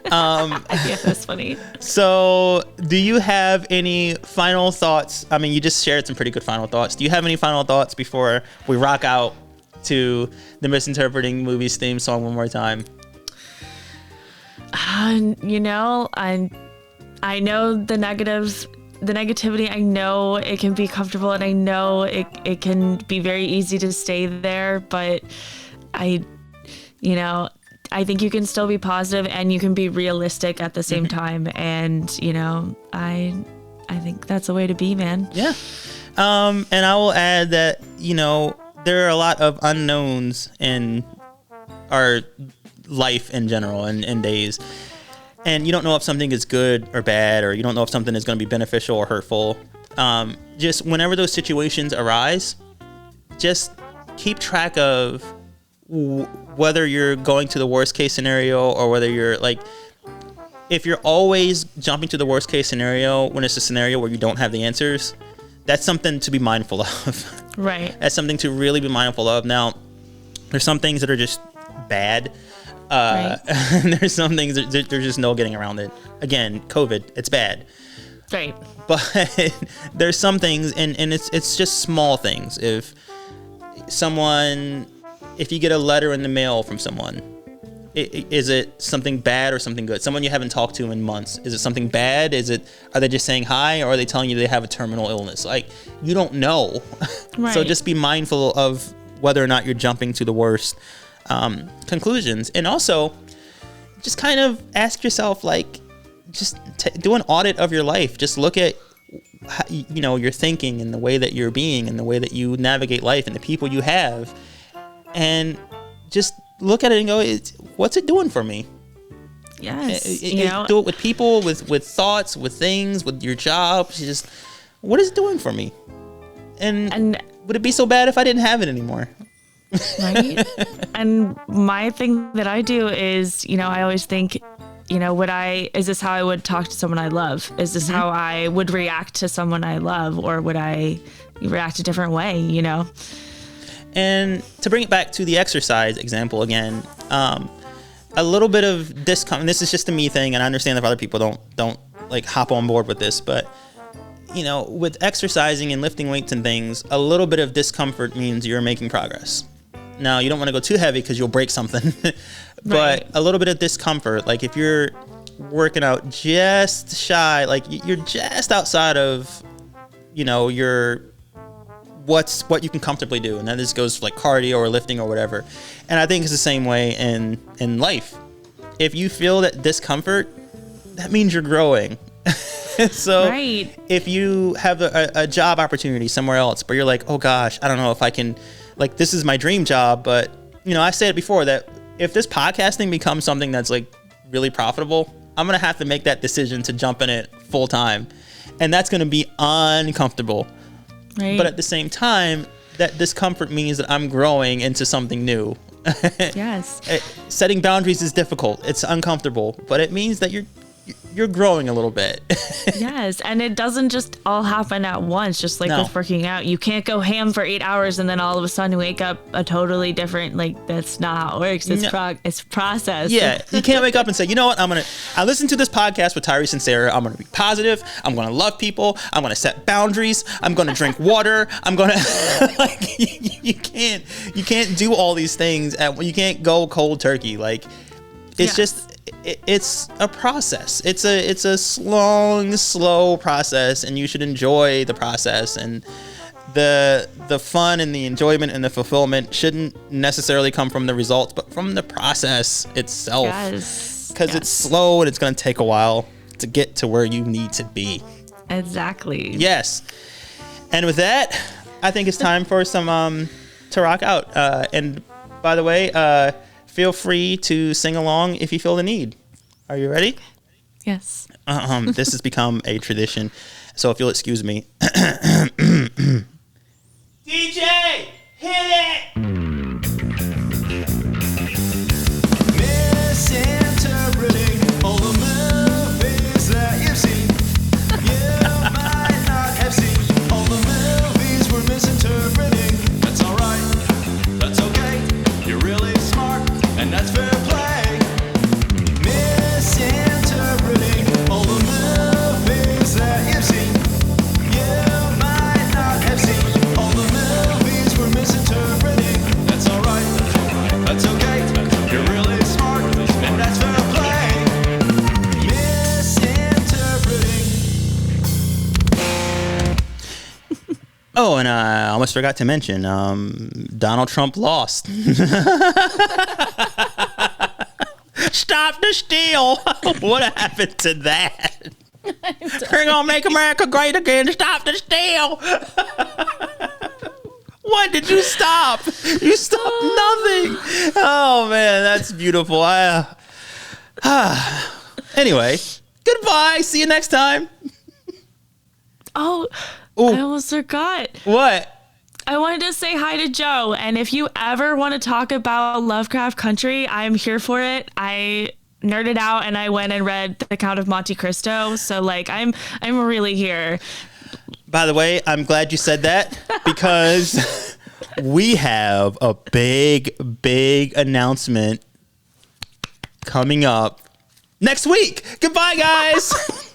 Speaker 2: Yeah, that's funny.
Speaker 1: So do you have any final thoughts? I mean, you just shared some pretty good final thoughts. Do you have any final thoughts before we rock out to the Misinterpreting Movies theme song one more time?
Speaker 2: I know the negativity. I know it can be comfortable, and I know it can be very easy to stay there, but I think you can still be positive and you can be realistic at the same time. And, I think that's the way to be, man.
Speaker 1: Yeah. And I will add that, there are a lot of unknowns in our life in general and days. And you don't know if something is good or bad, or you don't know if something is going to be beneficial or hurtful. Just whenever those situations arise, just keep track of whether you're going to the worst case scenario, or whether you're like, if you're always jumping to the worst case scenario when it's a scenario where you don't have the answers, that's something to be mindful of.
Speaker 2: Right.
Speaker 1: That's something to really be mindful of. Now, there's some things that are just bad. Right. And there's some things that there's just no getting around it. Again, COVID, it's bad.
Speaker 2: Right.
Speaker 1: But there's some things, and it's just small things. If you get a letter in the mail from someone, Is it something bad or something good? Someone you haven't talked to in months. Is it something bad? Are they just saying hi, or are they telling you they have a terminal illness? Like, you don't know.
Speaker 2: Right.
Speaker 1: So just be mindful of whether or not you're jumping to the worst conclusions. And also, just kind of ask yourself, like, just do an audit of your life. Just look at how, your thinking and the way that you're being and the way that you navigate life and the people you have, and just look at it and go, what's it doing for me?
Speaker 2: Yes.
Speaker 1: Do it with people, with thoughts, with things, with your job. Just, what is it doing for me? And would it be so bad if I didn't have it anymore?
Speaker 2: Right. And my thing that I do is, I always think, is this how I would talk to someone I love? Is this how I would react to someone I love? Or would I react a different way,
Speaker 1: And to bring it back to the exercise example again, a little bit of discomfort. This is just a me thing, and I understand if other people don't like hop on board with this, but with exercising and lifting weights and things, a little bit of discomfort means you're making progress. Now, you don't want to go too heavy because you'll break something, but
Speaker 2: Right.
Speaker 1: a little bit of discomfort, like if you're working out just shy, like you're just outside of, your what you can comfortably do, and then this goes for like cardio or lifting or whatever. And I think it's the same way in life. If you feel that discomfort, that means you're growing. So
Speaker 2: Right.
Speaker 1: if you have a job opportunity somewhere else, but you're like, oh gosh, I don't know if I can, like, this is my dream job, but I said it before that if this podcasting becomes something that's like really profitable, I'm gonna have to make that decision to jump in it full time, and that's gonna be uncomfortable.
Speaker 2: Right.
Speaker 1: But at the same time, that discomfort means that I'm growing into something new.
Speaker 2: Yes.
Speaker 1: Setting boundaries is difficult. It's uncomfortable, but it means that you're growing a little bit.
Speaker 2: Yes. And it doesn't just all happen at once, just like
Speaker 1: No.
Speaker 2: with working out. You can't go ham for 8 hours and then all of a sudden wake up a totally different, that's not how it works. It's
Speaker 1: No.
Speaker 2: it's process.
Speaker 1: Yeah, you can't wake up and say, you know what, I listened to this podcast with Tyrese and Sarah. I'm going to be positive. I'm going to love people. I'm going to set boundaries. I'm going to drink water. I'm going to, like, you can't do all these things. You can't go cold turkey. Like, it's
Speaker 2: Yes.
Speaker 1: just, it's a process. It's a long, slow process, and you should enjoy the process. And the fun and the enjoyment and the fulfillment shouldn't necessarily come from the results, but from the process itself.
Speaker 2: Yes.
Speaker 1: Because it's slow and it's going to take a while to get to where you need to be.
Speaker 2: Exactly.
Speaker 1: Yes. And with that, I think it's time for some to rock out. And by the way, feel free to sing along if you feel the need. Are you ready?
Speaker 2: Yes.
Speaker 1: This has become a tradition, so if you'll excuse me. DJ, hit it!
Speaker 3: Misinterpreting all the movies that you've seen. You might not have seen all the movies we're misinterpreting. That's alright, that's okay. You're really smart, and that's fair play. Misinterpreting all the movies that you've seen. You might not have seen all the movies we're misinterpreting. That's alright, that's okay. You're really smart, and that's fair play. Misinterpreting.
Speaker 1: Oh, and I almost forgot to mention, Donald Trump lost. Stop the steal. What happened to that? We're gonna make America great again. Stop the steal. What did you stop? You stopped nothing. Oh man, that's beautiful. Anyway, goodbye. See you next time.
Speaker 2: Oh,
Speaker 1: Ooh.
Speaker 2: I almost forgot.
Speaker 1: What?
Speaker 2: I wanted to say hi to Joe, and if you ever want to talk about Lovecraft Country, I'm here for it. I nerded out and I went and read The Count of Monte Cristo, so I'm really here.
Speaker 1: By the way, I'm glad you said that because we have a big announcement coming up next week. Goodbye, guys.